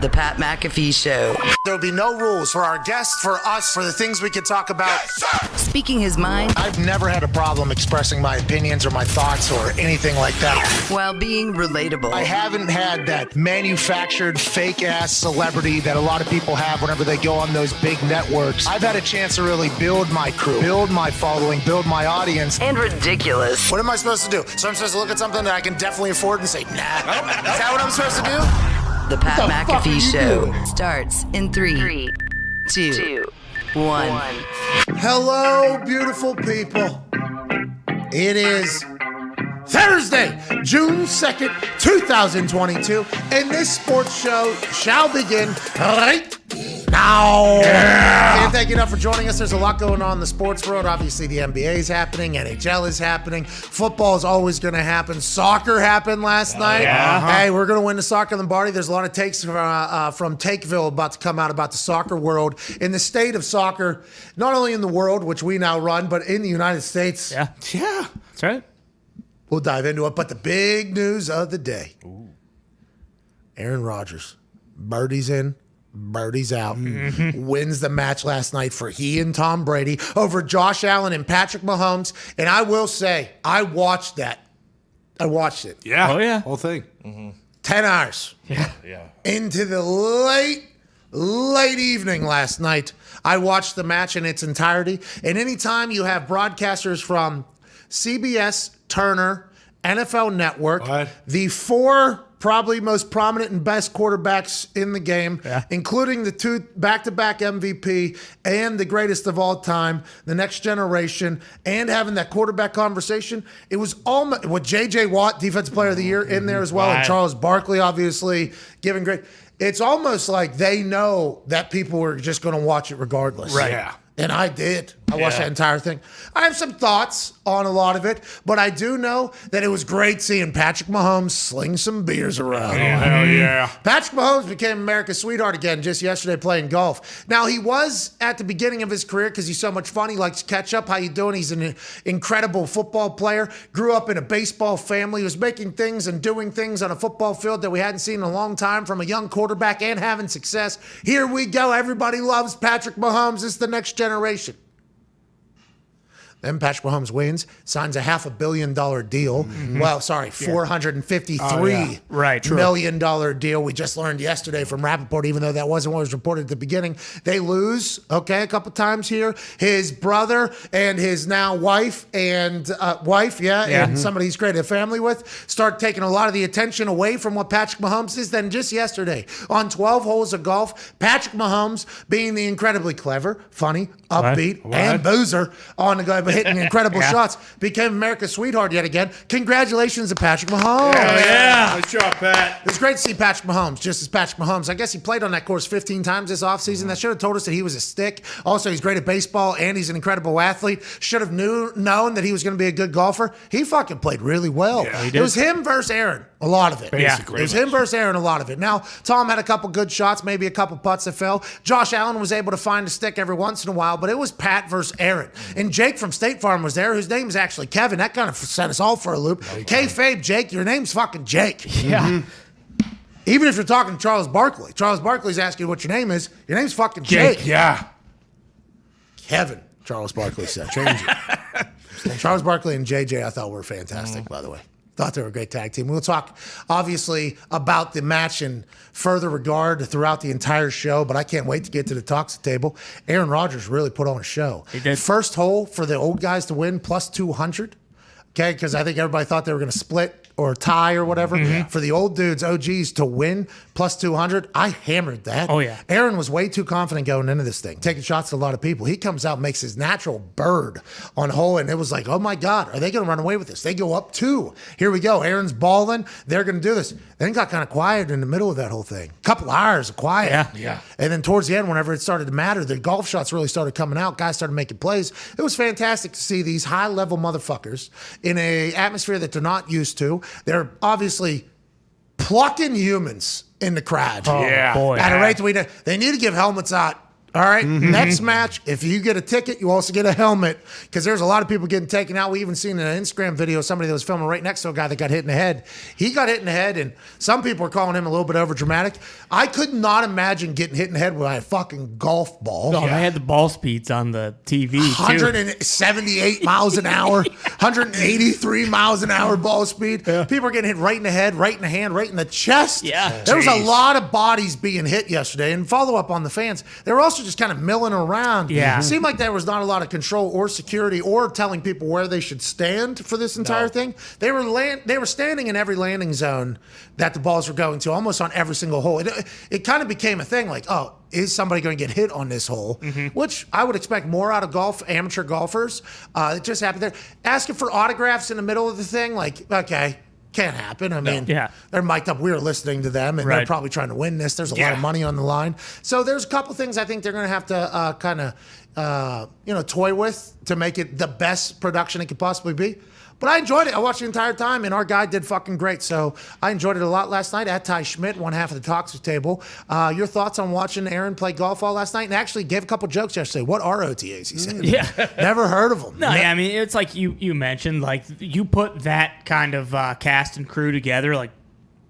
The Pat McAfee Show. There will be no rules for our guests, for us, for the things we can talk about. Yes, Speaking his mind I've never had a problem expressing my opinions or my thoughts or anything like that. while being relatable. I haven't had that manufactured fake-ass celebrity that a lot of people have whenever they go on those big networks. I've had a chance to really build my crew, build my following, build my audience. And ridiculous. What am I supposed to do? So I'm supposed to look at something that I can definitely afford and say, nah. Is that what I'm supposed to do? The Pat What the fuck are McAfee you Show doing? starts in 3, 2, 1. Hello, beautiful people. It is Thursday, June 2nd, 2022, and this sports show shall begin right now. Can't thank you enough for joining us. There's a lot going on in the sports world. Obviously, the NBA is happening. NHL is happening. Football is always going to happen. Soccer happened last night. Hey, we're going to win the Soccer Lombardi. There's a lot of takes from Takeville about to come out about the soccer world. In the state of soccer, not only in the world, which we now run, but in the United States. Yeah, that's right. We'll dive into it. But the big news of the day, Aaron Rodgers, birdies in, birdies out, wins the match last night for he and Tom Brady over Josh Allen and Patrick Mahomes. And I will say, I watched that. I watched it. Yeah. Oh, yeah. Whole thing. 10 hours. Yeah. Into the late evening last night, I watched the match in its entirety. And anytime you have broadcasters from CBS, Turner, NFL Network, the four probably most prominent and best quarterbacks in the game, including the two back-to-back MVP and the greatest of all time, the next generation, and having that quarterback conversation. It was almost with J.J. Watt, Defensive Player of the Year, in there as well, and Charles Barkley, obviously, giving great. It's almost like they know that people were just going to watch it regardless. Right. Yeah. And I did. I watched that entire thing. I have some thoughts on a lot of it, but I do know that it was great seeing Patrick Mahomes sling some beers around. Hell yeah. Patrick Mahomes became America's sweetheart again just yesterday playing golf. Now, he was at the beginning of his career because he's so much fun. He likes to catch up. How you doing? He's an incredible football player. Grew up in a baseball family. He was making things and doing things on a football field that we hadn't seen in a long time from a young quarterback and having success. Here we go. Everybody loves Patrick Mahomes. It's the next generation. Then Patrick Mahomes wins, signs a $500 million deal. Well, sorry, $453 million deal. We just learned yesterday from Rappaport, even though that wasn't what was reported at the beginning. They lose, a couple times here. His brother and his now wife and and somebody he's created a family with start taking a lot of the attention away from what Patrick Mahomes is. Then just yesterday, on 12 holes of golf, Patrick Mahomes, being the incredibly clever, funny, upbeat, and boozer on the go, but hitting incredible shots, became America's sweetheart yet again. Congratulations to Patrick Mahomes. Nice job, Pat. It was great to see Patrick Mahomes, just as Patrick Mahomes. I guess he played on that course 15 times this offseason. That should have told us that he was a stick. Also, he's great at baseball, and he's an incredible athlete. Should have known that he was going to be a good golfer. He fucking played really well. Yeah, he did. It was him versus Aaron, a lot of it. Basically. It was him versus Aaron, a lot of it. Now, Tom had a couple good shots, maybe a couple putts that fell. Josh Allen was able to find a stick every once in a while, but it was Pat versus Aaron. And Jake from State Farm was there, whose name is actually Kevin. That kind of sent us all for a loop. Kayfabe, Jake, your name's fucking Jake. Yeah. Even if you're talking to Charles Barkley. Charles Barkley's asking you what your name is. Your name's fucking Jake. Yeah. Kevin, Charles Barkley said. Change it. Charles Barkley and JJ I thought were fantastic, by the way. Thought they were a great tag team. We'll talk, obviously, about the match in further regard throughout the entire show, but I can't wait to get to the talks table. Aaron Rodgers really put on a show. He did. First hole for the old guys to win, plus 200. Okay, because I think everybody thought they were going to split or tie or whatever. For the old dudes, OGs, to win plus 200, I hammered that. Oh, yeah. Aaron was way too confident going into this thing, taking shots to a lot of people. He comes out, makes his natural bird on hole, and it was like, oh my God, are they going to run away with this? They go up 2. Here we go. Aaron's balling. They're going to do this. Then it got kind of quiet in the middle of that whole thing. Couple hours of quiet. Yeah. And then towards the end, whenever it started to matter, the golf shots really started coming out. Guys started making plays. It was fantastic to see these high-level motherfuckers in a atmosphere that they're not used to. They're obviously plucking humans in the crowd. Oh, yeah. Boy. At a rate that they need to give helmets out All right, next match, if you get a ticket, you also get a helmet because there's a lot of people getting taken out. We even seen in an Instagram video somebody that was filming right next to a guy that got hit in the head. He got hit in the head, and some people are calling him a little bit over dramatic. I could not imagine getting hit in the head by a fucking golf ball. Oh, they had the ball speeds on the TV, too. 178 miles an hour, 183 miles an hour ball speed. Yeah. People are getting hit right in the head, right in the hand, right in the chest. Yeah. There was a lot of bodies being hit yesterday. And follow up on the fans, they were also just kind of milling around. Yeah. It seemed like there was not a lot of control or security or telling people where they should stand for this entire thing. They were standing in every landing zone that the balls were going to, almost on every single hole. It kind of became a thing like, oh, is somebody going to get hit on this hole? Which I would expect more out of amateur golfers. It just happened there. Asking for autographs in the middle of the thing, like, okay. Can't happen. I mean, they're mic'd up. We were listening to them, and they're probably trying to win this. There's a lot of money on the line. So there's a couple things I think they're going to have to kind of, toy with to make it the best production it could possibly be. But I enjoyed it. I watched the entire time, and our guy did fucking great. So I enjoyed it a lot last night. At Ty Schmidt, one half of the Talkers table. Your thoughts on watching Aaron play golf all last night? And actually gave a couple jokes yesterday. What are OTAs? He said. Never heard of them. No, I mean, it's like you mentioned, like you put that kind of cast and crew together, like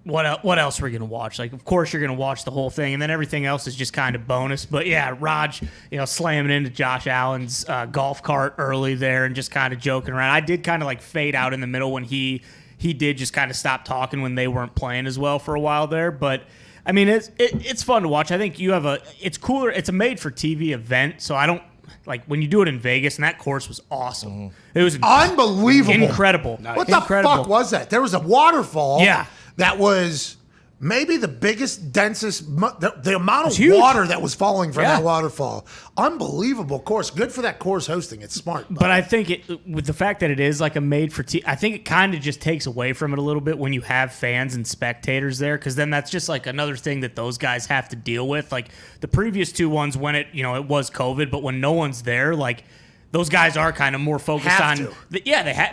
what else are we going to watch? Like, of course you're going to watch the whole thing, and then everything else is just kind of bonus. But yeah, Raj, slamming into Josh Allen's golf cart early there and just kind of joking around. I did kind of like fade out in the middle when he did just kind of stop talking when they weren't playing as well for a while there. But I mean, it's fun to watch. I think it's cooler. It's a made for TV event, so I don't. Like when you do it in Vegas, and that course was awesome. It was unbelievable, incredible. What the fuck was that? There was a waterfall. That was maybe the biggest, densest, the amount of water that was falling from that waterfall. Unbelievable course. Good for that course hosting. It's smart. But I think with the fact that it is like a made for TV, I think it kind of just takes away from it a little bit when you have fans and spectators there, because then that's just like another thing that those guys have to deal with. Like the previous two ones when it was COVID, but when no one's there, like those guys are kind of more focused on,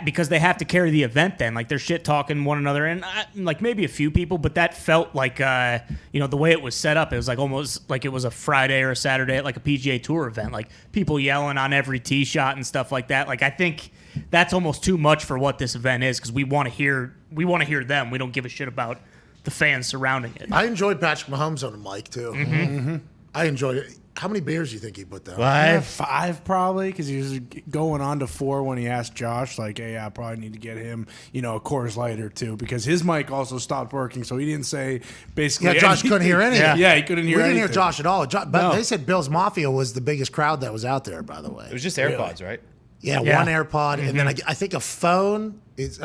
because they have to carry the event. Then, like they're shit talking one another, and like maybe a few people, but that felt like, the way it was set up, it was like almost like it was a Friday or a Saturday at like a PGA Tour event, like people yelling on every tee shot and stuff like that. Like I think that's almost too much for what this event is, because we want to hear them. We don't give a shit about the fans surrounding it. I enjoyed Patrick Mahomes on the mic too. I enjoyed it. How many beers do you think he put down? Five probably, because he was going on to 4 when he asked Josh, like, hey, I probably need to get him, a Coors Light or two, because his mic also stopped working, so he didn't say basically anything. Josh couldn't hear anything. Yeah, he couldn't hear anything. We didn't hear Josh at all. But they said Bill's Mafia was the biggest crowd that was out there, by the way. It was just AirPods, right? Yeah, one AirPod, and then I think a phone is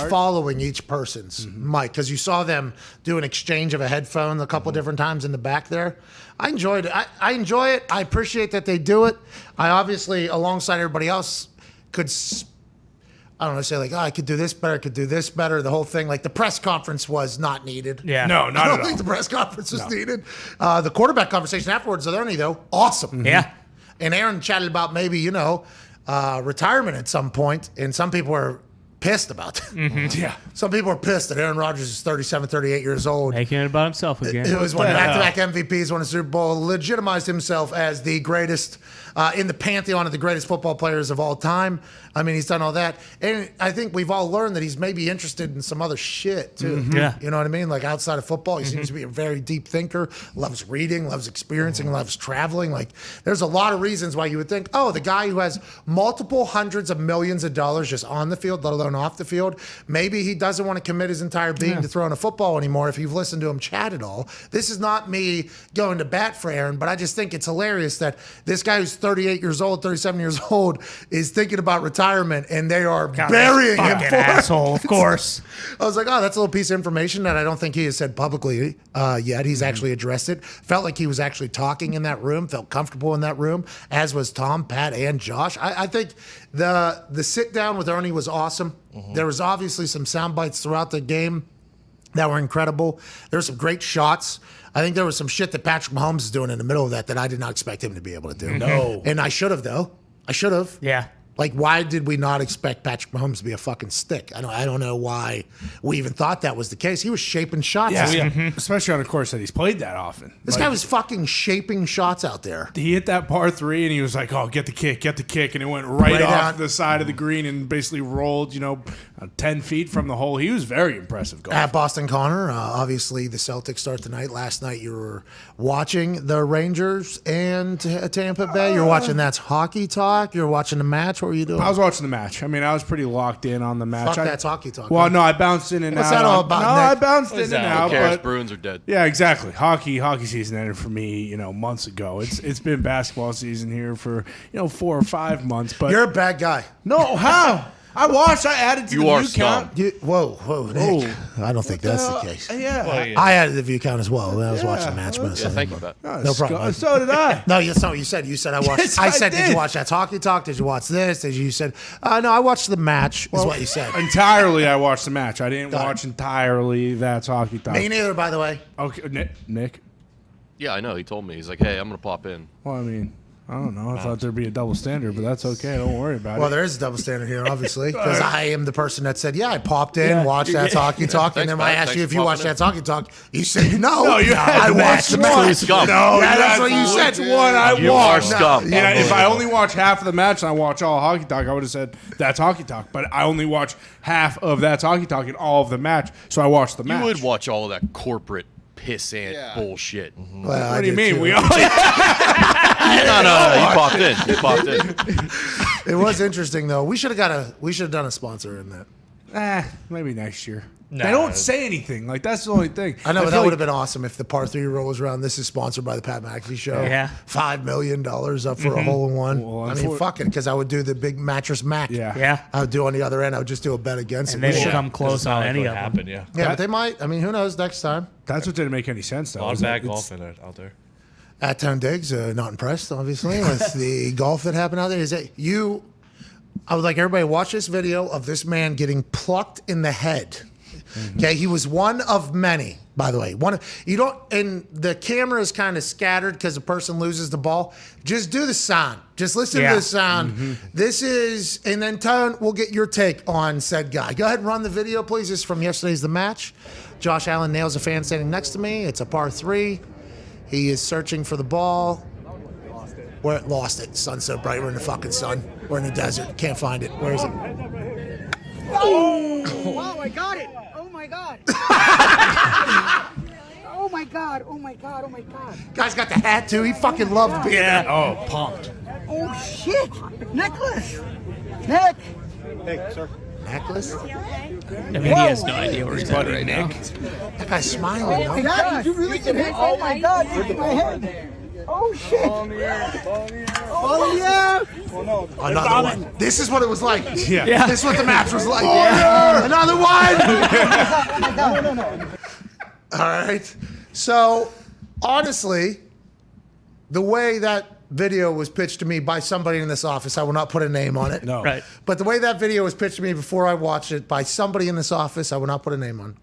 following each person's mic, because you saw them do an exchange of a headphone a couple different times in the back there. I enjoyed it. I enjoy it. I appreciate that they do it. I obviously, alongside everybody else, could say like, I could do this better, I could do this better. The whole thing, like the press conference was not needed. Yeah, no, not at all. I don't think the press conference was needed. The quarterback conversation afterwards, though, awesome. Yeah, and Aaron chatted about maybe retirement at some point, and some people are pissed about that. Yeah. Some people are pissed that Aaron Rodgers is 37, 38 years old. Making it about himself again. It was one back-to-back MVPs, won a Super Bowl, legitimized himself as the greatest, in the pantheon of the greatest football players of all time. I mean, he's done all that. And I think we've all learned that he's maybe interested in some other shit, too. Yeah. You know what I mean? Like, outside of football, he seems to be a very deep thinker, loves reading, loves experiencing, loves traveling. Like, there's a lot of reasons why you would think, the guy who has multiple hundreds of millions of dollars just on the field, let alone off the field, maybe he doesn't want to commit his entire being to throwing a football anymore if you've listened to him chat at all. This is not me going to bat for Aaron, but I just think it's hilarious that this guy who's 38 years old, 37 years old, is thinking about retirement, and they are burying him for asshole, of course. I was like, that's a little piece of information that I don't think he has said publicly yet. He's actually addressed it. Felt like he was actually talking in that room, felt comfortable in that room, as was Tom, Pat, and Josh. I think the sit down with Ernie was awesome. There was obviously some sound bites throughout the game that were incredible. There were some great shots. I think there was some shit that Patrick Mahomes is doing in the middle of that I did not expect him to be able to do. No. And I should have, though. I should have. Yeah. Like, why did we not expect Patrick Mahomes to be a fucking stick? I don't know why we even thought that was the case. He was shaping shots. Especially on a course that he's played that often. This guy was fucking shaping shots out there. He hit that par 3 and he was like, "Oh, get the kick," and it went right off out the side of the green and basically rolled, 10 feet from the hole. He was very impressive golfer. At Boston Connor, obviously the Celtics start tonight. Last night you were watching the Rangers and Tampa Bay. You're watching That's Hockey Talk. You're watching the match. What were you doing? I was watching the match. I mean, I was pretty locked in on the match. Fuck That's Hockey Talk. Well, no, I bounced in and out. What's that all about, No, Nick? I bounced in and out. Who cares? But Bruins are dead. yeah, exactly. Hockey season ended for me, months ago. It's been basketball season here for 4 or 5 months. But You're a bad guy. no, how? I watched. I added to You the are view scum. count. Whoa, Nick. I don't think that's the case. Yeah. I added the view count as well when I was watching the match. Yeah, thank you for that. No problem. So did I. No, that's not what you said. You said I watched. Yes, I I said, did you did. watch That's Hockey Talk? Did you watch this? Did you said? No, I watched the match. Is what you said. Entirely, I watched the match. I didn't Got it. watch entirely That's Hockey Talk. Me neither, by the way. Okay, Nick. Yeah, I know. He told me. He's like, hey, I'm going to pop in. Well, I mean, I don't know. I thought there'd be a double standard, but that's okay. Don't worry about Well, it. there is a double standard here, obviously, because I am the person that said, yeah, I popped in, watched That's Hockey Talk, and then when I Thanks, asked you thanks if you for watched popping That's Hockey Talk, you said no. No, you had I the watched the match. match. Scum. No, Yeah, that's what you said. Which one I You watched. are scum. Yeah, if I only watch half of the match and I watch all Hockey Talk, I would have said That's Hockey Talk. But I only watch half of That's Hockey Talk and all of the match, so I watched the match. You would watch all of that corporate pissant bullshit. Well, What do you mean? We all. No, you popped in. You popped in. It was interesting though. We should have done a sponsor in that. Maybe next year. They don't say anything. Like, that's the only thing. I know, but feel that like- would have been awesome if the par 3 rolls around. This is sponsored by the Pat McAfee Show. Yeah. $5 million up for a hole in one. Well, I mean, fuck it, because I would do the big mattress Mac. Yeah. Yeah. I would do on the other end. I would just do a bet against And it. they We will should. come close on any of them. happen, yeah. Yeah, but they might. I mean, who knows next time? That's what didn't make any sense, though. A lot of is that bad it's- golf out there. At Tone Diggs, not impressed, obviously, with the golf that happened out there. Is that you? I would like everybody to watch this video of this man getting plucked in the head. Okay, he was one of many, by the way. And the camera is kind of scattered because the person loses the ball. Just do the sound. Just listen to the sound. This is, and then Tone, we'll get your take on said guy. Go ahead and run the video, please. This is from yesterday's The Match. Josh Allen nails a fan standing next to me. It's a par 3. He is searching for the ball. Where it lost it. Sun's so bright. We're in the fucking sun. We're in the desert. Can't find it. Where is it? Wow, I got it! Oh my god! Oh my god! Oh my god! Oh my god! Guy's got the hat too. He fucking loved being there. Oh, pumped. Oh shit! Necklace! Nick! Necklace? I mean, he has no idea where he's at right now. That guy's smiling. Oh my Yo. god! Did you really get hit? Oh my god! Look at my head! Oh shit! Oh yeah! Another one. This is what it was like. Yeah. This is what the match was like. Another one. All right. So, honestly, the way that video was pitched to me by somebody in this office, I will not put a name on it. No. Right. But the way that video was pitched to me before I watched it by somebody in this office, I will not put a name on.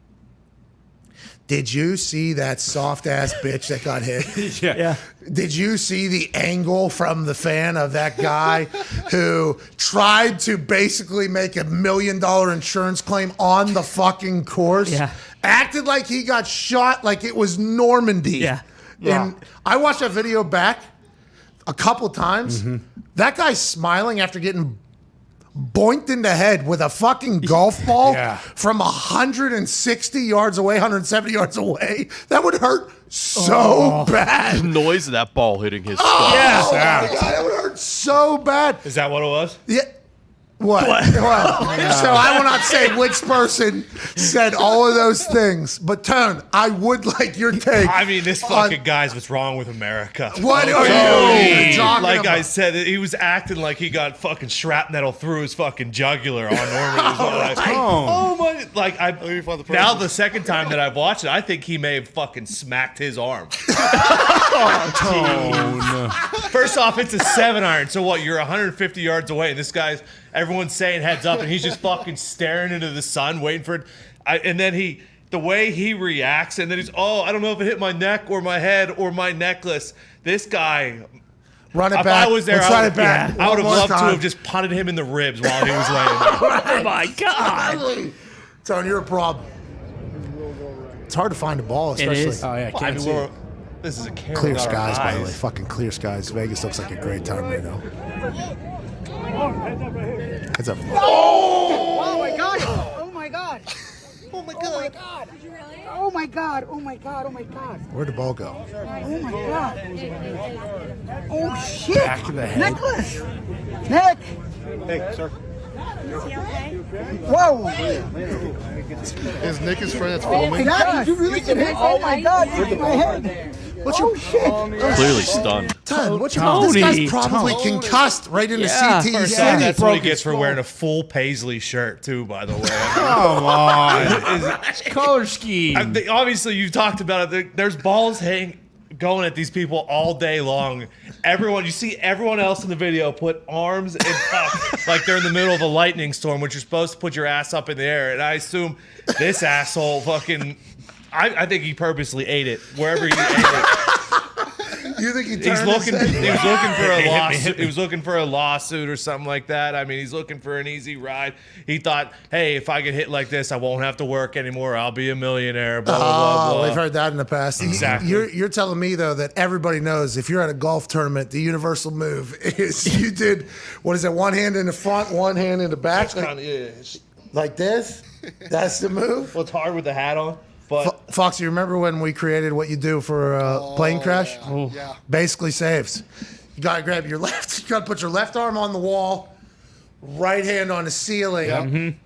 Did you see that soft ass bitch that got hit? Yeah. Did you see the angle from the fan of that guy who tried to basically make $1 million insurance claim on the fucking course? Yeah. Acted like he got shot like it was Normandy. Yeah. And I watched that video back a couple times. That guy's smiling after getting boinked in the head with a fucking golf ball Yeah. from 160 yards away, 170 yards away. That would hurt so bad. The noise of that ball hitting his skull. Oh my God, that would hurt so bad. Is that what it was? Yeah. What? Well, so I will not say which person said all of those things, but Tone, I would like your take. I mean, this fucking guy's what's wrong with America. What are Okay. you talking Like about? I said, he was acting like he got fucking shrapnel through his fucking jugular on Norman. Oh my! Like now the second time that I've watched it, I think he may have fucking smacked his arm. First off, it's a 7-iron. So what? You're 150 yards away, and this guy's everyone's saying heads up, and he's just fucking staring into the sun, waiting for it. And then the way he reacts, and then he's, I don't know if it hit my neck or my head or my necklace. This guy. Run it If back. I was there, Let's run it back. I would have One more loved to time. have just punted him in the ribs while he was laying there. Oh my God. Tony, you're a problem. It's hard to find a ball, especially. is. Oh yeah, I can't mean, see. this is a camera Clear with our skies, by the way. eyes. Fucking clear skies. Vegas looks like a great time right now. Heads up. Oh my god! Oh my god! Oh my god! Oh my god! Oh my god! Oh my god! Oh my god! Where'd the ball go? Oh my god! Oh shit! Back of the head. Necklace! Nick! Hey, sir. Whoa! Is Nick his friend that's Oh my filming? god! You really did hit? Oh my god! You hit my head! Oh shit! Clearly stunned. Ton, what's your problem? This Tony. guy's probably concussed right into Yeah. CTE. First off, that's what he gets for wearing a full paisley shirt, too, by the way. Come on, Koski. Obviously, you talked about it. There's balls going at these people all day long. You see everyone else in the video put arms and up like they're in the middle of a lightning storm, which you're supposed to put your ass up in the air. And I assume this asshole fucking... I think he purposely ate it wherever he ate it. You think he He turned was looking for a lawsuit. me. He was looking for a lawsuit or something like that. I mean, he's looking for an easy ride. He thought, hey, if I get hit like this, I won't have to work anymore. I'll be a millionaire. Blah blah blah. We've heard that in the past. Exactly. You're telling me though that everybody knows if you're at a golf tournament, the universal move is you did what is it? One hand in the front, one hand in the back, like this. That's the move. Well, it's hard with the hat on, but Fox, you remember when we created what you do for a plane crash? Yeah. Basically saves. You gotta grab your left. You gotta put your left arm on the wall, right hand on the ceiling,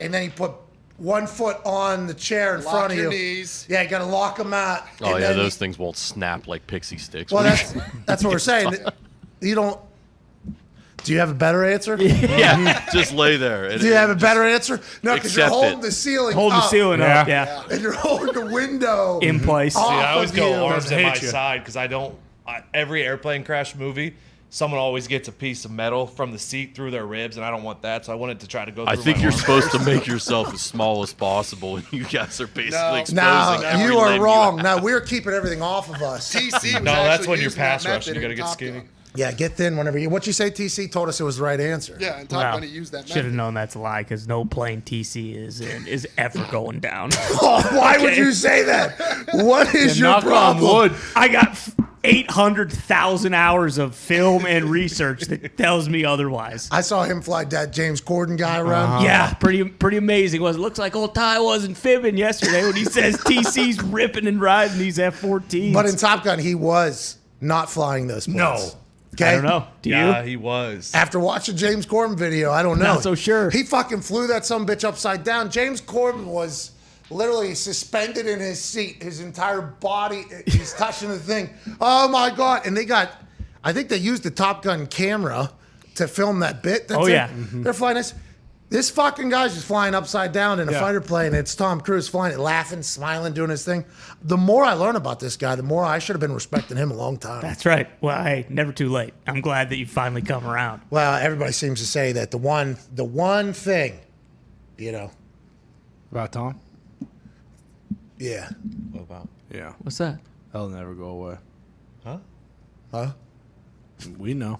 and then you put one foot on the chair in front of your you. knees. Yeah, you gotta lock them out. Oh and yeah, then those things won't snap like pixie sticks. Well, What do that's what we're saying. You don't. Do you have a better answer? yeah, just lay there. Do you have a better answer? No, because you're Accept holding it. the ceiling Hold the up, ceiling up. Yeah. and you're holding the window In place. off I always of go you. arms at my hit you. side because every airplane crash movie, someone always gets a piece of metal from the seat through their ribs, and I don't want that, so I wanted to try to go. I through think my you're arm. supposed to make yourself as small as possible, and you guys are basically exposing No, every you are limb wrong. No, we're keeping everything off of us. TC was No, that's actually when you're using that pass rushing. method You got to in get Top skinny. Gun. Yeah, get thin whenever you. What you say? TC told us it was the right answer. Yeah, and Top Wow. Gun he used that Should have method. known that's a lie because no plane TC is ever going down. Oh, why would you say that? What is your knock on problem? wood. I got 800,000 hours of film and research that tells me otherwise. I saw him fly that James Corden guy around. Yeah, pretty amazing. Was it looks like old Ty wasn't fibbing yesterday when he says TC's ripping and riding these F-14s. But in Top Gun, he was not flying those planes. No. Okay? I don't know. Do Yeah, you? he was. After watching James Corden video, I don't know. Not so sure. He fucking flew that some bitch upside down. James Corden was literally suspended in his seat. His entire body, he's touching the thing. Oh my God. And I think they used the Top Gun camera to film that bit. That's Oh, it. yeah. They're flying this. This fucking guy's just flying upside down in a fighter plane. It's Tom Cruise flying it, laughing, smiling, doing his thing. The more I learn about this guy, the more I should have been respecting him a long time. That's right. Well, hey, never too late. I'm glad that you finally come around. Well, everybody seems to say that the one thing, you know, About Tom? yeah. Yeah. What's that? That'll never go away. Huh? We know.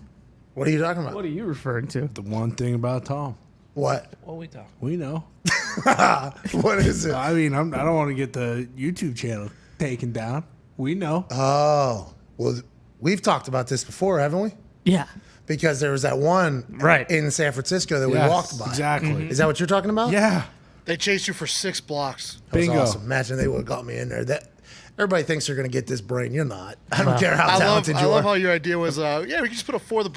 What are you talking about? What are you referring to? The one thing about Tom. What? What we talking? We know. What is it? I mean, I don't want to get the YouTube channel taken down. We know. Oh, well, we've talked about this before, haven't we? Yeah. Because there was that one Right. in San Francisco that Yes, we walked by. exactly. Is that what you're talking about? Yeah. They chased you for 6 blocks. That was Bingo. awesome. Imagine they would have got me in there. That everybody thinks they're going to get this brain. You're not. I don't care how I talented you love are. how your idea was, yeah, we can just put a For the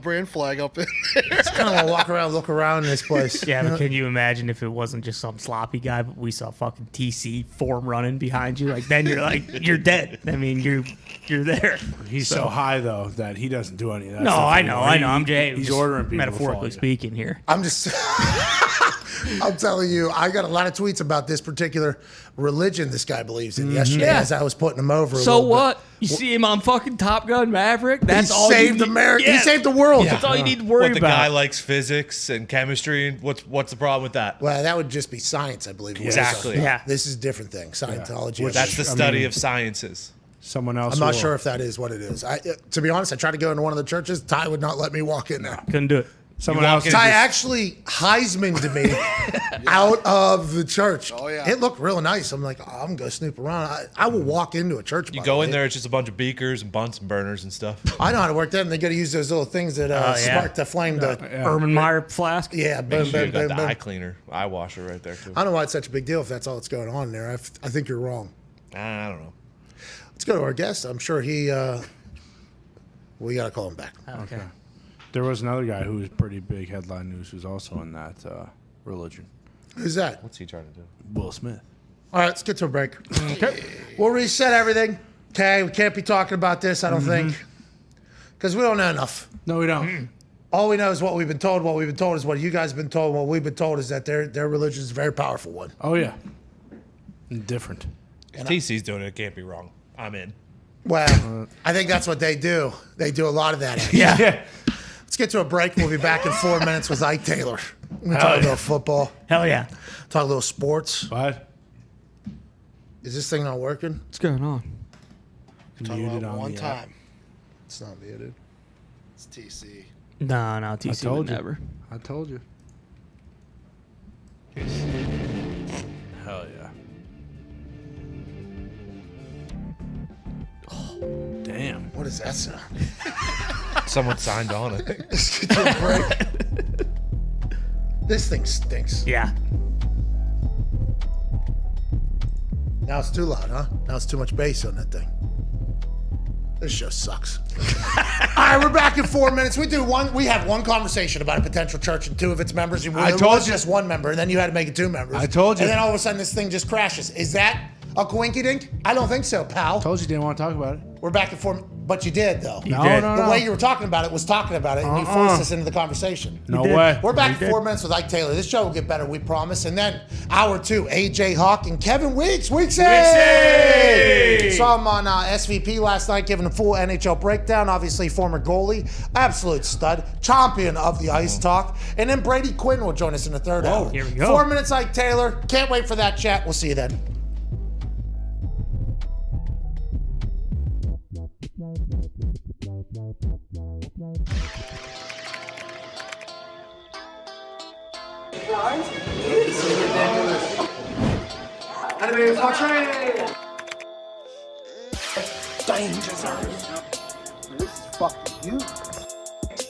Brand flag up in there. Just kind of want to walk around, look around in this place. Yeah, but can you imagine if it wasn't just some sloppy guy, but we saw fucking TC form running behind you? Like then you're like you're dead. I mean you're there. He's so high though that he doesn't do any of that. No, stuff I know. anymore. I'm Jay. He's just ordering people to metaphorically follow. speaking here. I'm just. I'm telling you, I got a lot of tweets about this particular religion this guy believes in yesterday Yeah. as I was putting him over. a So little bit. what? You see him on fucking Top Gun Maverick? That's He all saved you need. America. Yeah. He saved the world. That's all you need to worry What the about. guy likes physics and chemistry. And what's the problem with that? Well, that would just be science, I believe. Exactly. Yeah. This is a different thing. Scientology. Which- That's the I study mean- of sciences. Someone else. I'm not will. sure if that is what it is. To be honest, I tried to go into one of the churches. Ty would not let me walk in there. Couldn't do it. Someone else. Ty actually Heisman'd me out of the church. Oh, yeah. It looked real nice. I'm like, I'm going to go snoop around. I will walk into a church. You by go the in way. there, it's just a bunch of beakers and Bunsen burners and stuff. I know how to work that, and they got to use those little things that spark the flame. Erlenmeyer flask. Yeah, Make boom, sure you boom, got boom, the boom. eye cleaner, eye washer right there too. I don't know why it's such a big deal if that's all that's going on in there. I think you're wrong. I don't know. Let's go to our guest. I'm sure he. We got to call him back. Okay. There was another guy who was pretty big headline news who's also in that religion. Who's that? What's he trying to do? Will Smith. All right, let's get to a break. Okay. We'll reset everything. Okay, we can't be talking about this, I don't think, because we don't know enough. No, we don't. All we know is what we've been told. What we've been told is what you guys have been told. What we've been told is that their religion is a very powerful one. Oh yeah. Different. If TC's doing it, it can't be wrong. I'm in. Well, I think that's what they do. They do a lot of that. Actually. Yeah. Let's get to a break. We'll be back in 4 minutes with Ike Taylor. We're going to talk a little football, Hell yeah. talk a little sports. What? Is this thing not working? What's going on? Talk Muted about on one the app. time. It's not muted. It's TC. No, TC told would you. never. I told you. Hell yeah. Oh, damn. What does that sound? Someone signed on it. Let's get to a break. This thing stinks. Yeah. Now it's too loud, huh? Now it's too much bass on that thing. This show sucks. All right, we're back in 4 minutes. We have one conversation about a potential church and 2 of its members. It I was told you. just 1 member, and then you had to make it 2 members. I told you. And then all of a sudden, this thing just crashes. Is that a coinky-dink? I don't think so, pal. Told you didn't want to talk about it. We're back in 4, but you did though. No, did. no, The no. way you were talking about it was talking about it, and you forced us into the conversation. No did. way. We're back You in 4 did. minutes with Ike Taylor. This show will get better, we promise. And then hour 2, AJ Hawk and Kevin Weeks. Weeksy! Saw him on SVP last night, giving a full NHL breakdown. Obviously, former goalie, absolute stud, champion of the ice talk. And then Brady Quinn will join us in the third hour. here we go. 4 minutes, Ike Taylor. Can't wait for that chat. We'll see you then.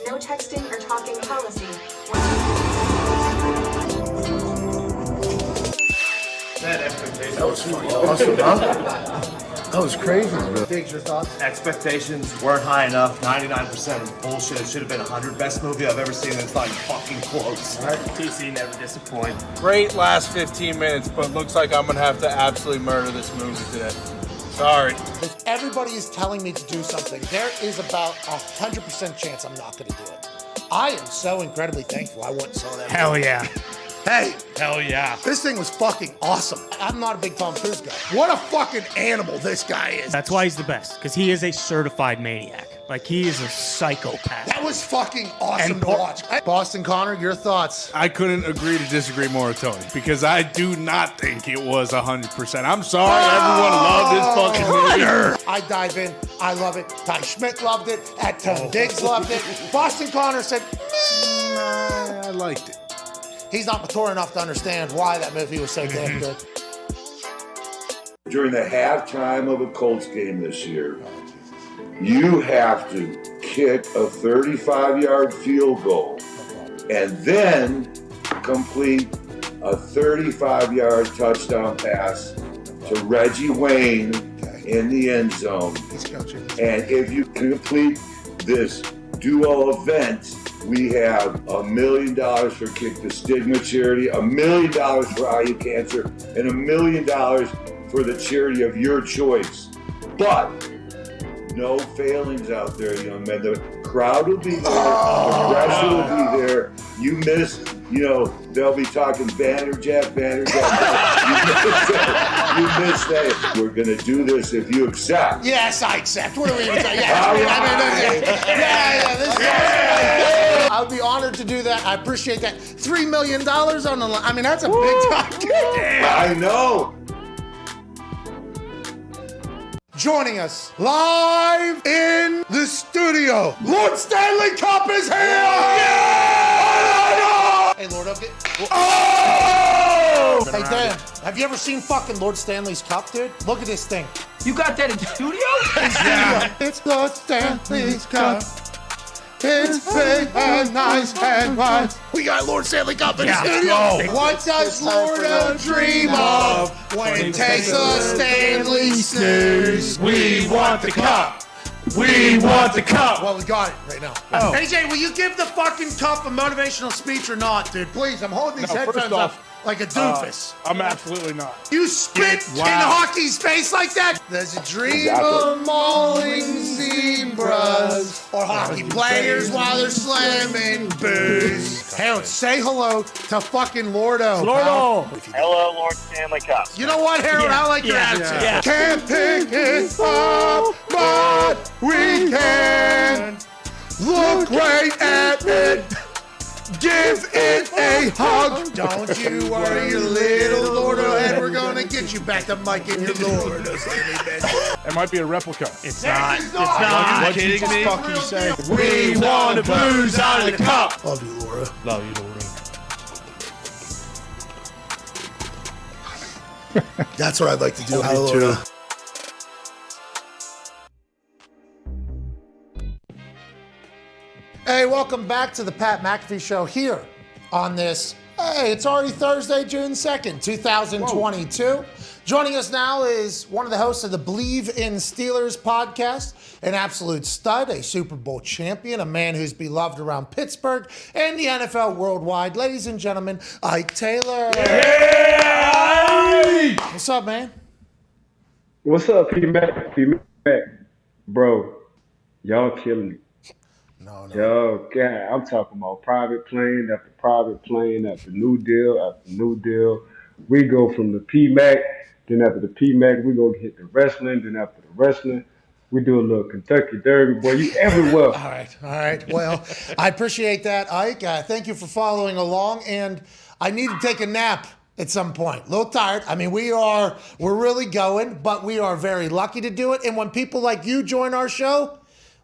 No texting or talking policy. That was crazy. Diggs, your thoughts? Expectations weren't high enough. 99% of bullshit. It should have been 100. Best movie I've ever seen. It's not even fucking close. TC never disappoint. Great last 15 minutes, but looks like I'm going to have to absolutely murder this movie today. Sorry. If everybody is telling me to do something, there is about 100% chance I'm not going to do it. I am so incredibly thankful I went and saw that. Hell yeah. Hey, Hell yeah. this thing was fucking awesome. I'm not a big Tom Cruise guy. What a fucking animal this guy is. That's why he's the best, because he is a certified maniac. Like, he is a psychopath. That was fucking awesome And to watch. Boston Connor, your thoughts? I couldn't agree to disagree more with Tony because I do not think it was 100%. I'm sorry, everyone loved this fucking movie. I dive in. I love it. Ty Schmidt loved it. Tom Diggs loved it. Boston Connor said, I liked it. he's not mature enough to understand why that movie was so damn good. During the halftime of a Colts game this year, you have to kick a 35-yard field goal and then complete a 35-yard touchdown pass to Reggie Wayne in the end zone. And if you complete this duo event, we have $1 million for Kick the Stigma charity, $1 million for IU Cancer, and $1 million for the charity of your choice. But no failings out there, young men. The crowd will be there. The pressure will be there. You miss, they'll be talking Vanderjack. You miss that. We're going to do this if you accept. Yes, I accept. What are we even saying? Yes, this is I would be honored to do that. I appreciate that. $3 million on the line. I mean, that's a big time. I know. joining us live in the studio. Lord Stanley Cup is here! Yeah! Hey, Lord, okay. Oh! Hey, Dan, have you ever seen fucking Lord Stanley's Cup, dude? Look at this thing. You got that in the studio? Yeah. It's Lord Stanley's Cup. It's big and nice and wide. We got Lord Stanley Cup in the studio. What does Lord dream of when it takes a Stanley snooze? We want the cup. We want the cup. Well, we got it right now. Oh. AJ, will you give the fucking cup a motivational speech or not, dude? Please, I'm holding these headphones up like a doofus. I'm absolutely not. You spit in hockey's face like that? There's a dream of mauling zebras or hockey players while they're slamming booze. Hey, say hello to fucking Lordo. Lordo. Hello, Lord Stanley Cup. You know what, Harold? I like your attitude. Yeah. Can't pick it up, but we can look right at it. Give it a hug. Don't you worry, your little Lordo head. We're gonna get you back to Mike and your Lordo. It might be a replica. It's not. It's not. Are you kidding me? Fucking say. We want to booze out of the cup. Love you, Laura. Love you, Lord. That's what I'd like to do. Hello. Hey, welcome back to the Pat McAfee Show here on this. Hey, it's already Thursday, June 2nd, 2022. Whoa. Joining us now is one of the hosts of the Believe in Steelers podcast, an absolute stud, a Super Bowl champion, a man who's beloved around Pittsburgh and the NFL worldwide. Ladies and gentlemen, Ike Taylor. Yeah! What's up, man? What's up, P-Mac? P-Mac. Bro, y'all killing me. No. Yo, God, I'm talking about private plane after private plane after new deal. We go from the P-Mac, then after the P-Mac, we go hit the wrestling, then after the wrestling, we do a little Kentucky Derby. Boy, you everywhere. All right. Well, I appreciate that, Ike. Thank you for following along, and I need to take a nap at some point. A little tired. I mean, we're really going, but we are very lucky to do it. And when people like you join our show,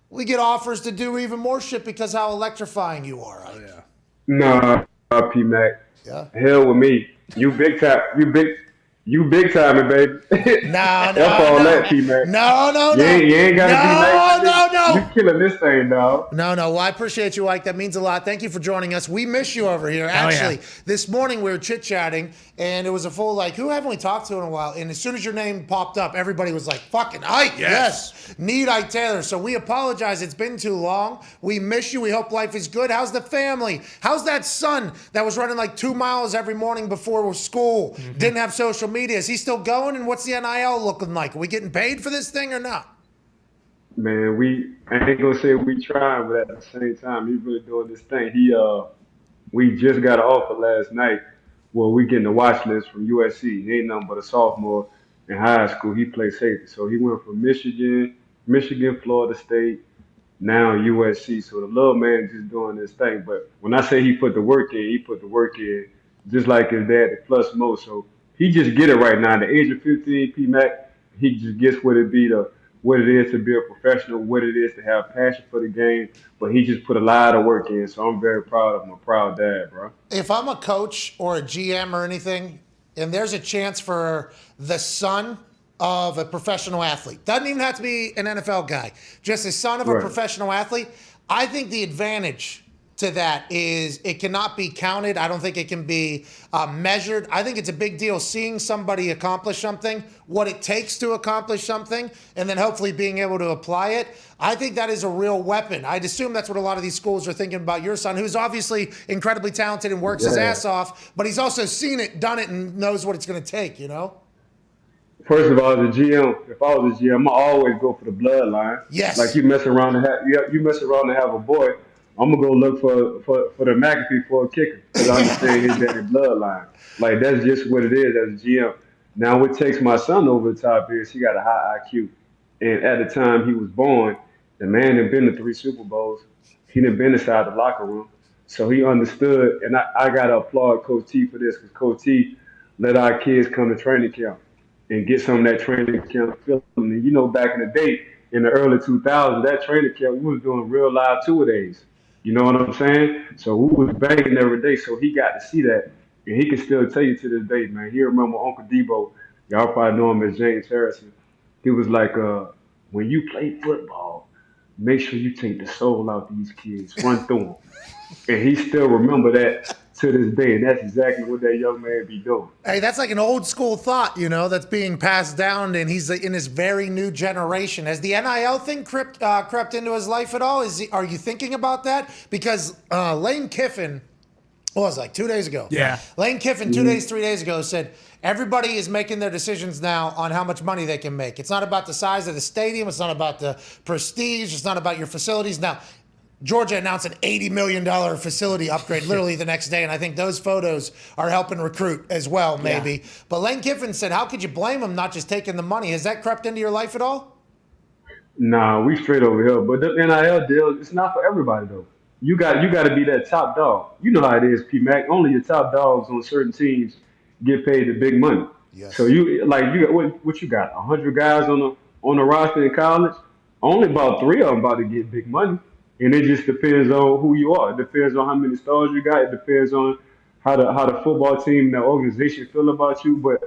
we get offers to do even more shit because how electrifying you are. Right? Yeah. No, P-Mac. Yeah. Hell with me. You big time. You big timing, baby. No. That, P-Mac. No. You ain't gotta be nice. No. You killing this thing, dog. No. Well, I appreciate you, Ike. That means a lot. Thank you for joining us. We miss you over here. Actually, This morning we were chit-chatting, and it was a full, who haven't we talked to in a while? And as soon as your name popped up, everybody was like, fucking Ike. Yes. Need Ike Taylor. So we apologize. It's been too long. We miss you. We hope life is good. How's the family? How's that son that was running 2 miles every morning before school? Mm-hmm. Didn't have social media. Is he still going? And what's the NIL looking like? Are we getting paid for this thing or not? Man, I ain't gonna say we trying, but at the same time, he's really doing this thing. We just got an offer last night where we getting the watch list from USC. He ain't nothing but a sophomore in high school. He played safety. So he went from Michigan, Florida State, now USC. So the little man just doing this thing. But when I say he put the work in, just like his dad, the plus most. So he just get it right now. At the age of 15, P-Mac, he just gets what it is to be a professional, what it is to have passion for the game, but he just put a lot of work in, so I'm very proud of him. I'm a proud dad, bro. If I'm a coach or a GM or anything, and there's a chance for the son of a professional athlete, doesn't even have to be an NFL guy, just the son of a professional athlete, I think the advantage to that is it cannot be counted. I don't think it can be measured. I think it's a big deal seeing somebody accomplish something, what it takes to accomplish something, and then hopefully being able to apply it. I think that is a real weapon. I'd assume that's what a lot of these schools are thinking about your son, who's obviously incredibly talented and works his ass off, but he's also seen it, done it, and knows what it's going to take, you know? First of all, as a GM, if I was a GM, I always go for the bloodline. Yes. Like you mess around and have a boy, I'm gonna go look for the McAfee for a kicker because I understand his daddy bloodline. Like that's just what it is as a GM. Now what takes my son over the top is he got a high IQ, and at the time he was born, the man had been to 3 Super Bowls. He had been inside the locker room, so he understood. And I gotta applaud Coach T for this because Coach T let our kids come to training camp. and get some of that training camp feeling. And back in the day, in the early 2000s, that training camp, we was doing real live two-a-days. You know what I'm saying? So we was banging every day. So he got to see that, and he can still tell you to this day, man. He remember Uncle Debo. Y'all probably know him as James Harrison. He was like, when you play football, make sure you take the soul out these kids, run through them. And he still remember that to this day, and that's exactly what that young man be doing. Hey, that's like an old school thought, that's being passed down, and he's in his very new generation. Has the NIL thing crept into his life at all? Are you thinking about that? Because Lane Kiffin, what was it, like 2 days ago? Yeah. Lane Kiffin, 3 days ago, said everybody is making their decisions now on how much money they can make. It's not about the size of the stadium. It's not about the prestige. It's not about your facilities. Now, Georgia announced an $80 million facility upgrade literally the next day, and I think those photos are helping recruit as well, maybe. Yeah. But Lane Kiffin said, how could you blame him not just taking the money? Has that crept into your life at all? Nah, we straight over here. But the NIL deal, it's not for everybody, though. You got to be that top dog. You know how it is, P-Mac. Only your top dogs on certain teams get paid the big money. Yes. So you got what you got? 100 guys on the roster in college. Only about 3 of them about to get big money. And it just depends on who you are. It depends on how many stars you got. It depends on how the football team and the organization feel about you. But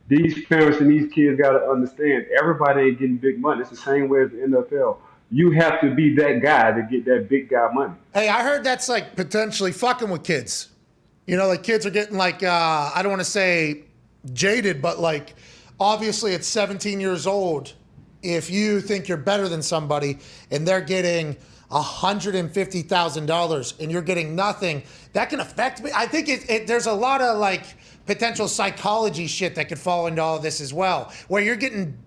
these parents and these kids got to understand everybody ain't getting big money. It's the same way as the NFL. You have to be that guy to get that big guy money. Hey, I heard that's like potentially fucking with kids. Like kids are getting like, I don't want to say jaded, but like obviously at 17 years old, if you think you're better than somebody and they're getting $150,000 and you're getting nothing, that can affect me. I think there's a lot of like potential psychology shit that could fall into all of this as well, where you're getting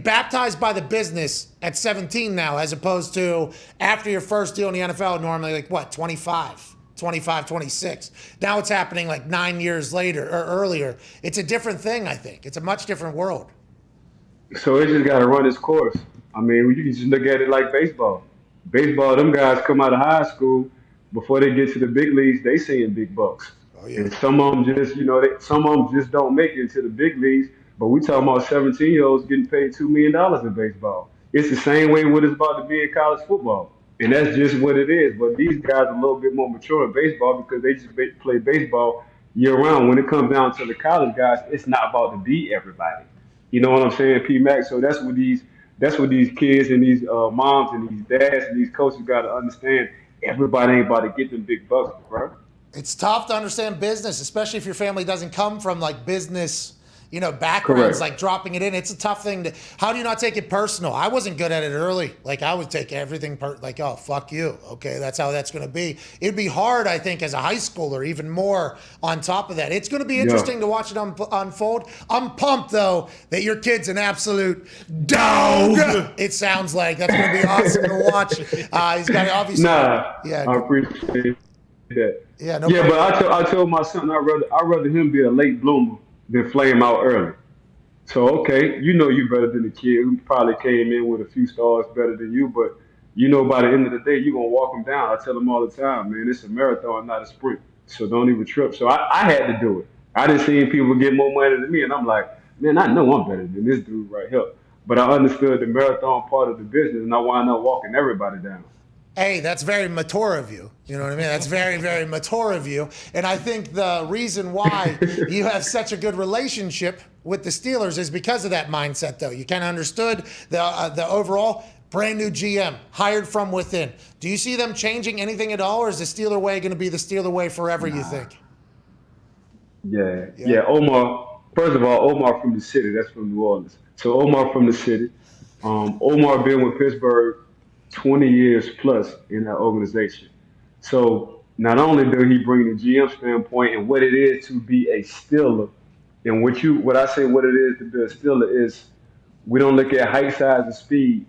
baptized by the business at 17 now, as opposed to after your first deal in the NFL, normally like what, 25, 26. Now it's happening like 9 years later or earlier. It's a different thing, I think. It's a much different world. So it just got to run its course. I mean, you can just look at it like baseball. Baseball, them guys come out of high school, before they get to the big leagues, they seeing big bucks. Oh, yeah. And some of them just, some of them just don't make it to the big leagues. But we talking about 17-year-olds getting paid $2 million in baseball. It's the same way what it's about to be in college football. And that's just what it is. But these guys are a little bit more mature in baseball because they just play baseball year-round. When it comes down to the college guys, it's not about to beat everybody. You know what I'm saying, P-Mac? So that's what these kids and these moms and these dads and these coaches got to understand. Everybody ain't about to get them big bucks, bro. It's tough to understand business, especially if your family doesn't come from like business, backgrounds. Correct. Like dropping it in. It's a tough thing to. How do you not take it personal? I wasn't good at it early. Like I would take everything like, oh, fuck you. Okay, that's how that's going to be. It'd be hard, I think, as a high schooler, even more on top of that. It's going to be interesting to watch it unfold. I'm pumped though that your kid's an absolute dog. It sounds like that's going to be awesome to watch. He's got to obviously. I appreciate that. Yeah, but I told my son I'd rather him be a late bloomer than flame out early. So, okay, you better than the kid who probably came in with a few stars better than you, but by the end of the day, you're going to walk him down. I tell him all the time, man, it's a marathon, not a sprint. So don't even trip. So I had to do it. I didn't see people get more money than me, and I'm like, man, I know I'm better than this dude right here. But I understood the marathon part of the business, and I wound up walking everybody down. Hey, that's very mature of you. You know what I mean? That's very, very mature of you. And I think the reason why you have such a good relationship with the Steelers is because of that mindset, though. You kind of understood the overall brand new GM, hired from within. Do you see them changing anything at all, or is the Steeler way going to be the Steeler way forever, you think? Yeah. Omar, first of all, Omar from the city. That's from New Orleans. So Omar from the city. Omar been with Pittsburgh 20 years plus in that organization. So not only does he bring the GM standpoint and what it is to be a Steeler, and what I say what it is to be a Steeler is we don't look at height, size, and speed.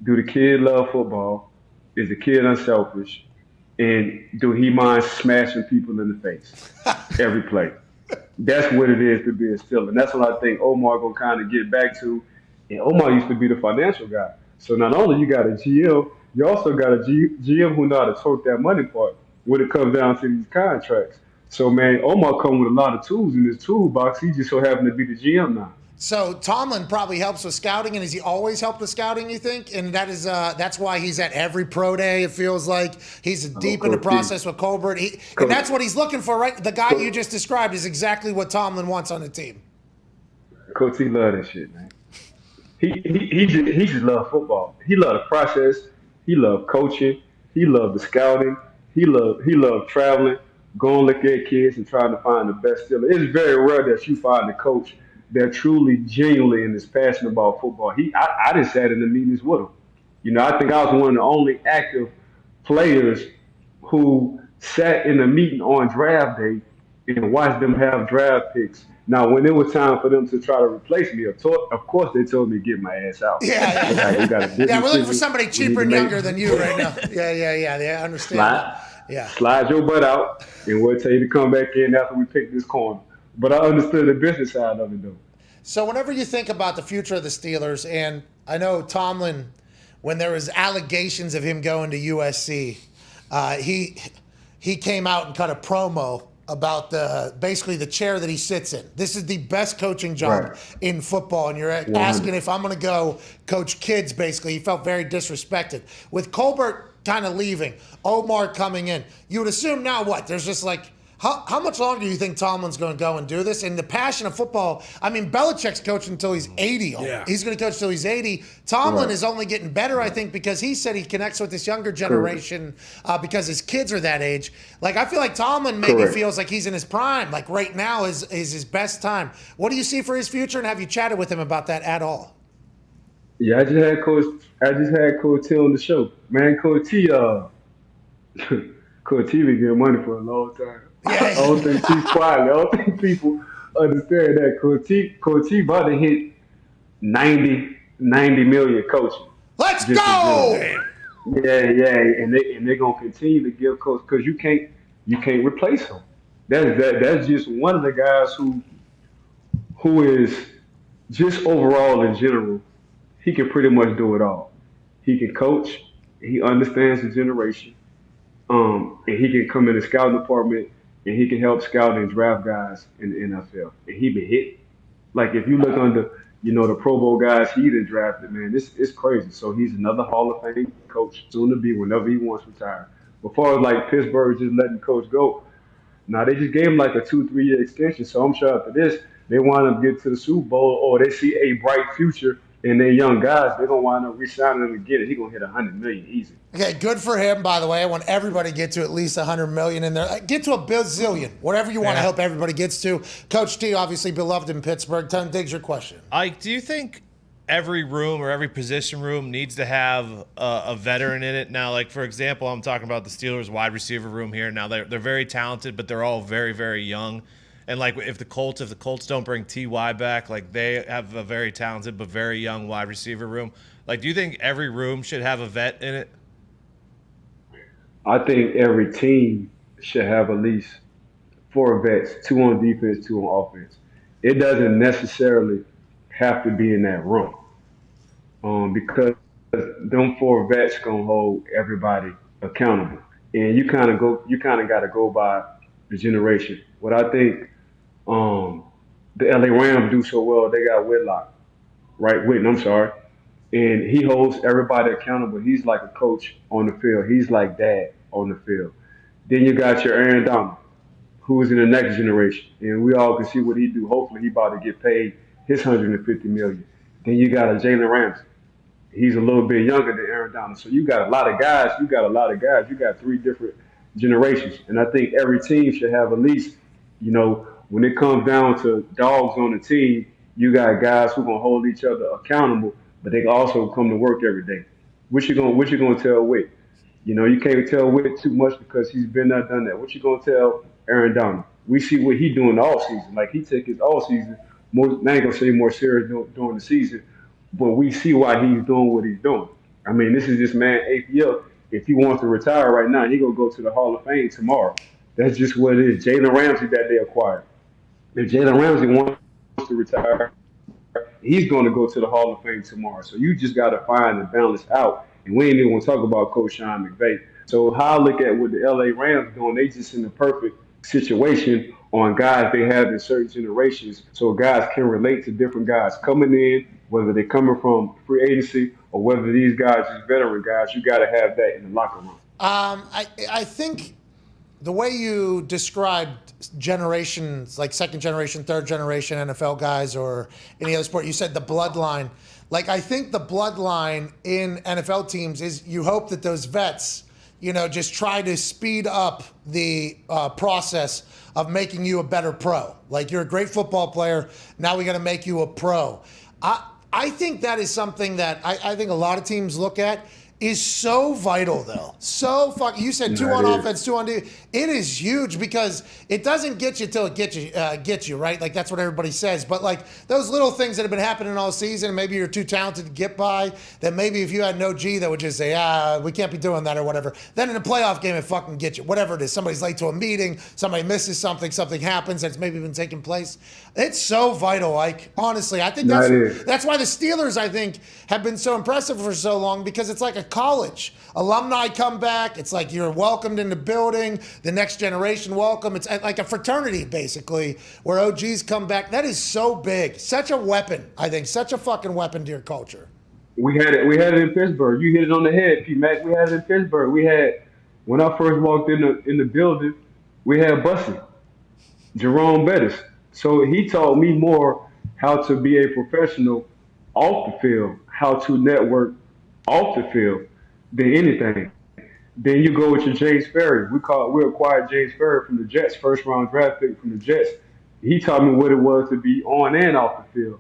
Do the kid love football? Is the kid unselfish? And do he mind smashing people in the face every play? That's what it is to be a Steeler. And that's what I think Omar gonna kind of get back to. And Omar used to be the financial guy. So not only you got a GM, you also got a GM who know how to twerk that money part when it comes down to these contracts. So, man, Omar come with a lot of tools in his toolbox. He just so happened to be the GM now. So Tomlin probably helps with scouting, and has he always helped with scouting, you think? And that's why he's at every pro day, it feels like. He's deep in the process with Colbert. And that's what he's looking for, right? The guy you just described is exactly what Tomlin wants on the team. Coach, he love that shit, man. He just love football. He love the process. He love coaching. He love the scouting. He love traveling, going look at kids and trying to find the best dealer. It's very rare that you find a coach that truly, genuinely, and is passionate about football. I just sat in the meetings with him. You know, I think I was one of the only active players who sat in a meeting on draft day and watched them have draft picks. Now, when it was time for them to try to replace me, of course they told me to get my ass out. Yeah. We're looking for somebody cheaper and younger than you right now. Yeah. They understand. Slide your butt out, and we'll tell you to come back in after we pick this corner. But I understood the business side of it, though. So whenever you think about the future of the Steelers, and I know Tomlin, when there was allegations of him going to USC, he came out and cut a promo about basically the chair that he sits in. This is the best coaching job in football, and you're asking if I'm going to go coach kids, basically. He felt very disrespected. With Colbert kind of leaving, Omar coming in, you would assume now what? There's just like, how much longer do you think Tomlin's going to go and do this? And the passion of football, I mean, Belichick's coaching until he's 80. Yeah. He's going to coach until he's 80. Tomlin is only getting better, I think, because he said he connects with this younger generation because his kids are that age. Like, I feel like Tomlin maybe feels like he's in his prime. Like, right now is his best time. What do you see for his future, and have you chatted with him about that at all? Yeah, I just had Coach T on the show. Man, Coach T, Coach T been getting money for a long time. I don't think he's quiet. I don't think people understand that. Coach T about to hit 90 million coaching. Let's go! Yeah, and they're gonna continue to give coach because you can't replace him. That's just one of the guys who is just overall in general. He can pretty much do it all. He can coach. He understands the generation. And he can come in the scouting department and he can help scout and draft guys in the NFL. And he been hit. Like if you look under, the Pro Bowl guys he done drafted, man, it's crazy. So he's another Hall of Fame coach, soon to be whenever he wants to retire. Before like Pittsburgh just letting coach go, now they just gave him like a 2-3 year extension. So I'm sure after this, they wind up getting to the Super Bowl or they see a bright future and they're young guys, they're going to wind up re-signing him again, and he's going to hit $100 million easy. Okay, good for him, by the way. I want everybody to get to at least $100 million in there. Get to $1 bazillion, whatever you want to help everybody gets to. Coach T, obviously beloved in Pittsburgh. Tom Diggs, your question. Ike, do you think every room or every position room needs to have a veteran in it? Now, like, for example, I'm talking about the Steelers wide receiver room here. Now, they're very talented, but they're all very, very young. And like if the Colts don't bring T.Y. back, like they have a very talented but very young wide receiver room. Like, do you think every room should have a vet in it? I think every team should have at least 4 vets, 2 on defense, 2 on offense. It doesn't necessarily have to be in that room because them 4 vets gonna hold everybody accountable, and you kind of got to go by the generation. What I think. The LA Rams do so well, they got Witten, I'm sorry. And he holds everybody accountable. He's like a coach on the field. He's like dad on the field. Then you got your Aaron Donald, who is in the next generation. And we all can see what he do. Hopefully he about to get paid his $150 million. Then you got a Jalen Ramsey. He's a little bit younger than Aaron Donald. So you got a lot of guys. You got 3 different generations. And I think every team should have at least, when it comes down to dogs on the team, you got guys who gonna hold each other accountable, but they can also come to work every day. What you gonna tell Witt? You can't tell Witt too much because he's been there, done that. What you gonna tell Aaron Donald? We see what he doing all season. Like he take his all season more. I ain't gonna say more serious during the season, but we see why he's doing what he's doing. I mean, this is this man's 8th year. If he wants to retire right now, he gonna go to the Hall of Fame tomorrow. That's just what it is. Jalen Ramsey that they acquired. If Jalen Ramsey wants to retire, he's going to go to the Hall of Fame tomorrow. So you just got to find and balance out. And we ain't even going to talk about Coach Sean McVay. So how I look at what the LA Rams doing, they just in the perfect situation on guys they have in certain generations, so guys can relate to different guys coming in, whether they're coming from free agency or whether these guys are veteran guys. You got to have that in the locker room. I think the way you described generations, like second generation, third generation NFL guys or any other sport, you said the bloodline. Like, I think the bloodline in NFL teams is you hope that those vets, just try to speed up the process of making you a better pro. Like, you're a great football player. Now we got to make you a pro. I think that is something that I think a lot of teams look at is so vital, though. You said 2 on offense, 2 on defense. It is huge because it doesn't get you till it gets you, right? Like, that's what everybody says. But, like, those little things that have been happening all season, and maybe you're too talented to get by, that maybe if you had no G, that would just say, we can't be doing that or whatever. Then in a playoff game, it fucking gets you. Whatever it is. Somebody's late to a meeting. Somebody misses something. Something happens that's maybe been taking place. It's so vital. Like, honestly, I think that's why the Steelers, I think, have been so impressive for so long, because it's like a college. Alumni come back. It's like you're welcomed in the building. The next generation welcome. It's like a fraternity, basically, where OGs come back. That is so big. Such a weapon, I think. Such a fucking weapon to your culture. We had it in Pittsburgh. You hit it on the head, P-Mac. We had it in Pittsburgh. When I first walked in the building, we had Bussy, Jerome Bettis. So he taught me more how to be a professional off the field, how to network off the field than anything. Then you go with your James Ferry. We acquired James Ferry from the Jets, first round draft pick from the Jets. He taught me what it was to be on and off the field.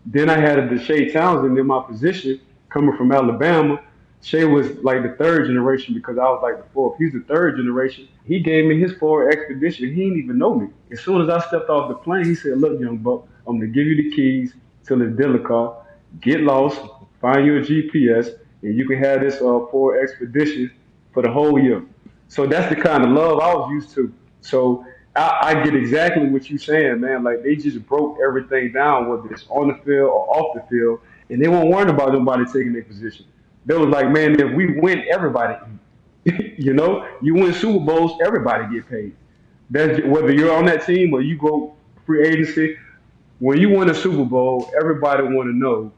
Then I had a Deshae Townsend in my position, coming from Alabama. Shea was like the third generation because I was like the fourth. He's the third generation. He gave me his forward expedition. He didn't even know me. As soon as I stepped off the plane, he said, "Look, young buck, I'm going to give you the keys to the dealer car. Get lost, find you a GPS, and you can have this forward expedition for the whole year." So that's the kind of love I was used to. So I get exactly what you're saying, man. Like, they just broke everything down, whether it's on the field or off the field, and they weren't worried about nobody taking their position. They was like, man, if we win, everybody eat. You win Super Bowls, everybody get paid. That's whether you're on that team or you go free agency. When you win a Super Bowl, everybody want to know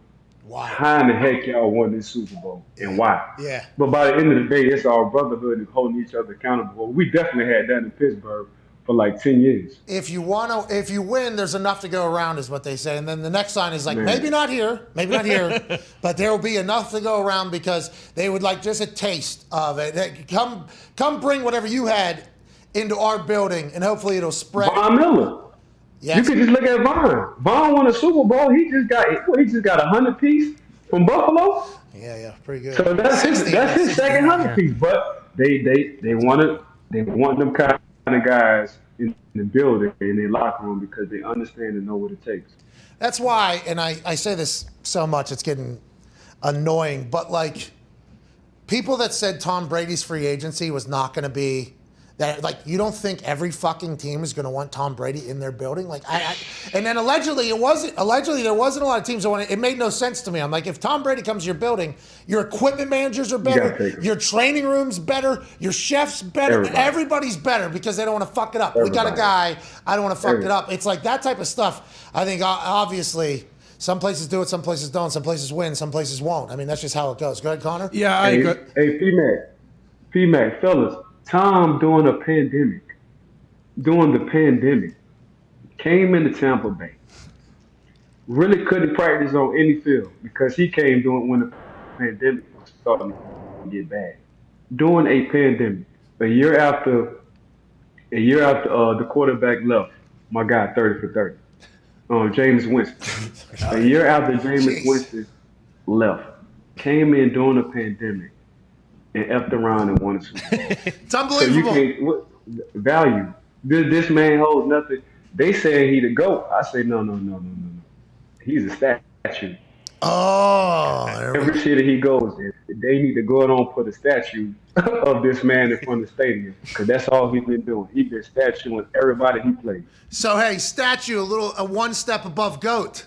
how in the heck y'all won this Super Bowl and why. Yeah. But by the end of the day, it's our brotherhood and holding each other accountable. We definitely had that in Pittsburgh for like 10 years. If you win, there's enough to go around, is what they say. And then the next line is like, maybe not here, but there will be enough to go around, because they would like just a taste of it. Come bring whatever you had into our building, and hopefully it'll spread. Von Miller. Yes. You could just look at Von. Von won a Super Bowl. He just got 100 piece from Buffalo. Yeah, pretty good. So that's his second 100 piece. But they want them kind of guys in the building, in their locker room, because they understand and know what it takes. That's why, and I say this so much, it's getting annoying, but like, people that said Tom Brady's free agency was not going to be that, like, you don't think every fucking team is going to want Tom Brady in their building? Like, and then allegedly there wasn't a lot of teams that wanted it. It made no sense to me. I'm like, if Tom Brady comes to your building, your equipment managers are better, your training room's better, your chef's better, everybody's better, because they don't want to fuck it up. We got a guy, I don't want to fuck it up. It's like that type of stuff. I think obviously some places do it, some places don't, some places win, some places won't. I mean, that's just how it goes. Go ahead, Connor. Yeah, I agree. Hey, P-Mac, fellas. Tom, during the pandemic, came into Tampa Bay. Really couldn't practice on any field because he came when the pandemic was starting to get bad. During a pandemic, a year after the quarterback left, my guy 30 for 30, Jameis Winston. A year after Jameis Winston left, came in during the pandemic and effed around and won a Super Bowl. It's unbelievable. So you can't value. This man holds nothing. They say he the GOAT. I say no. He's a statue. Oh. Every city he goes in, they need to go on and put a statue of this man in front of the stadium, because that's all he's been doing. He's been statuing everybody he played. So, hey, statue, a one step above GOAT.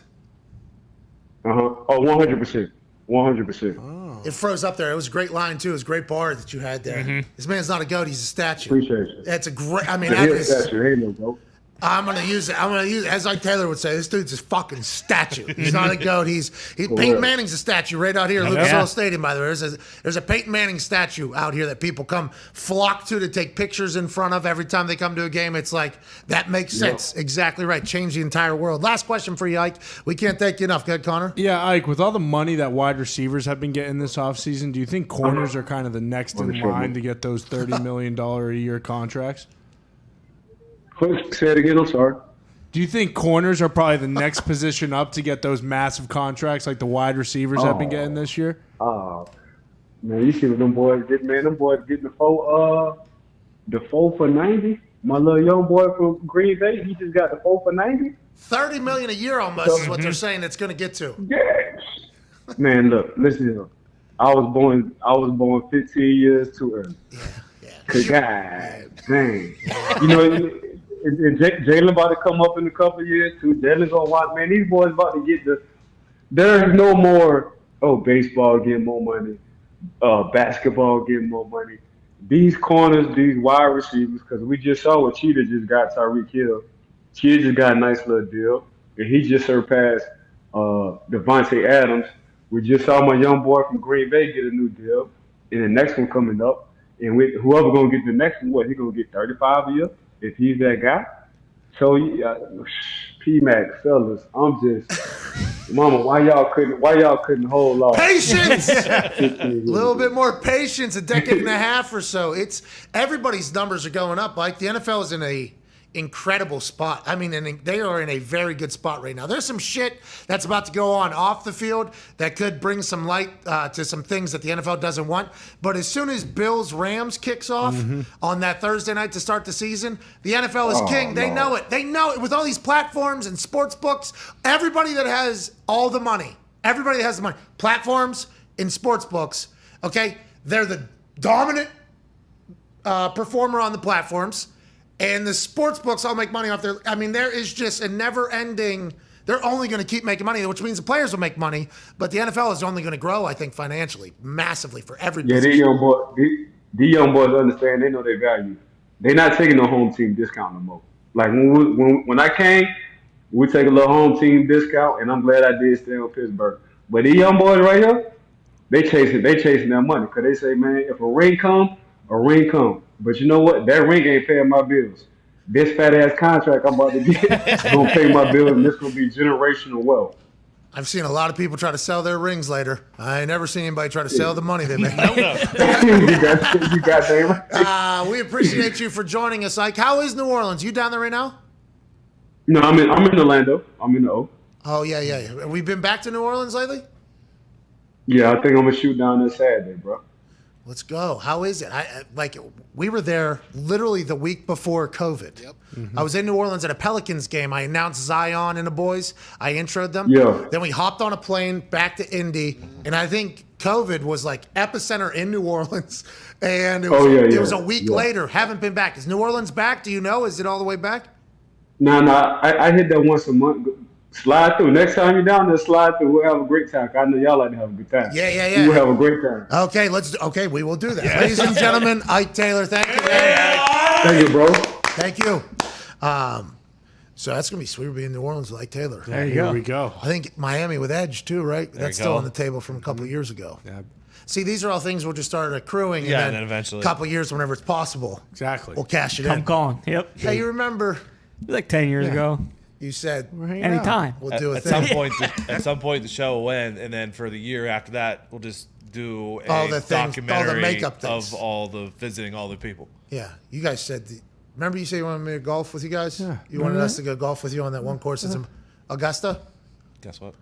Oh, 100%. 100%. Oh. It froze up there. It was a great line, too. It was a great bar that you had there. Mm-hmm. This man's not a GOAT. He's a statue. Appreciate you. That's a great, He's a statue. He ain't no GOAT. I'm gonna use it. As like Taylor would say, this dude's a fucking statue. He's not a goat. He's Peyton Manning's a statue right out here at Lucas Oil Stadium. By the way, there's a Peyton Manning statue out here that people come flock to take pictures in front of every time they come to a game. It's like that makes sense. Exactly right. Change the entire world. Last question for you, Ike. We can't thank you enough. Go ahead, Connor. Yeah, Ike. With all the money that wide receivers have been getting this offseason, do you think corners are kind of the next in line to get those $30 million a year contracts? Say it again. I'm sorry. Do you think corners are probably the next position up to get those massive contracts like the wide receivers have been getting this year? Man, you see what them boys get, man. Them boys getting the four for 90. My little young boy from Green Bay, he just got the 4 for 90. $30 million a year almost is what they're saying it's going to get to. Yes. Man, look, listen here. I was born 15 years too early. God dang. You know, Jalen about to come up in a couple of years too. Jalen's gonna watch. Man, these boys about to get there's no more, baseball getting more money, basketball getting more money. These corners, these wide receivers, because we just saw what Cheetah just got Tyreek Hill. Cheetah just got a nice little deal, and he just surpassed Devontae Adams. We just saw my young boy from Green Bay get a new deal, and the next one coming up. And whoever gonna get the next one, he gonna get 35 a year if he's that guy. So P-Mac, fellas, I'm just, Mama, why y'all couldn't hold off? Patience, a little bit more patience. A decade and a half or so. It's everybody's numbers are going up. Like the NFL is in a incredible spot. I mean, and they are in a very good spot right now. There's some shit that's about to go on off the field that could bring some light to some things that the NFL doesn't want. But as soon as Bills-Rams kicks off on that Thursday night to start the season, the NFL is king. They know it. They know it with all these platforms and sports books. Everybody that has all the money, everybody that has the money, platforms and sports books, okay, they're the dominant performer on the platforms. And the sports books all make money off their. I mean, there is just a never-ending. They're only going to keep making money, which means the players will make money. But the NFL is only going to grow, I think, financially, massively for every position. Yeah, these young boys understand. They know their value. They're not taking no home team discount no more. Like when I came, we take a little home team discount, and I'm glad I did stay in Pittsburgh. But these young boys right here, they chasing that money because they say, man, if a ring come, a ring come. But you know what? That ring ain't paying my bills. This fat ass contract I'm about to get is gonna pay my bills, and this gonna be generational wealth. I've seen a lot of people try to sell their rings later. I ain't never seen anybody try to sell the money they make. You got that right. We appreciate you for joining us, Ike. How is New Orleans? You down there right now? No, I'm in Orlando. I'm in the O. Oh yeah. Have we been back to New Orleans lately? Yeah, I think I'm gonna shoot down there Saturday, bro. Let's go. How is it? We were there literally the week before COVID. Yep. I was in New Orleans at a Pelicans game. I announced Zion and the boys. I introed them. Yeah. Then we hopped on a plane back to Indy, and I think COVID was like epicenter in New Orleans. And it was a week later. Haven't been back. Is New Orleans back? Do you know? Is it all the way back? No. I hit that once a month. Slide through. Next time you're down there, slide through. We'll have a great time. I know y'all like to have a good time. Yeah. We'll have a great time. Okay, we will do that. Yeah. Ladies and gentlemen, Ike Taylor, thank you, man. Thank you, bro. Thank you. So that's going to be sweet. We'll be in New Orleans with Ike Taylor. Here we go. I think Miami with Edge, too, right? That's still on the table from a couple of years ago. Yeah. See, these are all things we'll just start accruing. And then eventually. A couple of years, whenever it's possible. Exactly. We'll cash it in. Come calling. Yep. Hey, you remember? Like 10 years ago. You said anytime. We'll do a at thing. some point, the show will end, and then for the year after that, we'll just do a all documentary the makeup things. of all the visiting all the people. Yeah, you guys said. Remember, you said you wanted me to golf with you guys. Yeah. You wanted us to go golf with you on that one course that's in Augusta. Guess what?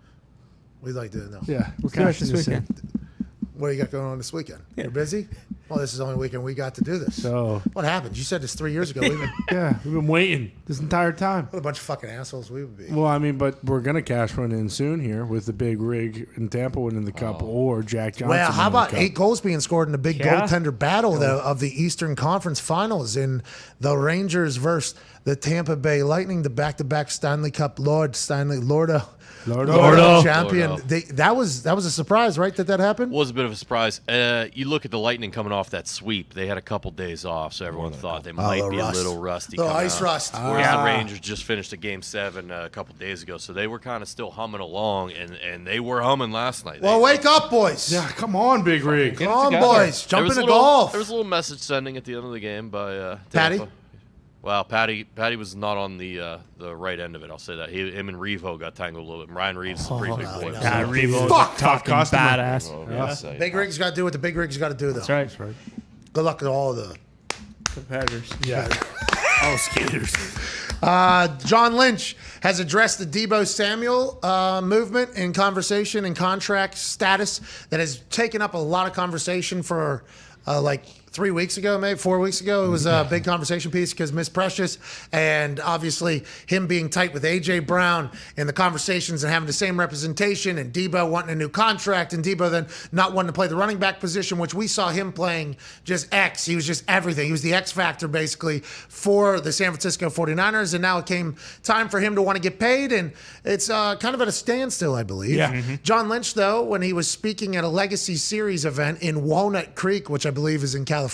We'd like to know. Yeah, we'll catch this weekend. What do you got going on this weekend? Yeah. You're busy? Well, this is the only weekend we got to do this. So what happened? You said this 3 years ago. we've been waiting this entire time. What a bunch of fucking assholes we would be. Well, I mean, but we're gonna cash one in soon here with the big rig in Tampa winning the cup or Jack Johnson. Well, how about winning the 8 goals being scored in the big goaltender battle of the Eastern Conference Finals in the Rangers versus The Tampa Bay Lightning, the back-to-back Stanley Cup Lordo champion. That was a surprise, right? That happened. Was a bit of a surprise. You look at the Lightning coming off that sweep. They had a couple days off, so everyone thought they might be a little rusty. Ice rust. Whereas the Rangers just finished a Game 7 a couple days ago, so they were kind of still humming along, and they were humming last night. Well, wake up, boys. Yeah, come on, Big Rig. Come on, boys. Jump into golf. There was a little message sending at the end of the game by Patty. Tampa. Well, Patty was not on the right end of it. I'll say that. Him and Revo got tangled a little bit. Ryan Reeves is a pretty big boy. Yeah, Revo's tough customer. Badass. Yeah. Big Rig's got to do what the Big Rig's got to do, though. That's right. Good luck to all the competitors. Yeah. Oh, skaters. John Lynch has addressed the Deebo Samuel movement in conversation and contract status that has taken up a lot of conversation for like 3 weeks ago, maybe 4 weeks ago. It was a big conversation piece because Miss Precious and obviously him being tight with A.J. Brown and the conversations and having the same representation and Deebo wanting a new contract and Deebo then not wanting to play the running back position, which we saw him playing just X. He was just everything. He was the X factor basically for the San Francisco 49ers. And now it came time for him to want to get paid. And it's kind of at a standstill, I believe. Yeah. John Lynch, though, when he was speaking at a Legacy Series event in Walnut Creek, which I believe is in California.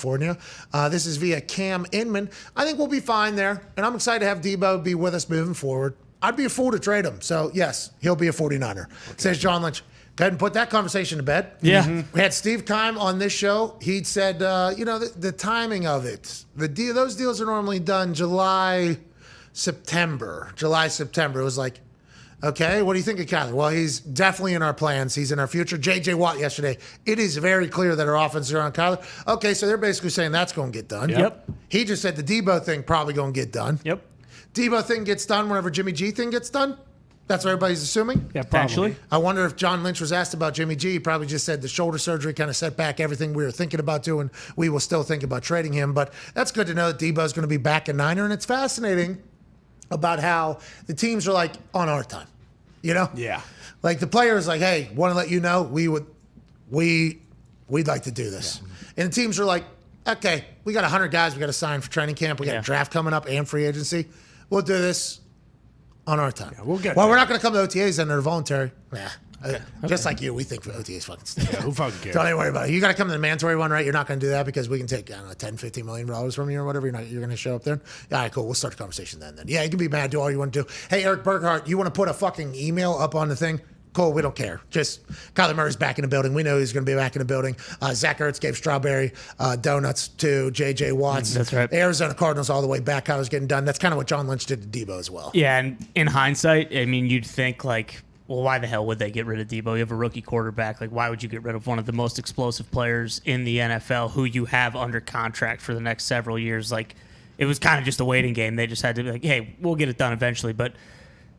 This is via Cam Inman. I think we'll be fine there, and I'm excited to have Deebo be with us moving forward. I'd be a fool to trade him, so yes, he'll be a 49er, says John Lynch. Go ahead and put that conversation to bed. Yeah. We had Steve Keim on this show. He'd said, the timing of it, those deals are normally done July, September. It was like, okay, what do you think of Kyler? Well, he's definitely in our plans. He's in our future. J.J. Watt yesterday. It is very clear that our offense is around Kyler. Okay, so they're basically saying that's going to get done. Yep. He just said the Deebo thing probably going to get done. Yep. Deebo thing gets done whenever Jimmy G thing gets done. That's what everybody's assuming. Yeah, potentially. I wonder if John Lynch was asked about Jimmy G. He probably just said the shoulder surgery kind of set back everything we were thinking about doing. We will still think about trading him. But that's good to know that Deebo's going to be back in Niner. And it's fascinating about how the teams are like on our time. You know? Yeah. Like the player is like, hey, want to let you know we'd like to do this. Yeah. And the teams are like, okay, we got 100 guys we got to sign for training camp. We got a draft coming up and free agency. We'll do this on our time. Yeah, we'll get we're not going to come to OTAs and they're voluntary. Yeah. Just like you, we think OTAs fucking stupid. Yeah, who fucking cares? Don't even worry about it. You got to come to the mandatory one, right? You're not going to do that because we can take, I don't know, $10, $15 million from you or whatever. You're going to show up there. All right, cool. We'll start the conversation then. Yeah, you can be mad. Do all you want to do. Hey, Eric Burkhart, you want to put a fucking email up on the thing? Cool, we don't care. Just Kyler Murray's back in the building. We know he's going to be back in the building. Zach Ertz gave strawberry donuts to J.J. Watts. That's right. Arizona Cardinals all the way back. Kyler's getting done. That's kind of what John Lynch did to Deebo as well. Yeah, and in hindsight, I mean, you'd think like, well, why the hell would they get rid of Deebo? You have a rookie quarterback. Like, why would you get rid of one of the most explosive players in the NFL who you have under contract for the next several years? Like, it was kind of just a waiting game. They just had to be like, hey, we'll get it done eventually. But,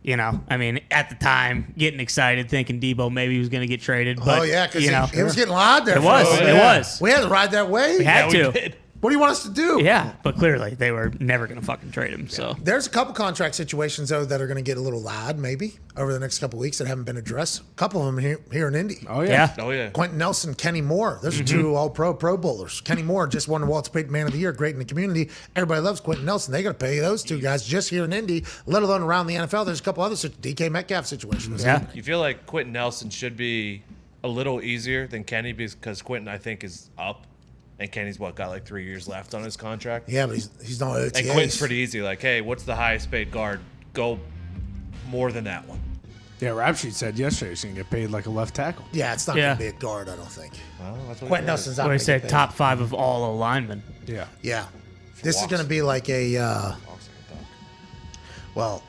you know, I mean, at the time, getting excited, thinking Deebo maybe was going to get traded. But, because he was getting loud there. It was. We had to ride that wave. We had to. What do you want us to do? Yeah, but clearly they were never going to fucking trade him. So there's a couple contract situations though that are going to get a little loud maybe over the next couple weeks that haven't been addressed. A couple of them here in Indy. Oh yeah. Quentin Nelson, Kenny Moore. Those are two All-Pro Bowlers. Kenny Moore just won the Walter Payton Man of the Year, great in the community. Everybody loves Quentin Nelson. They got to pay those two guys just here in Indy, let alone around the NFL. There's a couple other DK Metcalf situations. Yeah. You feel like Quentin Nelson should be a little easier than Kenny because Quentin I think is up. And Kenny's got like 3 years left on his contract. Yeah, but he's not OTAs. And Quentin's pretty easy. Like, hey, what's the highest paid guard? Go more than that one. Yeah, Rap Sheet said yesterday he's going to get paid like a left tackle. Yeah, it's not going to be a guard, I don't think. Well, that's what Quentin Nelson's not What going I to said, top 5 of all linemen. Yeah. Yeah. This is going to be like a, well,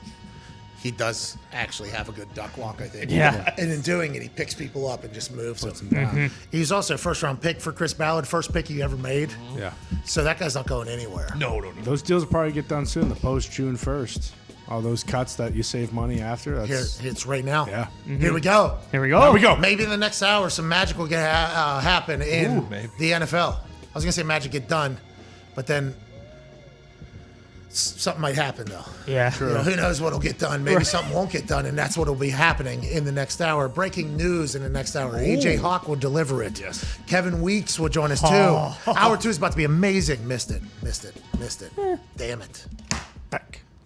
he does actually have a good duck walk, I think. Yeah. And in doing it, he picks people up and just moves them. He was also a first-round pick for Chris Ballard, first pick he ever made. Yeah. So that guy's not going anywhere. No. Those deals will probably get done soon, the post-June 1st. All those cuts that you save money after. That's, it's right now. Yeah. Here we go. Here we go. Maybe in the next hour, some magic will happen in the NFL. I was going to say magic get done, but then something might happen, though. Yeah. You know, who knows what'll get done? Maybe something won't get done, and that's what'll be happening in the next hour. Breaking news in the next hour. AJ Hawk will deliver it. Yes. Kevin Weeks will join us, too. Hour 2 is about to be amazing. Missed it. Damn it.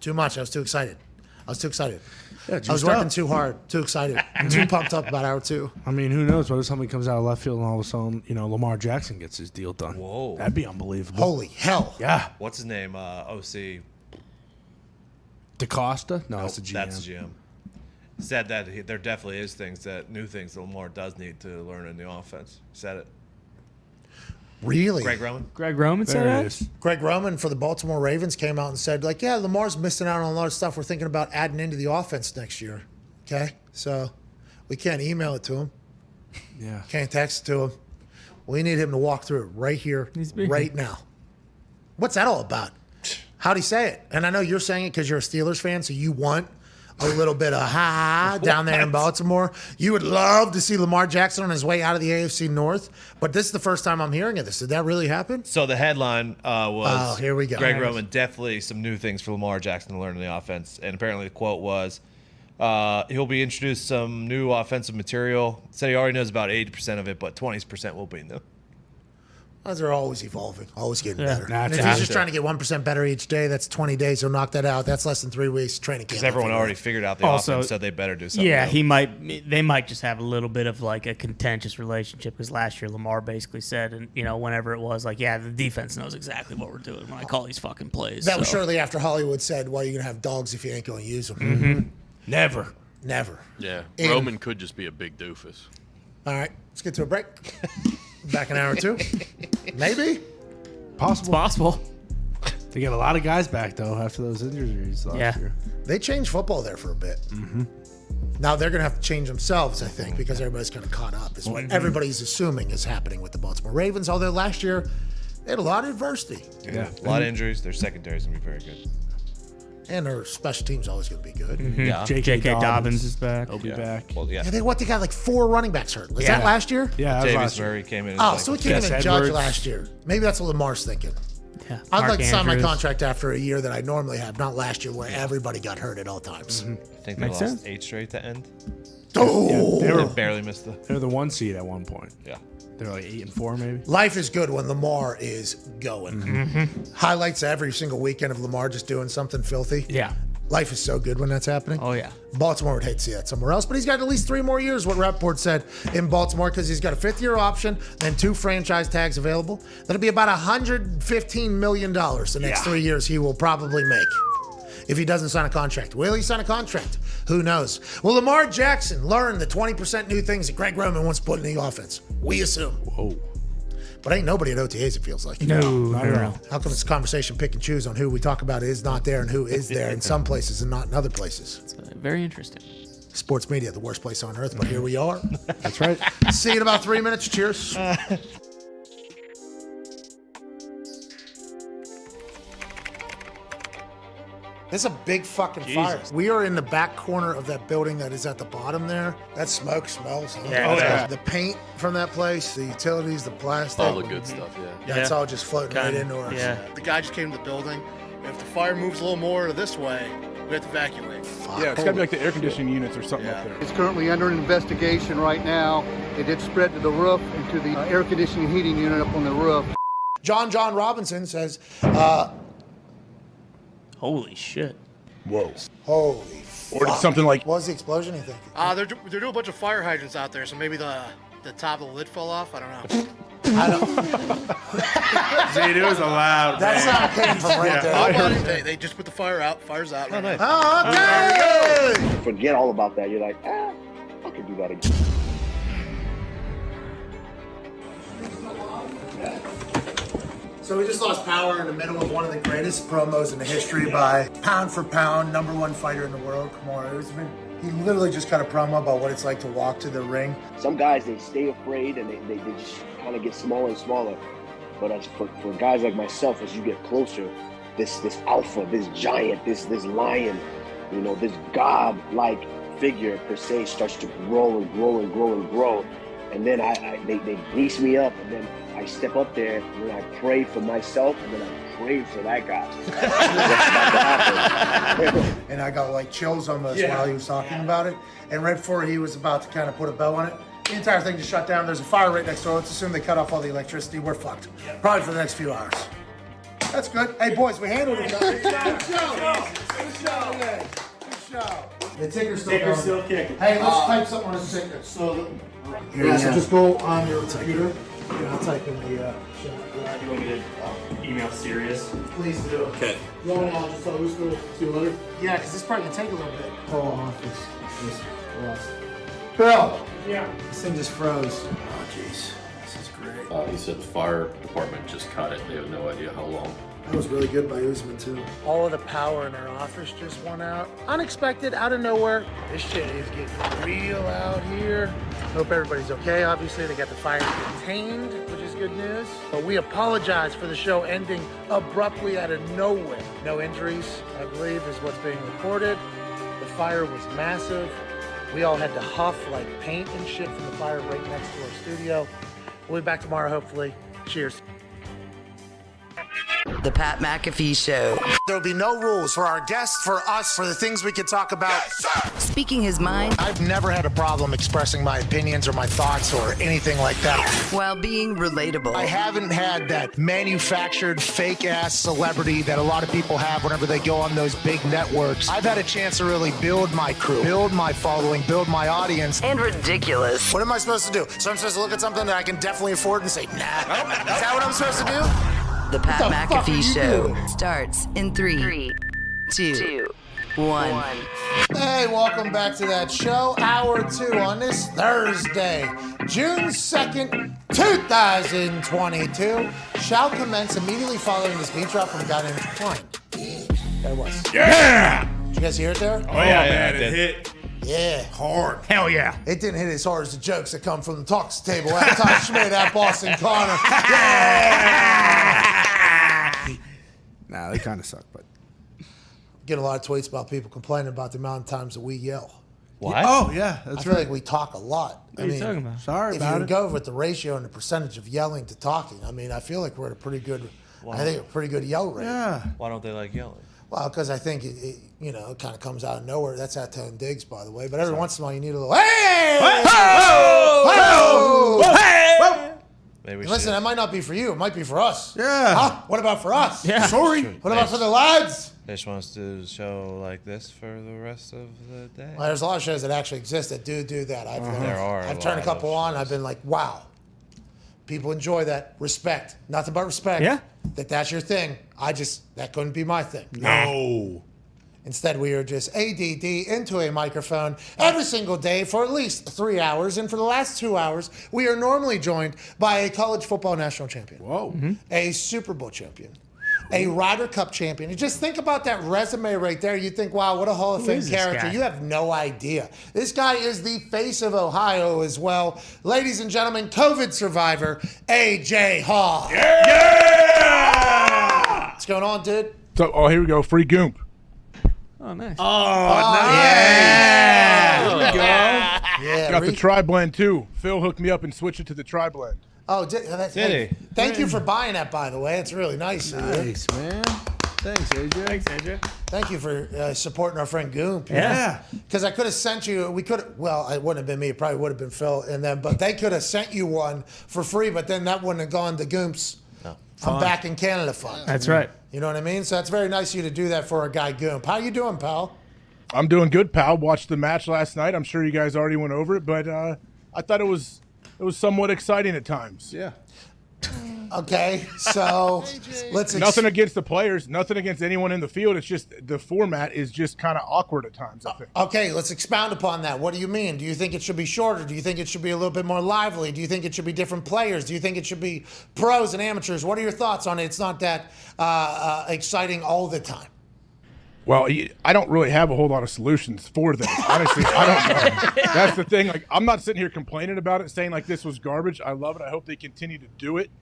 Too much. I was too excited. Yeah, I was working too hard, too excited, too pumped up about hour 2. I mean, who knows? What if somebody comes out of left field and all of a sudden, Lamar Jackson gets his deal done? Whoa. That'd be unbelievable. Holy hell. Yeah. What's his name? OC. DaCosta? No, that's the GM. That's the GM. Said that there definitely is new things that Lamar does need to learn in the offense. Said it. Really? Greg Roman? Greg Roman said that? Greg Roman for the Baltimore Ravens came out and said, like, yeah, Lamar's missing out on a lot of stuff we're thinking about adding into the offense next year. Okay? So we can't email it to him. Yeah. Can't text it to him. We need him to walk through it right here, right now. What's that all about? How'd he say it? And I know you're saying it because you're a Steelers fan, so you want a little bit of ha down there in Baltimore. You would love to see Lamar Jackson on his way out of the AFC North, but this is the first time I'm hearing of this. Did that really happen? So the headline was, here we go. Greg Roman, definitely some new things for Lamar Jackson to learn in the offense. And apparently the quote was, he'll be introduced some new offensive material. Said he already knows about 80% of it, but 20% will be new. They're always evolving, always getting better. Nah, And if he's just trying to get 1% better each day, that's 20 days. He'll knock that out. That's less than 3 weeks training camp. Because everyone already figured out the offense, so they better do something. Yeah, new. they might just have a little bit of like a contentious relationship because last year Lamar basically said, and whenever it was like, yeah, the defense knows exactly what we're doing when I call these fucking plays. That was shortly after Hollywood said, well, you're going to have dogs if you ain't going to use them. Mm-hmm. Never. Yeah, And- Roman could just be a big doofus. All right, let's get to a break. Back in hour 2. Maybe. Possible. It's possible. They get a lot of guys back, though, after those injuries last year. They changed football there for a bit. Mm-hmm. Now they're going to have to change themselves, I think, because everybody's kind of caught up. Is what everybody's assuming is happening with the Baltimore Ravens. Although last year they had a lot of adversity. Yeah, a lot of injuries. Their secondary is going to be very good. And their special team's always going to be good. Mm-hmm. Yeah. J.K. Dobbins is back. He'll be back. Well, yeah. They got like 4 running backs hurt. Was that last year? Yeah, that was Davis last year. Murray came in. Oh, so we can't even judge Edwards. last year. Maybe that's what Lamar's thinking. Yeah. I'd Mark like to sign my Andrews. contract after a year that I normally have, not last year where everybody got hurt at all times. I think they Makes lost sense. 8 straight to end. Oh! They were barely missed the. They were the 1 seed at one point. Yeah. They were like 8-4, maybe. Life is good when Lamar is going. Highlights every single weekend of Lamar just doing something filthy. Yeah. Life is so good when that's happening. Oh, yeah. Baltimore would hate to see that somewhere else, but he's got at least 3 more years, what Rappaport said, in Baltimore, because he's got a 5th-year option and 2 franchise tags available. That'll be about $115 million the next 3 years he will probably make if he doesn't sign a contract. Will he sign a contract? Who knows? Will Lamar Jackson learn the 20% new things that Greg Roman wants to put in the offense? We assume. Whoa. But ain't nobody at OTAs, it feels like. No, not at all. How come this conversation pick and choose on who we talk about is not there and who is there in some places and not in other places? It's very interesting. Sports media, the worst place on earth, but here we are. That's right. See you in about 3 minutes. Cheers. This is a big fucking fire. We are in the back corner of that building that is at the bottom there. That smoke smells. Huh? Yeah, it does. The paint from that place, the utilities, the plastic. All the good stuff, yeah. That's all just floating right into us. Yeah. The guy just came to the building. If the fire moves a little more this way, we have to evacuate. Yeah, it's got to be like the air conditioning units or something up there. It's currently under an investigation right now. It did spread to the roof and to the air conditioning heating unit up on the roof. John Robinson says, Holy shit. Whoa. holy Or did fuck. something like... What was the explosion, you think? They're doing a bunch of fire hydrants out there, so maybe the top of the lid fell off. I don't know. Dude, it was a loud. That's not came from right there. They just put the fire out. Fire's out. Right Oh, okay. Forget all about that. You're like, I can do that again. So we just lost power in the middle of one of the greatest promos in the history by pound for pound #1 fighter in the world, Kimura Usman. He literally just cut a promo about what it's like to walk to the ring. Some guys, they stay afraid and they just kind of get smaller and smaller. But as for guys like myself, as you get closer, this alpha, this giant, this lion, you know, this god-like figure per se starts to grow and grow and grow and grow. And then they grease me up, and then I step up there, and then I pray for myself, and then I pray for that guy. And I got like chills almost while he was talking about it. And right before he was about to kind of put a bow on it, the entire thing just shut down. There's a fire right next door. Let's assume they cut off all the electricity. We're fucked. Probably for the next few hours. That's good. Hey, boys, we handled it. Good show. The ticker's still kicking. Hey, let's type something on the ticker. So just go on your computer. I'll type in the You want me to email Sirius? Please do. Okay. You want to just who's the letter? Yeah, because this probably can take a little bit. Call office. Bill. Yeah. This thing just froze. Oh, jeez. This is great. He said the fire department just cut it. They have no idea how long. That was really good by Usman, too. All of the power in our office just went out. Unexpected, out of nowhere. This shit is getting real out here. Hope everybody's okay. Obviously, they got the fire contained, which is good news. But we apologize for the show ending abruptly out of nowhere. No injuries, I believe, is what's being reported. The fire was massive. We all had to huff like paint and shit from the fire right next to our studio. We'll be back tomorrow, hopefully. Cheers. The Pat McAfee Show. There'll be no rules for our guests, for us, for the things we can talk about. Speaking his mind I've never had a problem expressing my opinions or my thoughts or anything like that. while being relatable. I haven't had that manufactured fake-ass celebrity that a lot of people have whenever they go on those big networks. I've had a chance to really build my crew, build my following, build my audience. And ridiculous. What am I supposed to do? So I'm supposed to look at something that I can definitely afford and say, nah. Is that what I'm supposed to do? The Pat What the fuck are McAfee you Show doing? starts in 3, 2, 1. Hey, welcome back to that show. Hour 2 on this Thursday, June 2nd, 2022. Shall commence immediately following this beat drop from a guy named Klein. There it was. Yeah! Did you guys hear it there? Oh, yeah, man, it hit. Yeah. Hard. Hell yeah. It didn't hit as hard as the jokes that come from the talks table at Todd Schmidt at Boston Connor. Nah, they kind of suck, but. Get a lot of tweets about people complaining about the amount of times that we yell. What? Oh, yeah, that's I feel right. like we talk a lot. What are you talking about? Sorry If you about would it. go with the ratio and the percentage of yelling to talking, I mean, I feel like we're at a pretty good, I think a pretty good yell rate. Yeah. Why don't they like yelling? Well, because I think it kind of comes out of nowhere. That's how Tone Diggs, by the way. But every once in a while, you need a little hey, Maybe we Listen, should. that might not be for you. It might be for us. Yeah. Huh? What about for us? Yeah. Sorry. What about for the lads? They just want us to do a show like this for the rest of the day. Well, there's a lot of shows that actually exist that do that. There are a I've turned a lot couple of on. I've been like, wow. People enjoy that. Respect. Nothing but respect. Yeah. That's your thing. That couldn't be my thing. No. Instead, we are just ADD into a microphone every single day for at least 3 hours. And for the last 2 hours, we are normally joined by a college football national champion. Whoa. A Super Bowl champion. A Ryder Cup champion. And just think about that resume right there. You think, wow, what a Hall of Fame is this character. guy? You have no idea. This guy is the face of Ohio as well. Ladies and gentlemen, COVID survivor, AJ Hall. Yeah! What's going on, dude? So, here we go. Free Goomp. Oh, nice. Yeah. There we go. Yeah. Got the tri-blend, too. Phil hooked me up and switched it to the tri-blend. Oh, Did hey, he? Thank you for buying that, by the way. It's really nice. of you. Nice, man. Thanks, AJ. Thanks, AJ. Thank you for supporting our friend Goomp. Yeah. Because I could have sent you, well, it wouldn't have been me. It probably would have been Phil and them, but they could have sent you one for free, but then that wouldn't have gone to Goomp's I'm Back in Canada fund. That's right. You know what I mean? So that's very nice of you to do that for a guy Goomp. How you doing, pal? I'm doing good, pal. Watched the match last night. I'm sure you guys already went over it, but I thought it was somewhat exciting at times. Yeah. Okay, so let's nothing against the players, nothing against anyone in the field. It's just the format is just kind of awkward at times, I think. Okay, let's expound upon that. What do you mean? Do you think it should be shorter? Do you think it should be a little bit more lively? Do you think it should be different players? Do you think it should be pros and amateurs? What are your thoughts on it? It's not that exciting all the time. Well, I don't really have a whole lot of solutions for this. Honestly, I don't know. That's the thing. Like, I'm not sitting here complaining about it, saying like this was garbage. I love it. I hope they continue to do it.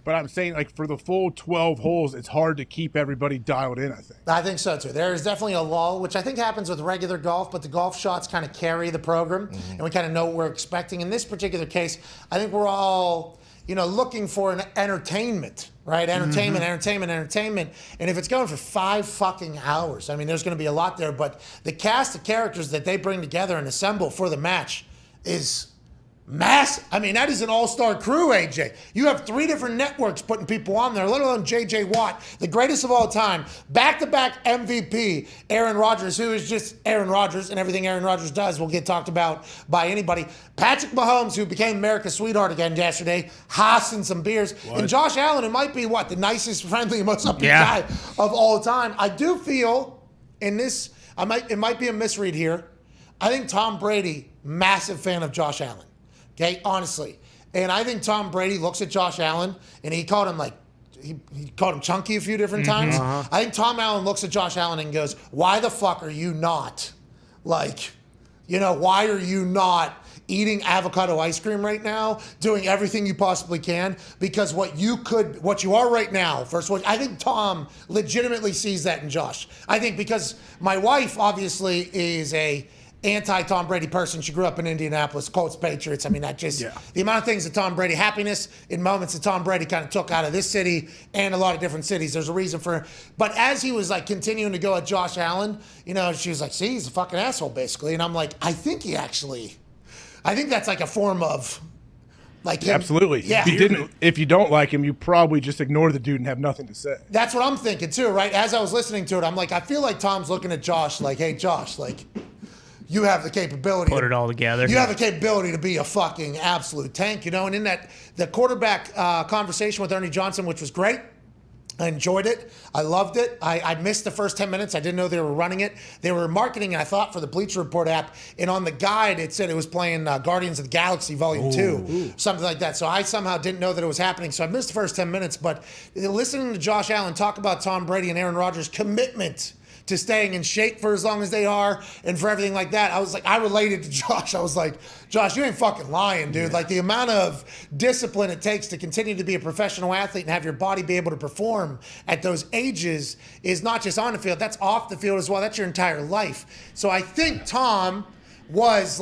But I'm saying, like, for the full 12 holes, it's hard to keep everybody dialed in, I think. I think so, too. There is definitely a lull, which I think happens with regular golf, but the golf shots kind of carry the program, and we kind of know what we're expecting. In this particular case, I think we're all, looking for an entertainment, right? Entertainment. And if it's going for 5 fucking hours, I mean, there's going to be a lot there, but the cast of characters that they bring together and assemble for the match is I mean, that is an all-star crew, AJ. You have 3 different networks putting people on there, let alone J.J. Watt, the greatest of all time, back-to-back MVP, Aaron Rodgers, who is just Aaron Rodgers, and everything Aaron Rodgers does will get talked about by anybody. Patrick Mahomes, who became America's sweetheart again yesterday, hossing some beers. What? And Josh Allen, who might be, the nicest, friendly, most upbeat guy of all time. I do feel in this, it might be a misread here. I think Tom Brady, massive fan of Josh Allen. Okay, honestly. And I think Tom Brady looks at Josh Allen, and he called him he called him chunky a few different times. I think Tom Allen looks at Josh Allen and goes, why the fuck are you not, why are you not eating avocado ice cream right now, doing everything you possibly can? Because what you are right now, first of all, I think Tom legitimately sees that in Josh. I think because my wife obviously is a anti-Tom Brady person. She grew up in Indianapolis, Colts, Patriots. I mean, the amount of things that Tom Brady, happiness in moments that Tom Brady kind of took out of this city and a lot of different cities. There's a reason for it. But as he was continuing to go at Josh Allen, she was like, see, he's a fucking asshole, basically. And I'm like, I think that's like a form of absolutely. Yeah. If you don't like him, you probably just ignore the dude and have nothing to say. That's what I'm thinking too, right? As I was listening to it, I'm like, I feel like Tom's looking at Josh like, hey, Josh, you have the capability. Put it all together. You have the capability to be a fucking absolute tank, And in the quarterback conversation with Ernie Johnson, which was great, I enjoyed it. I loved it. I missed the first 10 minutes. I didn't know they were running it. They were marketing, I thought, for the Bleacher Report app. And on the guide, it said it was playing Guardians of the Galaxy Volume 2, something like that. So I somehow didn't know that it was happening. So I missed the first 10 minutes. But listening to Josh Allen talk about Tom Brady and Aaron Rodgers' commitment to staying in shape for as long as they are and for everything like that, I was like, I related to Josh. I was like, Josh, you ain't fucking lying, dude. The amount of discipline it takes to continue to be a professional athlete and have your body be able to perform at those ages is not just on the field, that's off the field as well. That's your entire life. So I think Tom was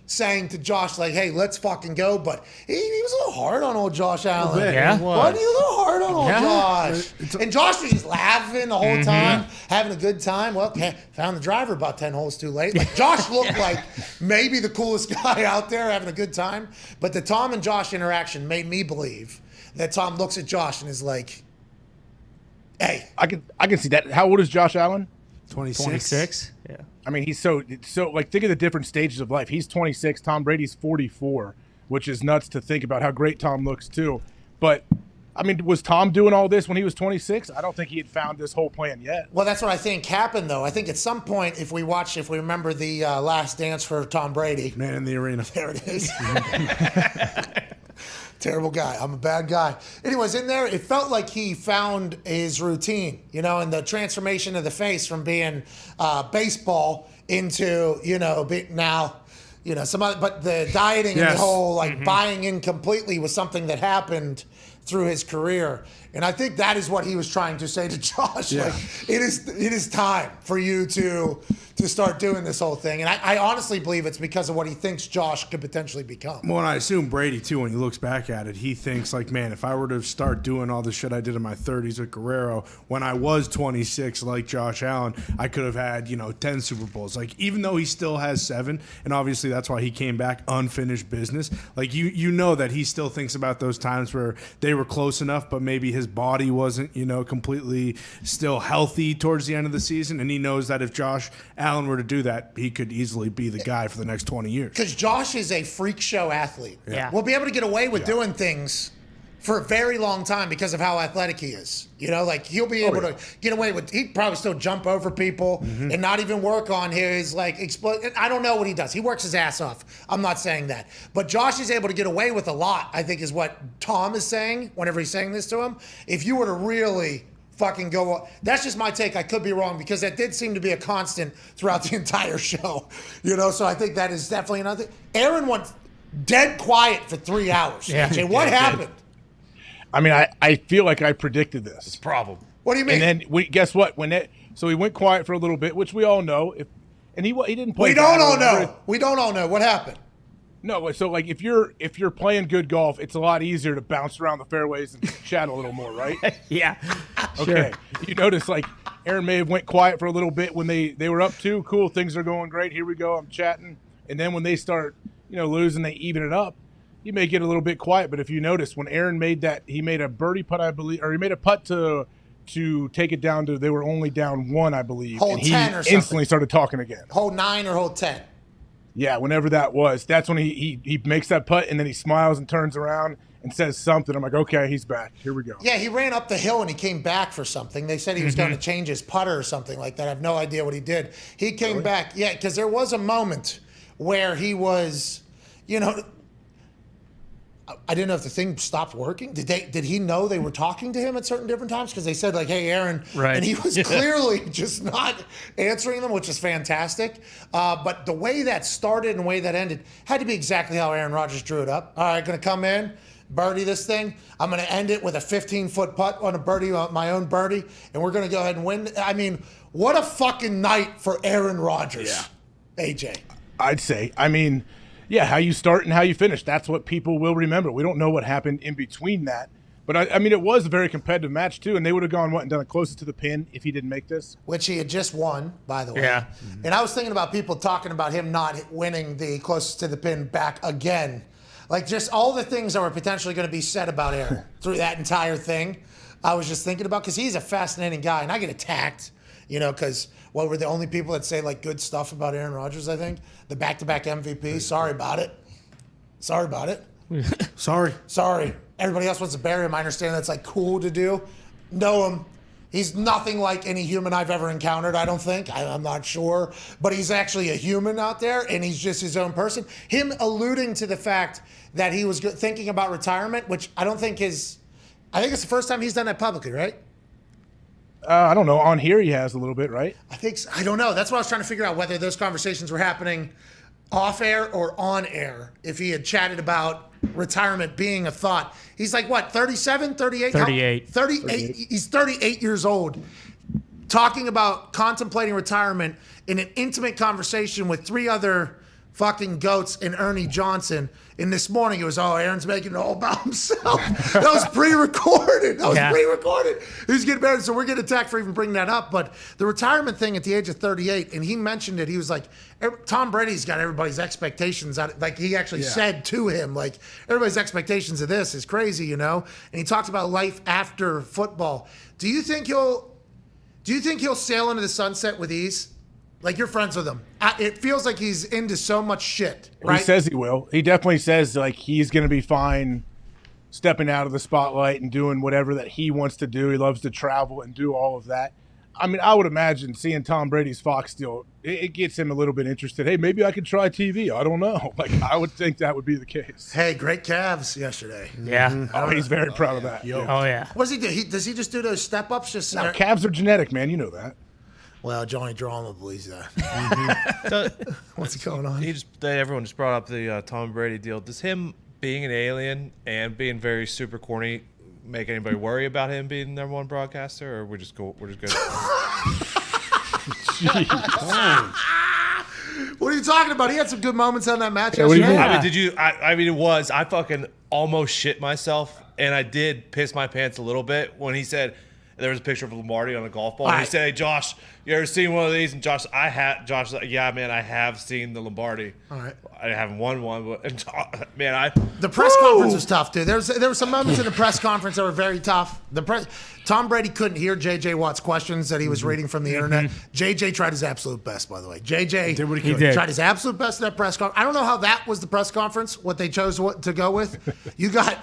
saying to Josh, hey, let's fucking go. But he was a little hard on old Josh Allen. Yeah. Wasn't he a little hard on old Josh? And Josh was just laughing the whole time, having a good time. Well, found the driver about 10 holes too late. Josh looked like maybe the coolest guy out there having a good time. But the Tom and Josh interaction made me believe that Tom looks at Josh and is like, hey. I can see that. How old is Josh Allen? 26. Yeah. I mean, he's so think of the different stages of life. He's 26. Tom Brady's 44, which is nuts to think about how great Tom looks too. But I mean, was Tom doing all this when he was 26? I don't think he had found this whole plan yet. Well, that's what I think happened, though. I think at some point, if we remember the Last Dance for Tom Brady. Man in the Arena. There it is. Terrible guy. I'm a bad guy. Anyways, in there, it felt like he found his routine, and the transformation of the face from being baseball into, now, some other, but the dieting and the whole buying in completely was something that happened through his career. And I think that is what he was trying to say to Josh. Yeah. It is time for you to start doing this whole thing. And I honestly believe it's because of what he thinks Josh could potentially become. Well, and I assume Brady, too, when he looks back at it, he thinks, man, if I were to start doing all the shit I did in my 30s with Guerrero, when I was 26, like Josh Allen, I could have had, 10 Super Bowls. Even though he still has 7, and obviously that's why he came back unfinished business, you know that he still thinks about those times where they were close enough, but maybe his body wasn't, completely still healthy towards the end of the season. And he knows that if Josh Allen were to do that, he could easily be the guy for the next 20 years. Because Josh is a freak show athlete. Yeah. We'll be able to get away with doing things for a very long time because of how athletic he is. He'll be able to get away with, he'd probably still jump over people and not even work on his, explode. I don't know what he does. He works his ass off. I'm not saying that. But Josh is able to get away with a lot, I think is what Tom is saying whenever he's saying this to him. If you were to really fucking go, that's just my take. I could be wrong because that did seem to be a constant throughout the entire show. So I think that is definitely another thing. Aaron went dead quiet for 3 hours. Yeah. AJ, what happened? I mean, I feel like I predicted this. It's a problem. What do you mean? And then guess what? So he went quiet for a little bit, which we all know. And he didn't play. We don't all know. We don't all know what happened. No, so if you're playing good golf, it's a lot easier to bounce around the fairways and chat a little more, right? Yeah. Okay. Sure. You notice Aaron may have went quiet for a little bit when they were up 2. Cool, things are going great. Here we go. I'm chatting. And then when they start, losing, they even it up. he may get a little bit quiet. But if you notice, when Aaron made that, he made a birdie putt, I believe, or he made a putt to take it down to, they were only down 1, I believe. Hole and he 10 or something. instantly started talking again. Hole 9 or hole 10. Yeah, whenever that was, that's when he makes that putt, and then he smiles and turns around and says something. I'm like, okay, he's back. Here we go. Yeah, he ran up the hill and he came back for something. They said he was going to change his putter or something like that. I have no idea what he did. He came back. Yeah, because there was a moment where he was, I didn't know if the thing stopped working. Did he know they were talking to him at certain different times? Because they said like, "Hey, Aaron," right. And he was clearly just not answering them, which is fantastic. But the way that started and the way that ended had to be exactly how Aaron Rodgers drew it up. All right, going to come in, birdie this thing. I'm going to end it with a 15-foot putt on a birdie, my own birdie, and we're going to go ahead and win. I mean, what a fucking night for Aaron Rodgers. Yeah. AJ. I'd say. I mean, yeah, how you start and how you finish. That's what people will remember. We don't know what happened in between that. But, I mean, it was a very competitive match, too, and they would have gone, and done it closest to the pin if he didn't make this? Which he had just won, by the way. Yeah. And I was thinking about people talking about him not winning the closest to the pin back again. Like, just all the things that were potentially going to be said about Aaron through that entire thing, I was just thinking about, because he's a fascinating guy, and I get attacked, because we're the only people that say, like, good stuff about Aaron Rodgers, I think. The back-to-back MVP. Sorry about it. Sorry. Everybody else wants to bury him. I understand that's, like, cool to do. Know him. He's nothing like any human I've ever encountered, I don't think. I'm not sure. But he's actually a human out there, and he's just his own person. Him alluding to the fact that he was thinking about retirement, which I don't think is – I think it's the first time he's done that publicly, right? I don't know. On here he has a little bit, right? I think so. I don't know. That's what I was trying to figure out, whether those conversations were happening off air or on air, if he had chatted about retirement being a thought. He's like, what, 37, 38? 38. 38. He's 38 years old, talking about contemplating retirement in an intimate conversation with 3 other fucking goats and Ernie Johnson. And this morning it was, Aaron's making it all about himself. That was pre-recorded. He's getting better. So we're getting attacked for even bringing that up. But the retirement thing at the age of 38, and he mentioned it, he was like, Tom Brady's got everybody's expectations out. Like he actually said to him, like, everybody's expectations of this is crazy, And he talked about life after football. Do you think he'll sail into the sunset with ease? Like, you're friends with him. It feels like he's into so much shit, right? He says he will. He definitely says, like, he's going to be fine stepping out of the spotlight and doing whatever that he wants to do. He loves to travel and do all of that. I mean, I would imagine seeing Tom Brady's Fox deal, it gets him a little bit interested. Hey, maybe I could try TV. I don't know. Like, I would think that would be the case. Hey, great calves yesterday. Yeah. Mm-hmm. Oh, he's very proud of that. Oh, yeah. What does he do? Does he just do those step-ups? No, calves are genetic, man. You know that. Well, Johnny Drama believes that. What's going on? Everyone just brought up the Tom Brady deal. Does him being an alien and being very super corny make anybody worry about him being the #1 broadcaster, or we're just good? What are you talking about? He had some good moments on that match. Yeah, what do you mean? I fucking almost shit myself, and I did piss my pants a little bit when he said. There was a picture of Lombardi on a golf ball. And he said, "Hey, Josh, you ever seen one of these?" And Josh, was like, "Yeah, man, I have seen the Lombardi. All right. I haven't won one, but the press conference was tough, dude. There were some moments in the press conference that were very tough. Tom Brady couldn't hear J.J. Watt's questions that he was reading from the internet. J.J. tried his absolute best, by the way. J.J. did what he could. Tried his absolute best in that press conference. I don't know how that was the press conference, what they chose to go with. You got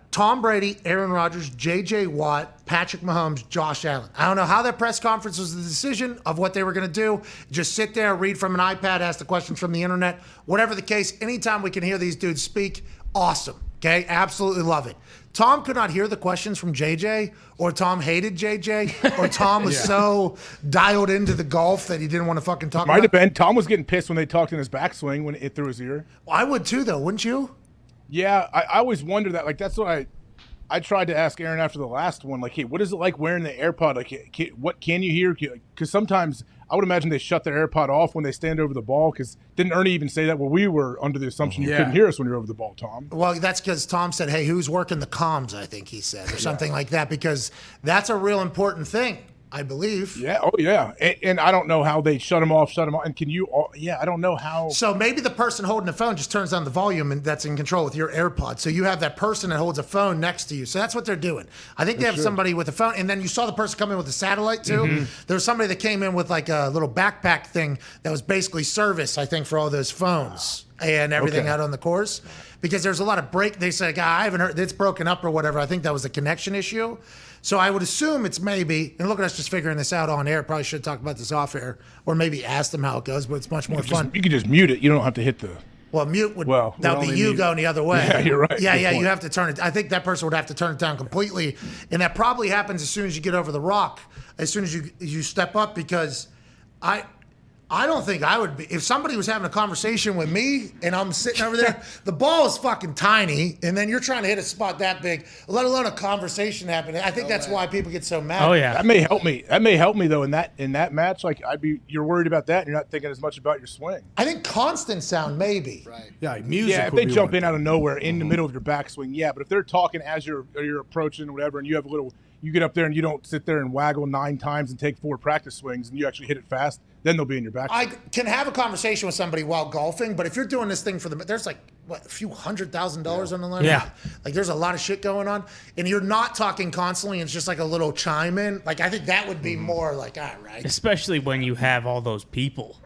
Tom Brady, Aaron Rodgers, J.J. Watt, Patrick Mahomes, Josh Allen. I don't know how that press conference was the decision of what they were going to do. Just sit there, read from an iPad, ask the questions from the internet. Whatever the case, anytime we can hear these dudes speak, awesome. Okay? Absolutely love it. Tom could not hear the questions from JJ, or Tom hated JJ, or Tom was so dialed into the golf that he didn't want to fucking talk about it. Might have been. Tom was getting pissed when they talked in his backswing when it through his ear. Well, I would too, though, wouldn't you? Yeah, I always wonder that. Like, that's what I tried to ask Aaron after the last one. Like, hey, what is it like wearing the AirPod? Like, what can you hear? Because sometimes I would imagine they shut their AirPod off when they stand over the ball. Because didn't Ernie even say that? Well, we were under the assumption you couldn't hear us when you're over the ball, Tom. Well, that's because Tom said, hey, who's working the comms, I think he said, or something like that. Because that's a real important thing. I believe. Yeah. Oh, yeah. And I don't know how they shut him off. And can you? Yeah, I don't know how. So maybe the person holding the phone just turns down the volume, and that's in control with your AirPods. So you have that person that holds a phone next to you. So that's what they're doing. I think they have somebody with a phone, and then you saw the person come in with a satellite too. Mm-hmm. There was somebody that came in with like a little backpack thing that was basically service, I think, for all those phones and everything out on the course. Because there's a lot of break. They said, I haven't heard it's broken up or whatever. I think that was a connection issue. So I would assume it's maybe, and look at us just figuring this out on air. Probably should talk about this off air, or maybe ask them how it goes. But it's much more fun. You can just mute it. You don't have to hit the. Well, mute would that would be you going the other way. Yeah, you're right. Yeah, Good yeah. point. You have to turn it. I think that person would have to turn it down completely, and that probably happens as soon as you get over the rock, as soon as you step up, because I don't think I would be. If somebody was having a conversation with me and I'm sitting over there, the ball is fucking tiny, and then you're trying to hit a spot that big, let alone a conversation happening. I think that's why people get so mad. Oh yeah, that may help me. That may help me though in that match. Like you're worried about that, and you're not thinking as much about your swing. I think constant sound maybe. Right. Yeah, like music. Yeah, if they jump in out of nowhere in the middle of your backswing, yeah. But if they're talking as you're approaching or whatever, and you have a little, you get up there and you don't sit there and waggle 9 times and take 4 practice swings, and you actually hit it fast, then they'll be in your backswing. I can have a conversation with somebody while golfing, but if you're doing this thing for there's like a few $100,000 on the line. Yeah. Like there's a lot of shit going on, and you're not talking constantly. And it's just like a little chime in. Like I think that would be more like, all right. Especially when you have all those people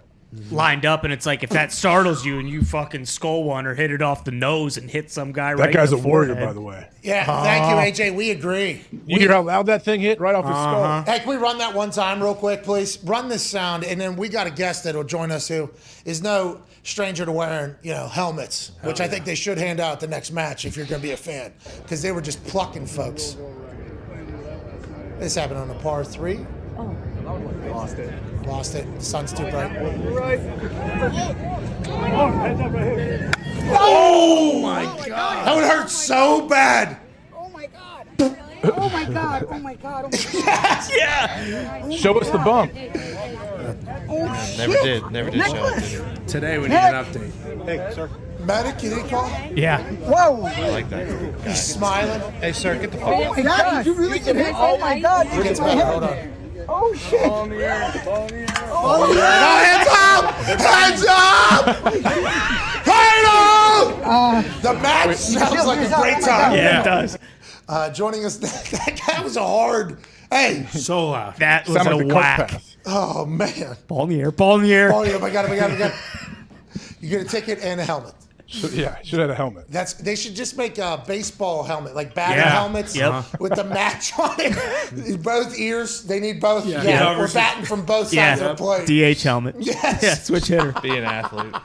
lined up, and it's like if that startles you and you fucking skull one or hit it off the nose and hit some guy right. That guy's in a the warrior, forehead. by the way. Yeah, thank you, AJ. We agree. You hear how loud that thing hit right off his skull? Hey, can we run that one time real quick, please? Run this sound, and then we got a guest that will join us who is no stranger to wearing, helmets, which I think they should hand out at the next match if you're going to be a fan, because they were just plucking folks. This happened on a par 3. Lost it. Lost it. The sun's too bright. Right. Oh my God! That would hurt so bad. Oh my God! Oh my God! Oh my God! Oh my God! Yeah. Show us the bump. Oh, Never shit. did show it. Today we need an update. Hey, sir. Medic, you didn't call? Yeah. Whoa! I like that. He's smiling. Hey, sir, get the fuck Oh my God! You really can hit? Oh my God! You hit my Hold head. on. Oh shit! Ball in the air. Ball in the air. Oh Hands up! Hands up! Hands up! The match sounds like a great time. Yeah, it does. Joining us, that was a hard. Hey, So loud. That was Sounded a like the whack. Coke pass. oh man. Ball in the air. Ball in the air. Oh yeah, we got it. You get a ticket and a helmet. Should have had a helmet. They should just make a baseball helmet, like batting Yeah. helmets with the match on it. Both ears, they need both. Yeah, we're batting from both sides of the plate. DH helmet. Yes. Yeah, switch hitter. Be an athlete.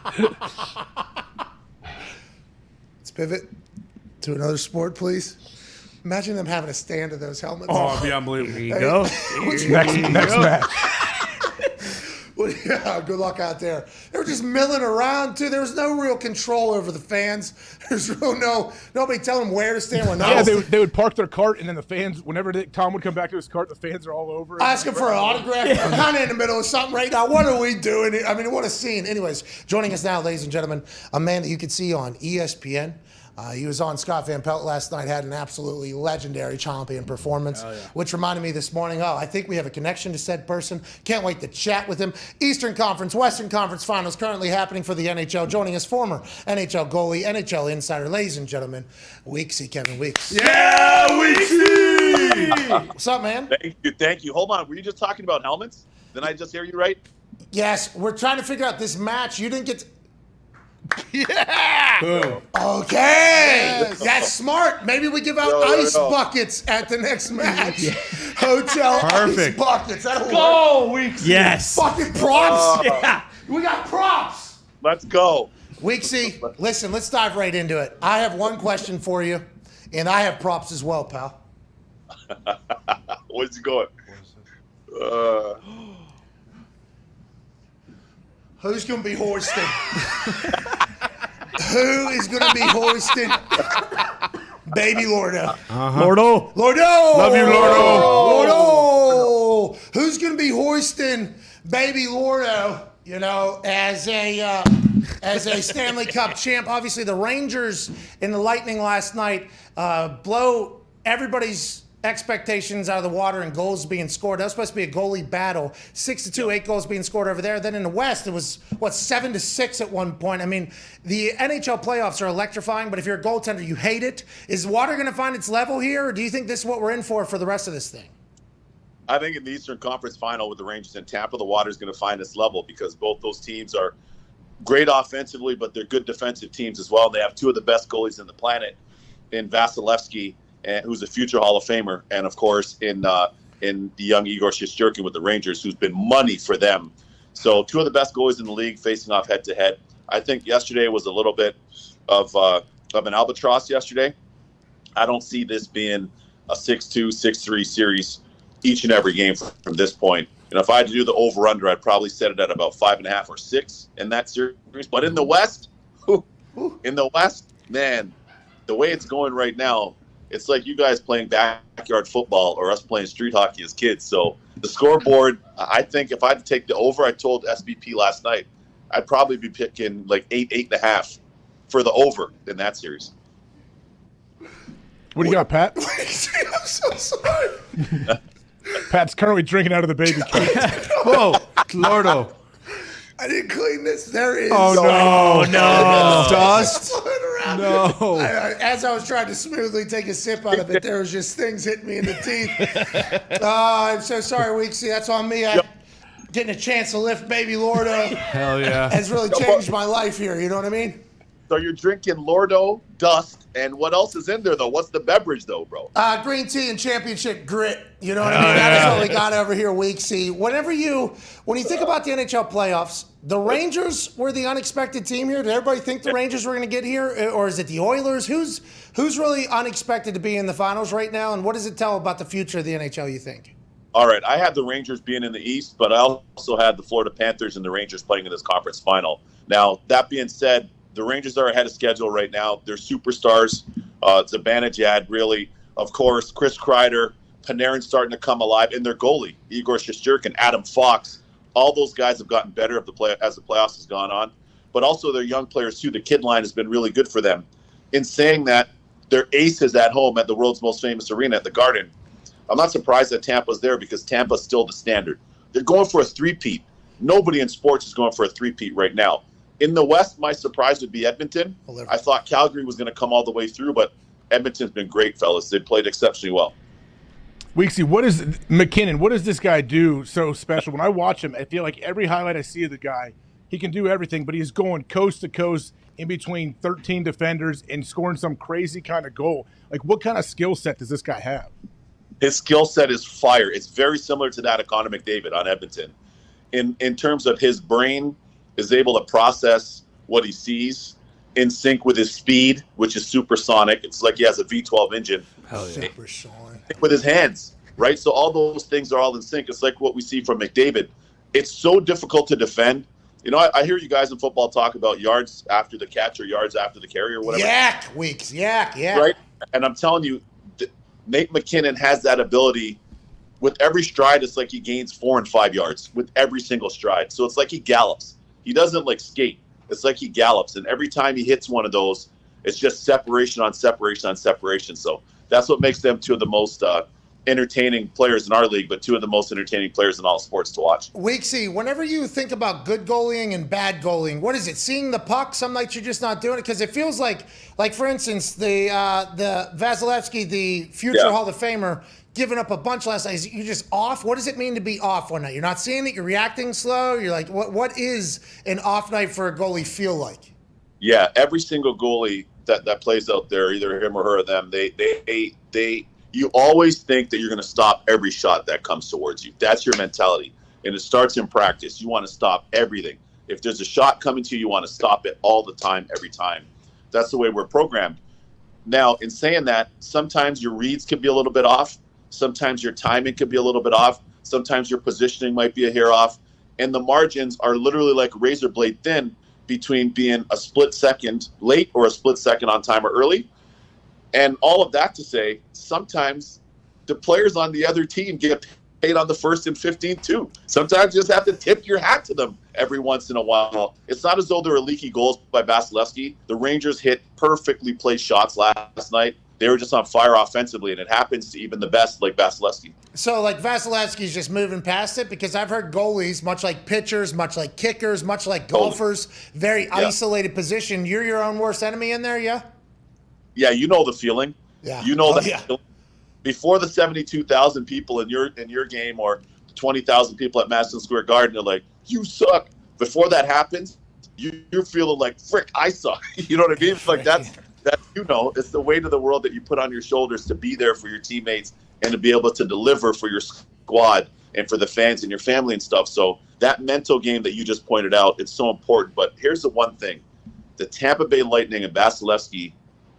Let's pivot to another sport, please. Imagine them having a stand of those helmets. Oh, it'd be unbelievable. There you go. Next match. Well, yeah, good luck out there. They were just milling around too. There was no real control over the fans. There's nobody telling them where to stand when Yeah, not. they would park their cart, and then the fans, whenever Tom would come back to his cart, the fans are all over. Asking for an autograph. We're kind of in the middle of something right now. What are we doing here? I mean, what a scene. Anyways, joining us now, ladies and gentlemen, a man that you could see on ESPN. He was on Scott Van Pelt last night, had an absolutely legendary champion performance, which reminded me this morning, I think we have a connection to said person. Can't wait to chat with him. Eastern Conference, Western Conference Finals currently happening for the NHL. Joining us, former NHL goalie, NHL insider, ladies and gentlemen, Weeksy, Kevin Weeks. Yeah, Weeksy! What's up, man? Thank you. Hold on. Were you just talking about helmets? Did I just hear you right? Yes, we're trying to figure out this match. You didn't get to... Yeah! Boom. Okay, that's smart. Maybe we give out ice buckets at the next match. Hotel ice buckets. That'll Go, work. Weeksy. Yes. Fucking props. Yeah, we got props. Let's go. Weeksy, listen, let's dive right into it. I have one question for you, and I have props as well, pal. Where's he going? Who's going to be hoisted? Who is going to be hoisted? Baby Lordo. Lordo. Lordo. Love you, Lordo. Lordo. Who's going to be hoisting Baby Lordo, as a Stanley Cup champ? Obviously, the Rangers and the Lightning last night blow everybody's expectations out of the water and goals being scored. That was supposed to be a goalie battle. 6-2, 8 goals being scored over there. Then in the West, it was, 7-6 at one point. I mean, the NHL playoffs are electrifying, but if you're a goaltender, you hate it. Is water going to find its level here, or do you think this is what we're in for the rest of this thing? I think in the Eastern Conference Final with the Rangers and Tampa, the water's going to find its level because both those teams are great offensively, but they're good defensive teams as well. They have two of the best goalies in the planet in Vasilevsky, who's a future Hall of Famer, and of course in the young Igor Shesterkin with the Rangers, who's been money for them. So two of the best goalies in the league facing off head to head. I think yesterday was a little bit of an albatross yesterday. I don't see this being a 6-2, 6-3 series each and every game from this point. You know, if I had to do the over-under, I'd probably set it at about 5.5 or 6 in that series. But in the West, man, the way it's going right now, it's like you guys playing backyard football or us playing street hockey as kids. So the scoreboard, I think if I had to take the over, I told SBP last night, I'd probably be picking like 8, 8.5 for the over in that series. What do you got, Pat? I'm so sorry. Pat's currently drinking out of the baby can. Whoa, Lordo. I didn't clean this. There is. Oh, no. Dust? No. As I was trying to smoothly take a sip out of it, there was just things hitting me in the teeth. I'm so sorry, Weeksy. That's on me. Getting a chance to lift baby Lordo. Hell yeah. Has really changed my life here. You know what I mean? So you're drinking Lordo, Dust, and what else is in there, though? What's the beverage, though, bro? Green tea and championship grit. You know what I mean? That is what we got over here, Weeksy. When you think about the NHL playoffs, the Rangers were the unexpected team here. Did everybody think the Rangers were going to get here, or is it the Oilers? Who's really unexpected to be in the finals right now, and what does it tell about the future of the NHL, you think? All right, I had the Rangers being in the East, but I also had the Florida Panthers and the Rangers playing in this conference final. Now, that being said, the Rangers are ahead of schedule right now. They're superstars. Zibanejad, really. Of course, Chris Kreider, Panarin's starting to come alive, and their goalie, Igor Shesterkin, Adam Fox. All those guys have gotten better as the playoffs has gone on. But also their young players, too. The kid line has been really good for them. In saying that, their ace is at home at the world's most famous arena at the Garden. I'm not surprised that Tampa's there because Tampa's still the standard. They're going for a three-peat. Nobody in sports is going for a three-peat right now. In the West, my surprise would be Edmonton. I thought Calgary was going to come all the way through, but Edmonton's been great, fellas. They played exceptionally well. Weeksy, what is McKinnon? What does this guy do so special? When I watch him, I feel like every highlight I see of the guy, he can do everything, but he's going coast to coast in between 13 defenders and scoring some crazy kind of goal. Like, what kind of skill set does this guy have? His skill set is fire. It's very similar to that of Connor McDavid on Edmonton. In terms of his brain, is able to process what he sees in sync with his speed, which is supersonic. It's like he has a V12 engine. Hell yeah. Supersonic. With his hands, right? So all those things are all in sync. It's like what we see from McDavid. It's so difficult to defend. You know, I hear you guys in football talk about yards after the catch or yards after the carry or whatever. Yak, Weeks. Yak. Right? And I'm telling you, Nate McKinnon has that ability. With every stride, it's like he gains 4 and 5 yards with every single stride. So it's like he gallops. He doesn't like skate. It's like he gallops. And every time he hits one of those, it's just separation on separation on separation. So that's what makes them two of the most entertaining players in our league, but two of the most entertaining players in all sports to watch. Weeksy, whenever you think about good goalieing and bad goalieing, what is it? Seeing the puck? Some nights you're just not doing it because it feels like for instance, the Vasilevsky, the future Hall of Famer, giving up a bunch last night. You're just off. What does it mean to be off one night? You're not seeing it. You're reacting slow. You're like, what is an off night for a goalie feel like? Yeah, every single goalie that plays out there, either him or her or them, you always think that you're going to stop every shot that comes towards you. That's your mentality. And it starts in practice. You want to stop everything. If there's a shot coming to you, you want to stop it all the time, every time. That's the way we're programmed. Now, in saying that, sometimes your reads can be a little bit off. Sometimes your timing could be a little bit off. Sometimes your positioning might be a hair off. And the margins are literally like razor blade thin between being a split second late or a split second on time or early. And all of that to say, sometimes the players on the other team get paid on the 1st and 15th too. Sometimes you just have to tip your hat to them every once in a while. It's not as though there were leaky goals by Vasilevsky. The Rangers hit perfectly placed shots last night. they were just on fire offensively, and it happens to even the best like Vasilevsky. So, like, Vasilevsky's just moving past it? Because I've heard goalies, much like pitchers, much like kickers, much like golfers, very isolated position. You're your own worst enemy in there, yeah? Yeah, you know the feeling. Yeah. You know that feeling. Before the 72,000 people in your game or 20,000 people at Madison Square Garden are like, you suck. Before that happens, you're feeling like, frick, I suck. You know what I mean? Like that's it's the weight of the world that you put on your shoulders to be there for your teammates and to be able to deliver for your squad and for the fans and your family and stuff. So that mental game that you just pointed out, it's so important. But here's the one thing. The Tampa Bay Lightning and Vasilevsky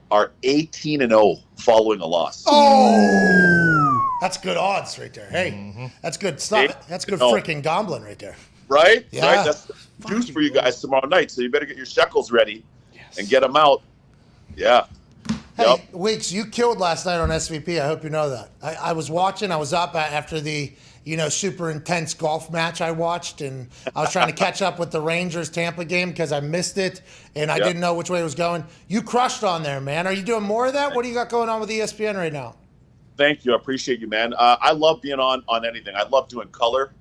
are 18-0 following a loss. Oh, that's good odds right there. Hey, that's good stuff. That's good freaking gambling right there. Right? Yeah. Right? That's the juice for you guys tomorrow night. So you better get your shekels ready and get them out. Yeah. Hey, Weeks, you killed last night on SVP. I hope you know that. I was watching. I was up after the super intense golf match I watched, and I was trying to catch up with the Rangers-Tampa game because I missed it, and I didn't know which way it was going. You crushed on there, man. Are you doing more of that? What do you got going on with ESPN right now? Thank you. I appreciate you, man. I love being on anything. I love doing color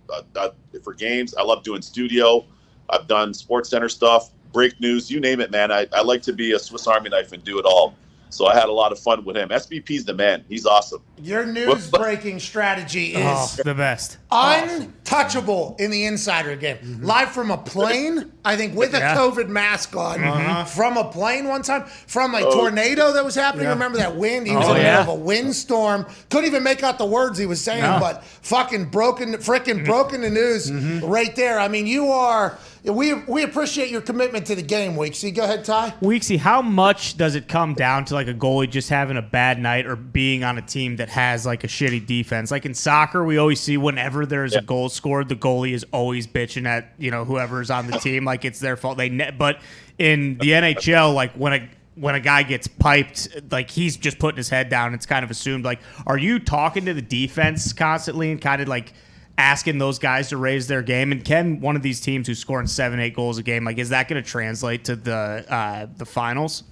for games. I love doing studio. I've done Sports Center stuff, break news, you name it, man. I like to be a Swiss Army knife and do it all. So I had a lot of fun with him. SVP's the man. He's awesome. Your news-breaking strategy is the best. Untouchable in the insider game. Live from a plane, I think, with a COVID mask on. From a plane one time. From a tornado that was happening. Remember that wind? He was in the middle of a windstorm. Couldn't even make out the words he was saying, but fucking broken the news right there. I mean, you are... We appreciate your commitment to the game, Weeksy. Go ahead, Ty. Weeksy, how much does it come down to like a goalie just having a bad night or being on a team that has like a shitty defense? Like in soccer, we always see whenever there's a goal scored, the goalie is always bitching at whoever's on the team, like it's their fault. But in the NHL, like when a guy gets piped, like he's just putting his head down. It's kind of assumed. Like, are you talking to the defense constantly and kind of like asking those guys to raise their game? And can one of these teams who's scoring 7-8 goals a game, like, is that going to translate to the finals?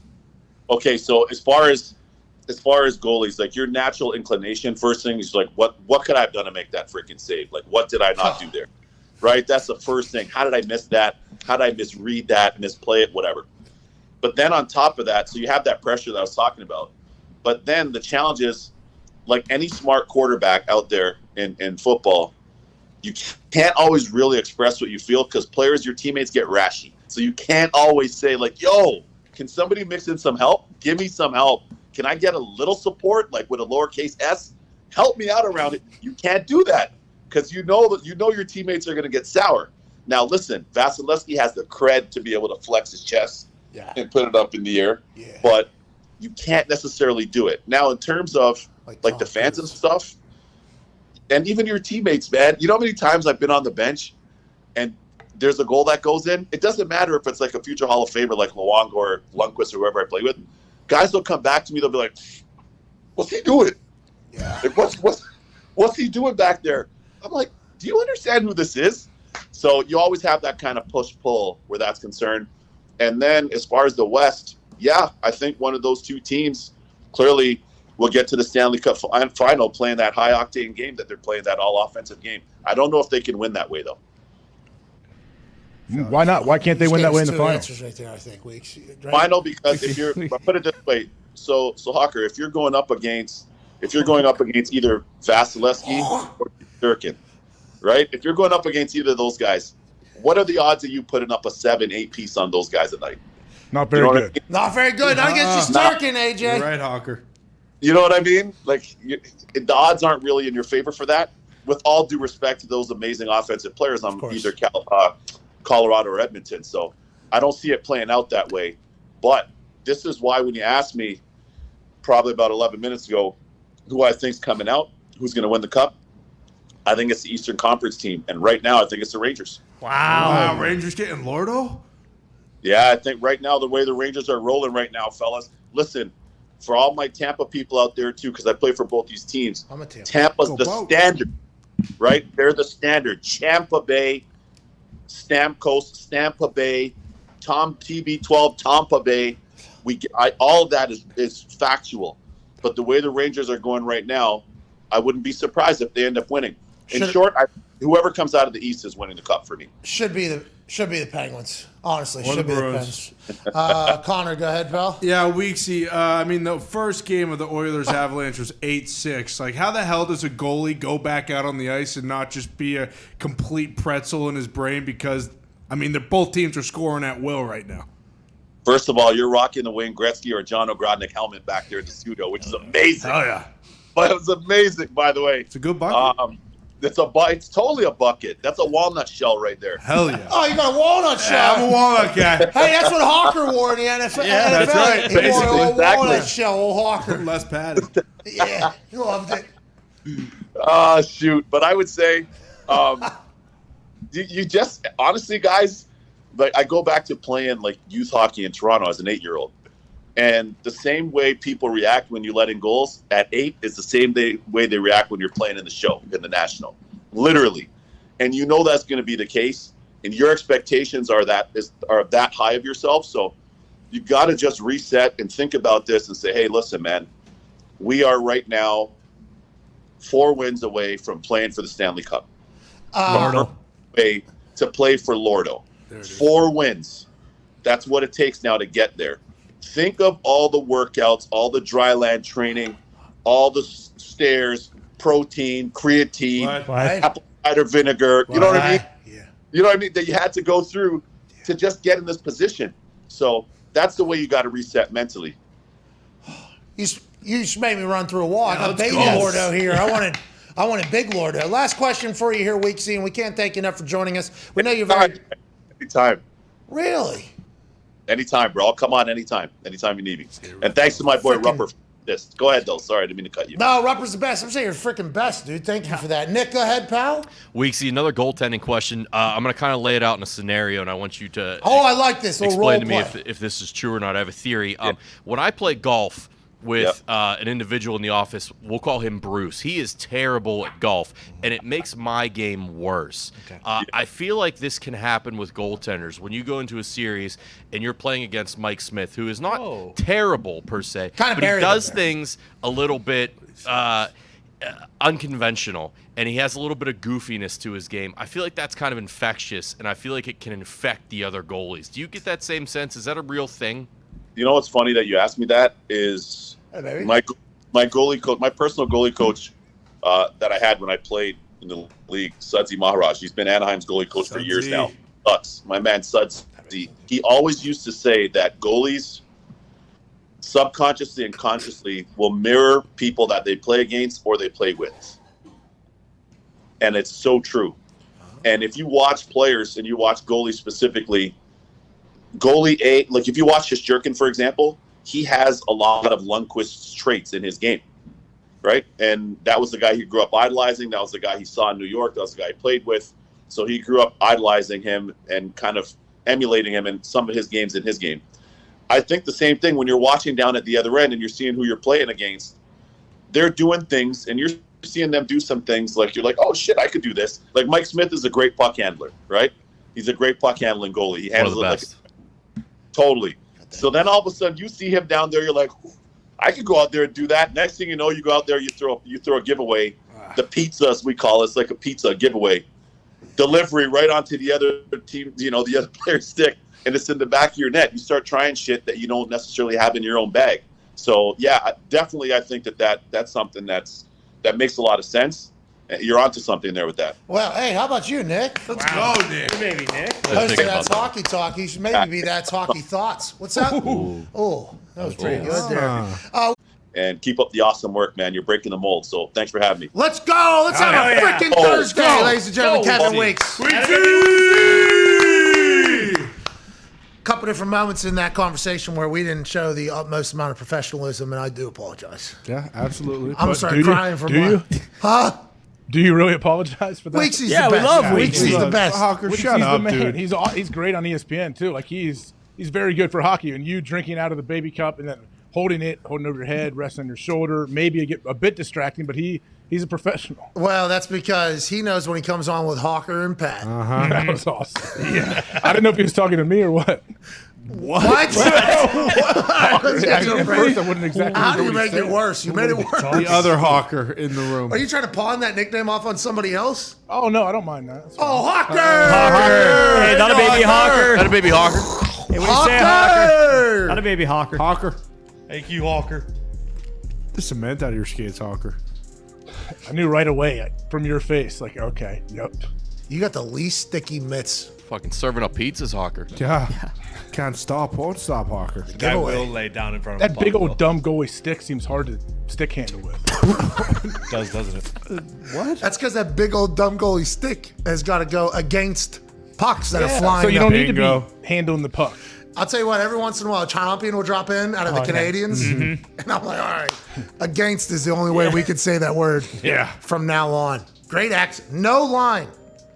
Okay, so as far as goalies, like your natural inclination, first thing is like, what could I have done to make that freaking save? Like, what did I not do there? Right? That's the first thing. How did I miss that? How did I misread that, misplay it, whatever? But then on top of that, so you have that pressure that I was talking about. But then the challenge is, like any smart quarterback out there in football, you can't always really express what you feel because players, your teammates get rashy. So you can't always say like, yo, can somebody mix in some help? Give me some help. Can I get a little support, like with a lowercase s? Help me out around it. You can't do that because you know your teammates are going to get sour. Now, listen, Vasilevsky has the cred to be able to flex his chest and put it up in the air, but you can't necessarily do it. Now, in terms of like the fans and stuff, and even your teammates, man, you know how many times I've been on the bench and there's a goal that goes in? It doesn't matter if it's like a future Hall of Famer like Luongo or Lundqvist or whoever I play with. Guys will come back to me, they'll be like, what's he doing? Yeah. Like, what's he doing back there? I'm like, do you understand who this is? So you always have that kind of push-pull where that's concerned. And then as far as the West, I think one of those two teams clearly will get to the Stanley Cup final playing that high-octane game that they're playing, that all-offensive game. I don't know if they can win that way, though. Why not? Why can't they win that way in the final? Right there, I think, Weeks. Right? Final because I'll put it this way. So Hawker, if you're going up against either Vasilevsky or Durkin, right? If you're going up against either of those guys, what are the odds of you putting up a 7-8 piece on those guys at night? Not very good. I mean? Not very good. Not against you, Durkin, AJ. You're right, Hawker. You know what I mean? Like, the odds aren't really in your favor for that. With all due respect to those amazing offensive players on either Colorado or Edmonton. So I don't see it playing out that way. But this is why when you asked me probably about 11 minutes ago who I think's coming out, who's going to win the Cup, I think it's the Eastern Conference team. And right now I think it's the Rangers. Wow. Rangers getting Lordo? Yeah, I think right now the way the Rangers are rolling right now, fellas, listen, for all my Tampa people out there too, because I play for both these teams, Tampa's the standard, right? They're the standard. Tampa Bay, Stamkos, Tampa Bay, TB12, Tampa Bay. All of that is factual. but the way the Rangers are going right now, I wouldn't be surprised if they end up winning. In short, whoever comes out of the East is winning the Cup for me. Should be the Penguins. Honestly, Or should the be the Bruins. Pens. Connor, go ahead, pal. Yeah, Weeksy. I mean, the first game of the Oilers Avalanche was 8-6. Like, how the hell does a goalie go back out on the ice and not just be a complete pretzel in his brain? Because, I mean, both teams are scoring at will right now. First of all, you're rocking the Wayne Gretzky or John Ogrodnik helmet back there in the studio, which is amazing. Oh, yeah. But it was amazing, by the way. It's a good bucket. It's totally a bucket. That's a walnut shell right there. Hell yeah. Oh, you got a walnut shell. Yeah, I'm a walnut guy. Hey, that's what Hawker wore in the NFL. Yeah, that's right. He wore a Exactly. walnut shell, old Hawker. Less padded. Yeah, he loved it. Shoot. But I would say, you just, honestly, guys, like I go back to playing like youth hockey in Toronto as an 8-year-old. And the same way people react when you let in goals at 8 is the same way they react when you're playing in the show, in the National. Literally. And you know that's going to be the case. And your expectations are that high of yourself. So you got to just reset and think about this and say, hey, listen, man, we are right now 4 wins away from playing for the Stanley Cup. Way to play for Lordo. 4 wins. That's what it takes now to get there. Think of all the workouts, all the dry land training, all the stairs, protein, creatine, apple cider vinegar. You know what I mean? Yeah. You know what I mean? That you had to go through to just get in this position. So that's the way you got to reset mentally. You just made me run through a wall. I got baby go. Lordo here. I wanted big Lordo. Last question for you here, Weeksy, and we can't thank you enough for joining us. We know you're very... Anytime. Really? Anytime, bro. I'll come on anytime. Anytime you need me. And thanks to my boy Rupper for this. Go ahead, though. Sorry, I didn't mean to cut you. No, Rupper's the best. I'm saying you're freaking best, dude. Thank you for that. Nick, go ahead, pal. Weeksy, another goaltending question. I'm going to kind of lay it out in a scenario, and I want you to I like this. explain to me if this is true or not. I have a theory. When I play golf with an individual in the office, we'll call him Bruce. He is terrible at golf, and it makes my game worse. I feel like this can happen with goaltenders. When you go into a series and you're playing against Mike Smith, who is not terrible per se, but he does things a little bit unconventional, and he has a little bit of goofiness to his game. I feel like that's kind of infectious, and I feel like it can infect the other goalies. Do you get that same sense? Is that a real thing? You know what's funny that you asked me that is my goalie coach, my personal goalie coach that I had when I played in the league, Sudsy Maharaj. He's been Anaheim's goalie coach for years now. My man Sudsy. He always used to say that goalies subconsciously and consciously will mirror people that they play against or they play with. And it's so true. And if you watch players and you watch goalies specifically, goalie A, like if you watch Shesterkin, for example, he has a lot of Lundqvist's traits in his game, right? And that was the guy he grew up idolizing. That was the guy he saw in New York. That was the guy he played with. So he grew up idolizing him and kind of emulating him in some of his games in his game. I think the same thing when you're watching down at the other end and you're seeing who you're playing against. They're doing things, and you're seeing them do some things like you're like, oh, shit, I could do this. Like Mike Smith is a great puck handler, right? He's a great puck handling goalie. He handles it like totally. So then all of a sudden you see him down there. You're like, I could go out there and do that. Next thing you know, you go out there, you throw a giveaway. The pizza, as we call it, it's like a pizza giveaway. Delivery right onto the other team, the other player's stick, and it's in the back of your net. You start trying shit that you don't necessarily have in your own bag. So yeah, definitely, I think that's something that makes a lot of sense. You're onto something there with that. Well, hey, how about you, Nick? Let's go, Nick. Maybe Nick. That's hockey talk. You should maybe be That's Hockey Thoughts. What's up? Oh, that was pretty good there. And keep up the awesome work, man. You're breaking the mold. So thanks for having me. Let's go. Let's have a freaking Thursday, ladies and gentlemen. Kevin Weeks. Couple different moments in that conversation where we didn't show the utmost amount of professionalism, and I do apologize. Yeah, absolutely. I'm gonna start crying for you? Huh? Do you really apologize for that? Weeksy's the best. We love Weeksy's the best. Hawker, shut up, dude. He's great on ESPN too. Like he's very good for hockey. And you drinking out of the baby cup and then holding it over your head, resting on your shoulder, maybe a bit distracting, but he's a professional. Well, that's because he knows when he comes on with Hawker and Pat. That was awesome. Yeah, I didn't know if he was talking to me or what. What? At first, I wouldn't exactly How do know you what make he's it worse? You made it worse. The other Hawker in the room. Are you trying to pawn that nickname off on somebody else? Oh, no, I don't mind that. That's Oh, Hawker! Hawker. Hey, not a baby Hawker. Not a baby Hawker. Hey, what do you say, Hawker? Not a baby Hawker. Hawker. Thank you, Hawker. The cement out of your skates, Hawker. I knew right away from your face. Like, okay, yep. You got the least sticky mitts. Fucking serving up pizzas, Hawker. Yeah. Can't stop, won't stop, Hawker. The guy will lay down in front of That big old dumb goalie stick seems hard to stick handle with. Does, doesn't it? What? That's because that big old dumb goalie stick has got to go against pucks that are flying. So you up. don't need to be handling the puck. I'll tell you what, every once in a while, a champion will drop in out of the Canadians. And I'm like, all right, against is the only way we could say that word from now on. Great accent. No line.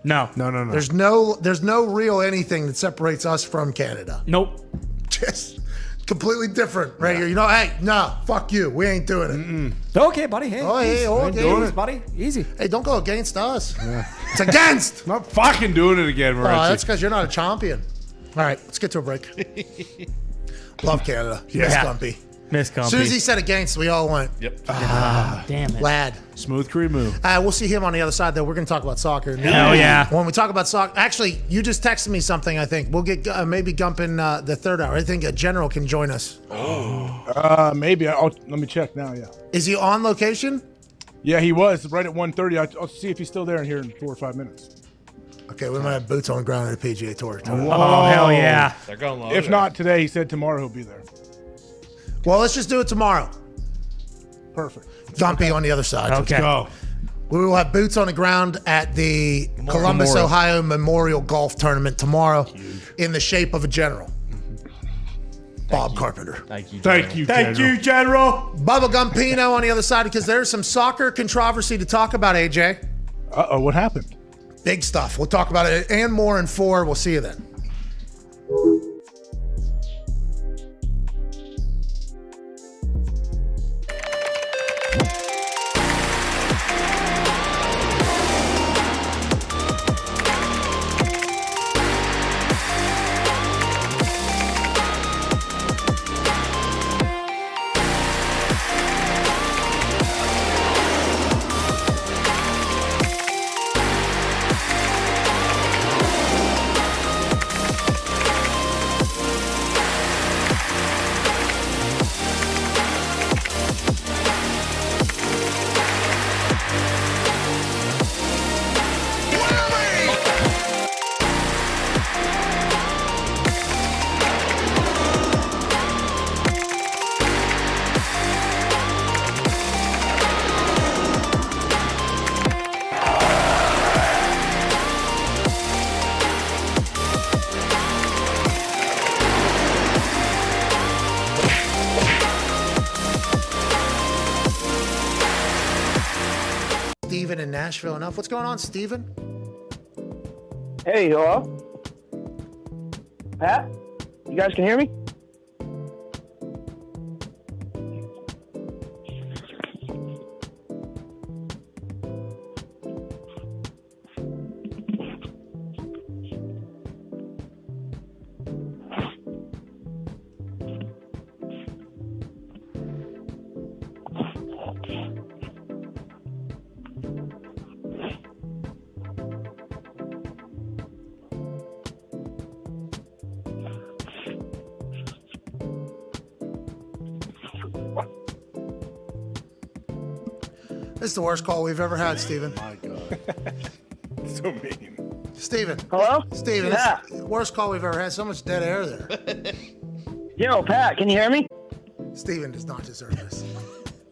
No. There's no real anything that separates us from Canada. Nope. Just completely different right here. You know, hey, no, fuck you. We ain't doing it. Okay, buddy. Hey, okay. buddy. Easy. Hey, don't go against us. It's against. Not fucking doing it again, Oh, Morency. that's because you're not a champion. All right, let's get to a break. Love Canada. Yeah. Miss Gumpy. Miss Gumpy. As soon as he said against, we all went. Yep. Damn it. Lad. Smooth cream move. We'll see him on the other side, though. We're going to talk about soccer. Hell yeah. When we talk about soccer, actually, you just texted me something, I think. We'll get maybe Gump in the third hour. I think a general can join us. Maybe. Let me check now, yeah. Is he on location? Yeah, he was right at 1:30. I'll see if he's still there here in 4 or 5 minutes. Okay, we might have boots on the ground at the PGA Tour. Oh, hell yeah. They're going low. If not today, he said tomorrow he'll be there. Well, let's just do it tomorrow. Perfect. Gumpy on the other side. Okay. Let's go. We will have boots on the ground at the Columbus, Ohio Memorial Golf Tournament tomorrow in the shape of a general. Bob Carpenter. Thank you. Thank you, Thank you, General. Bubba Gumpino on the other side because there's some soccer controversy to talk about, AJ. Uh-oh, what happened? Big stuff. We'll talk about it and more in 4. We'll see you then. Steven in Nashville enough. What's going on, Steven? Hey, hello? Pat? You guys can hear me? This is the worst call we've ever had, Steven. My God. So mean. Steven. Hello? Steven, Yeah. it's the worst call we've ever had. So much dead air there. Yo, Pat, can you hear me? Steven does not deserve this.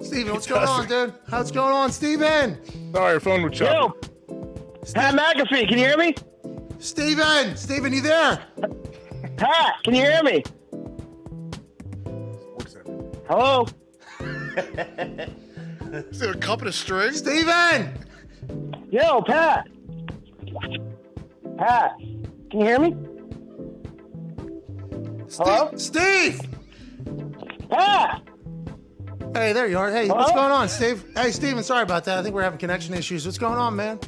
Steven, what's going on, dude? How's going on, Steven? Sorry, your phone was choppy. Yo, Pat McAfee, can you hear me? Steven, you there? Pat, can you hear me? Hello? Is it a cup and a string? Steven! Yo, Pat. Pat, can you hear me? Hello? Steve! Pat! Hey, there you are. Hey, what's going on, Steve? Hey, Steven, sorry about that. I think we're having connection issues. What's going on, man?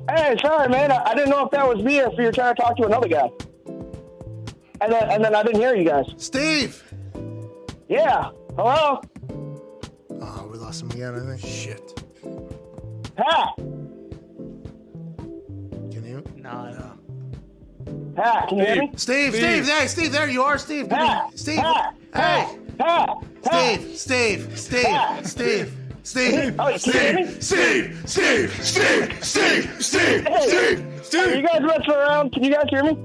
Hey, sorry, man. I didn't know if that was me or if you were trying to talk to another guy. and then I didn't hear you guys. Steve. Yeah. Hello. Oh, we lost him again, I think. Shit. Pat. Can you? No. Pat, can you hear me? Steve, hey, Steve, there you are, Steve. Pat, Steve, Pat, hey. Pat, Steve. Pat. Oh, can you hear me? Steve. Are you guys messing around? Can you guys hear me?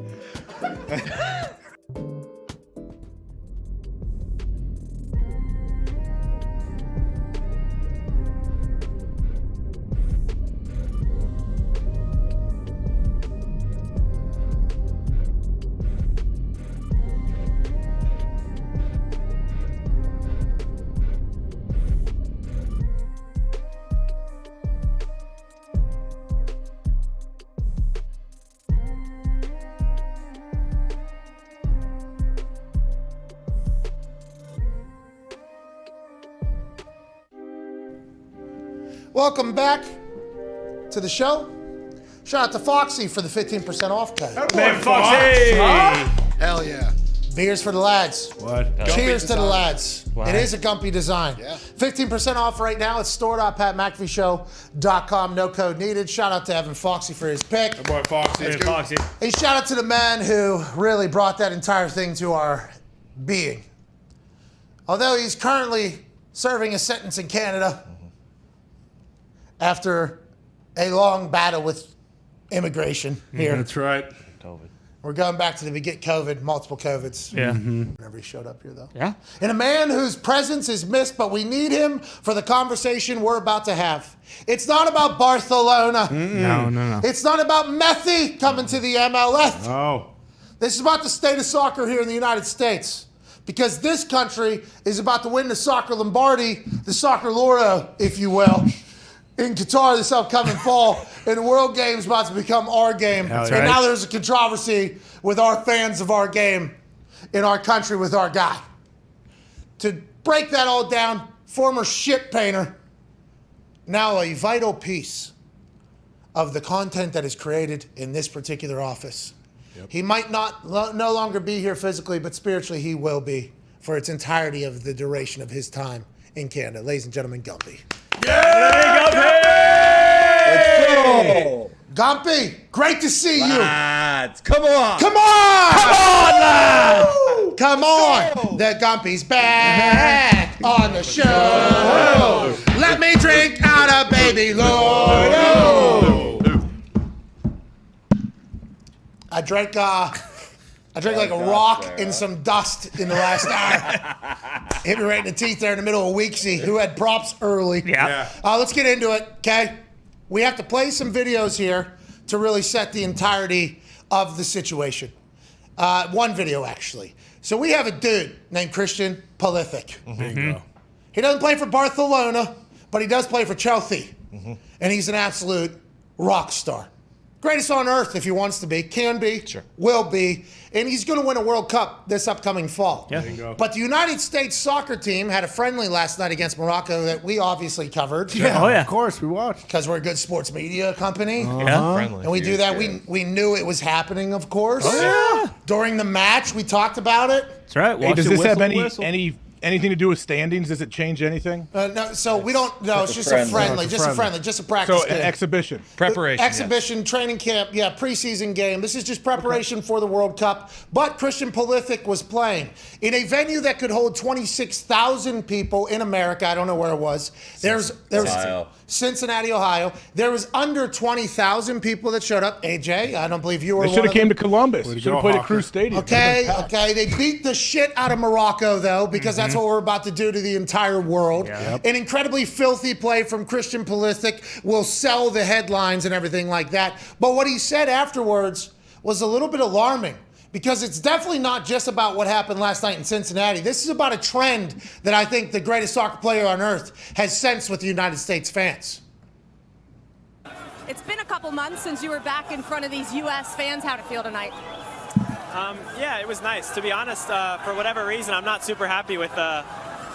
Welcome back to the show. Shout out to Foxy for the 15% off code. Man, Foxy! Hell yeah. Beers for the lads. What? Cheers to the lads. What? It is a Gumpy design. Yeah. 15% off right now. It's store.patmcafeeshow.com. No code needed. Shout out to Evan Foxy for his pick. Good boy, Foxy. And shout out to the man who really brought that entire thing to our being. Although he's currently serving a sentence in Canada after a long battle with immigration here. That's right. We're going back to the beginning. COVID, multiple COVIDs. Yeah. Whenever he showed up here, though. Yeah. And a man whose presence is missed, but we need him for the conversation we're about to have. It's not about Barcelona. No. It's not about Messi coming to the MLS. Oh. This is about the state of soccer here in the United States. Because this country is about to win the Soccer Lombardi, the Soccer Lordo, if you will, in Qatar this upcoming fall. And the World Game's about to become our game. That's and right. now there's a controversy with our fans of our game in our country with our guy. To break that all down, former ship painter, now a vital piece of the content that is created in this particular office. He might no longer be here physically, but spiritually he will be for its entirety of the duration of his time in Canada. Ladies and gentlemen, Gumpy. Gumpy, great to see you. Lads, come on. Come on! Come on, lads! Come on! The Gumpy's back on the show. Let me drink out of Baby Lord. I drank like a rock and some dust in the last hour. Hit me right in the teeth there in the middle of Weeksy, who had props early. Yeah. Let's get into it, okay? We have to play some videos here to really set the entirety of the situation. One video, actually. So we have a dude named Christian Pulisic. Bingo. He doesn't play for Barcelona, but he does play for Chelsea. And he's an absolute rock star. Greatest on earth if he wants to be, can be, will be, and he's going to win a World Cup this upcoming fall. Yeah. But the United States soccer team had a friendly last night against Morocco that we obviously covered. Yeah, of course, we watched. Because we're a good sports media company. Yeah. Friendly. And we do that. We knew it was happening, of course. Oh, yeah. During the match, we talked about it. That's right. Hey, Watch does it this whistle, have whistle. anything to do with standings? Does it change anything? No, so we don't. No, it's just a friendly, just a practice So game. exhibition. Preparation. Exhibition, training camp, preseason game. This is just preparation for the World Cup. But Christian Pulisic was playing in a venue that could hold 26,000 people in America. I don't know where it was. There's Ohio. Cincinnati, Ohio. There was under 20,000 people that showed up. AJ, I don't believe you were They one should of have came them. to Columbus. Way to Should go, have played at Hawker. Crew Stadium. Okay. They beat the shit out of Morocco, though, because that's what we're about to do to the entire world. Yep. An incredibly filthy play from Christian Pulisic will sell the headlines and everything like that. But what he said afterwards was a little bit alarming, because it's definitely not just about what happened last night in Cincinnati. This is about a trend that I think the greatest soccer player on earth has sensed with the United States fans. It's been a couple months since you were back in front of these U.S. fans. How'd it feel tonight? Yeah, it was nice. To be honest, for whatever reason, I'm not super happy with the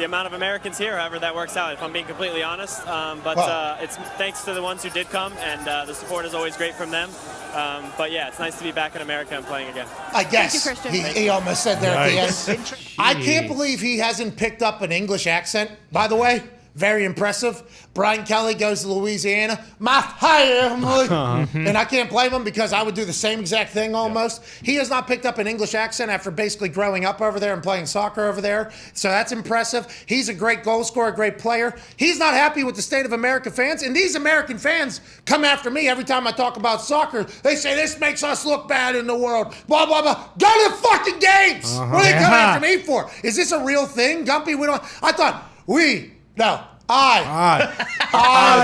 amount of Americans here, however that works out, if I'm being completely honest. But it's thanks to the ones who did come, and the support is always great from them. But yeah, it's nice to be back in America and playing again. I guess Thank you, Christian. he almost said there at the end. I can't believe he hasn't picked up an English accent, by the way. Very impressive. Brian Kelly goes to Louisiana. My family. And I can't blame him because I would do the same exact thing almost. He has not picked up an English accent after basically growing up over there and playing soccer over there. So that's impressive. He's a great goal scorer, a great player. He's not happy with the state of America fans. And these American fans come after me every time I talk about soccer. They say this makes us look bad in the world. Blah, blah, blah. Go to the fucking games. What are they coming after me for? Is this a real thing? Gumpy, we don't. I thought I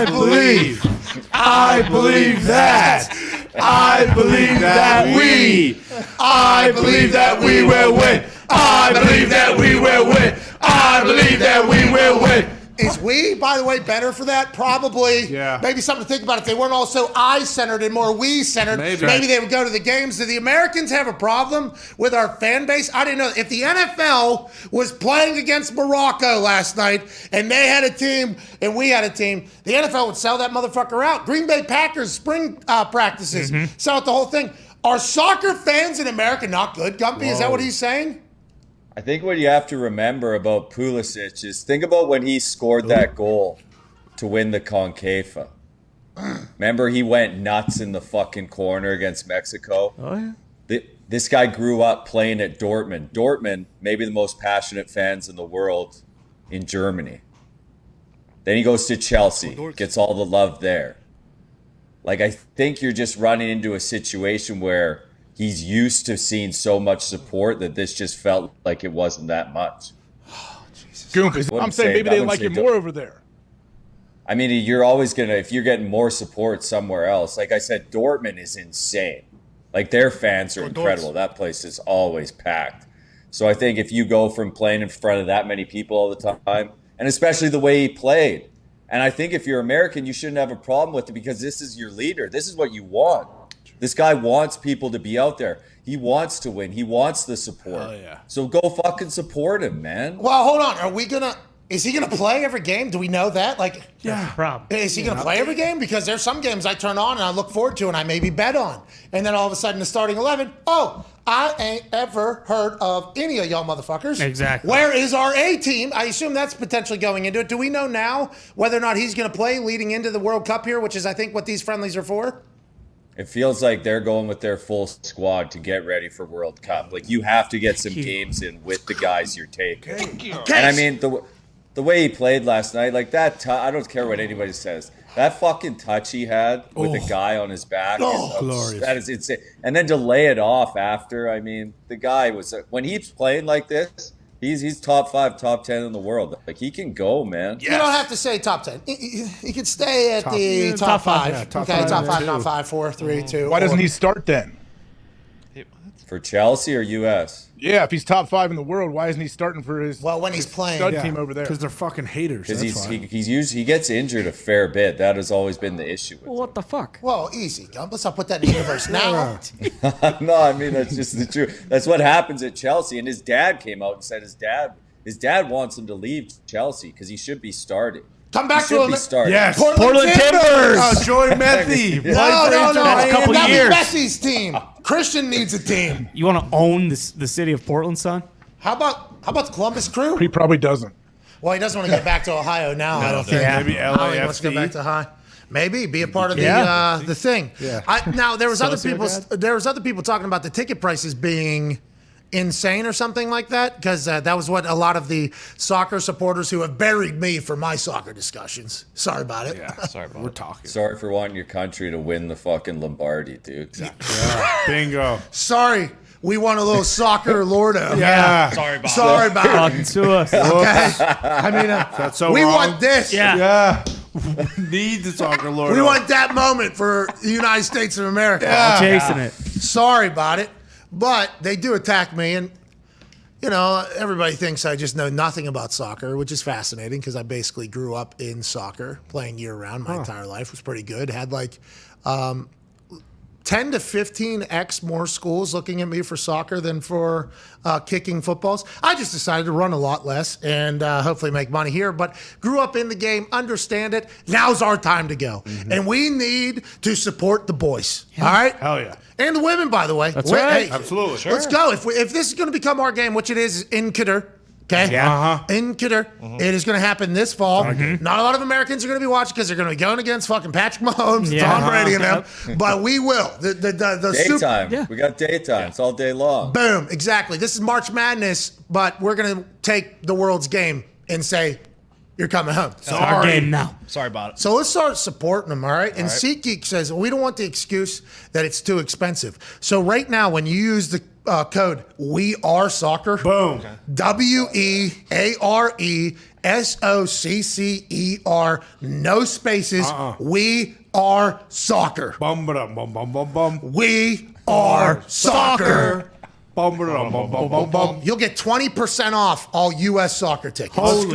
believe. I believe that. I believe that we. I believe that we will win. I believe that we will win. I believe that we will win. Is we, by the way, better for that? Probably. Yeah. Maybe something to think about. If they weren't all so I-centered and more we-centered, maybe they would go to the games. Do the Americans have a problem with our fan base? I didn't know. If the NFL was playing against Morocco last night and they had a team and we had a team, the NFL would sell that motherfucker out. Green Bay Packers spring practices, sell out the whole thing. Are soccer fans in America not good, Gumpy? Is that what he's saying? I think what you have to remember about Pulisic is think about when he scored that goal to win the Concacaf. Remember he went nuts in the fucking corner against Mexico? Oh, yeah. This guy grew up playing at Dortmund. Dortmund, maybe the most passionate fans in the world in Germany. Then he goes to Chelsea, gets all the love there. Like, I think you're just running into a situation where he's used to seeing so much support that this just felt like it wasn't that much. Oh, Jesus. I'm saying maybe they like it more over there. I mean, you're always going to, if you're getting more support somewhere else, like I said, Dortmund is insane. Like, their fans are incredible. That place is always packed. So I think if you go from playing in front of that many people all the time, and especially the way he played, and I think if you're American, you shouldn't have a problem with it because this is your leader. This is what you want. This guy wants people to be out there. He wants to win. He wants the support. Oh, yeah. So go fucking support him, man. Well, hold on. Is he going to play every game? Do we know that? Like, yeah, problem. Is he going to play every game? Because there's some games I turn on and I look forward to and I maybe bet on. And then all of a sudden the starting 11, I ain't ever heard of any of y'all motherfuckers. Exactly. Where is our A team? I assume that's potentially going into it. Do we know now whether or not he's going to play leading into the World Cup here, which is I think what these friendlies are for? It feels like they're going with their full squad to get ready for World Cup. Like, you have to get some games in with the guys you're taking. And I mean, the way he played last night, like that, I don't care what anybody says. That fucking touch he had with the guy on his back, glorious. That is insane. And then to lay it off after, I mean, the guy was, when he's playing like this, he's top 5, top 10 in the world. Like, he can go, man. Yes. You don't have to say top 10. He could stay at the top 5. Yeah, top okay, 5, top 5, two. not 5, 4, 3, 2. Why doesn't he start then? For Chelsea or U.S.? Yeah, if he's top 5 in the world, why isn't he starting for his when he's playing stud team over there? Because they're fucking haters. Because he gets injured a fair bit. That has always been the issue with him. What the fuck? Well, easy, Gump. Let's not put that in the universe now. No, I mean, that's just the truth. That's what happens at Chelsea. And his dad came out and said his dad wants him to leave Chelsea because he should be starting. Come back to him. Yes, Portland Timbers. Join Messi. No. That's a couple That'd years. be Messi's team. Christian needs a team. You want to own the city of Portland, son? How about the Columbus Crew? He probably doesn't. Well, he doesn't want to get back to Ohio now. I don't think. Maybe I don't think he wants to go back to Ohio. Maybe be a part of the thing. Yeah. Now there was other people talking about the ticket prices being insane or something like that because that was what a lot of the soccer supporters who have buried me for my soccer discussions. Sorry about it. Yeah, sorry about it. We're talking. Sorry for wanting your country to win the fucking Lombardi, dude. Yeah. Bingo. Sorry. We want a little soccer Lordo. Yeah. Sorry about it. Talking to us. Okay. I mean, that's so we wrong. want this. Yeah. Need the soccer Lordo. We want that moment for the United States of America. Yeah. Chasing it. Sorry about it. But they do attack me, and, you know, everybody thinks I just know nothing about soccer, which is fascinating because I basically grew up in soccer, playing year-round my entire life. Was pretty good. Had, 10 10 to 15x more schools looking at me for soccer than for kicking footballs. I just decided to run a lot less and hopefully make money here, but grew up in the game, understand it. Now's our time to go. And we need to support the boys. All right? Hell yeah. And the women, by the way. That's right. Hey, Absolutely. Sure. Let's go. If this is going to become our game, which it is in Qatar, okay? Yeah. In Qatar. It is going to happen this fall. Not a lot of Americans are going to be watching because they're going to be going against fucking Patrick Mahomes, Tom Brady, and them. But we will. The Daytime. We got daytime. It's all day long. Boom. Exactly. This is March Madness, but we're going to take the world's game and say, you're coming home. It's our game now. Sorry about it. So let's start supporting them, all right? And SeatGeek says, we don't want the excuse that it's too expensive. So right now, when you use the code We Are Soccer, boom, WEARESOCCER, no spaces. We are soccer. Bum bum bum bum bum bum. We are soccer. Bum bum bum bum bum bum. You'll get 20% off all U.S. soccer tickets. Holy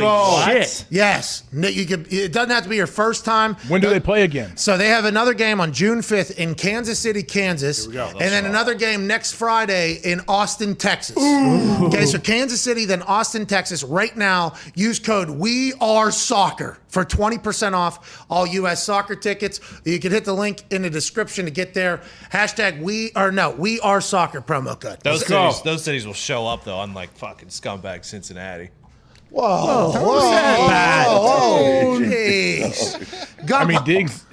shit! Yes, you could. It doesn't have to be your first time. When do they play again? So they have another game on June 5th in Kansas City, Kansas, and then another game next Friday in Austin, Texas. Okay, so Kansas City, then Austin, Texas. Right now, use code We Are Soccer for 20% off all U.S. soccer tickets. You can hit the link in the description to get there. Hashtag We Are Soccer promo code. Those cities will show up though, unlike fucking scumbag Cincinnati. Whoa! Jeez. I mean, Diggs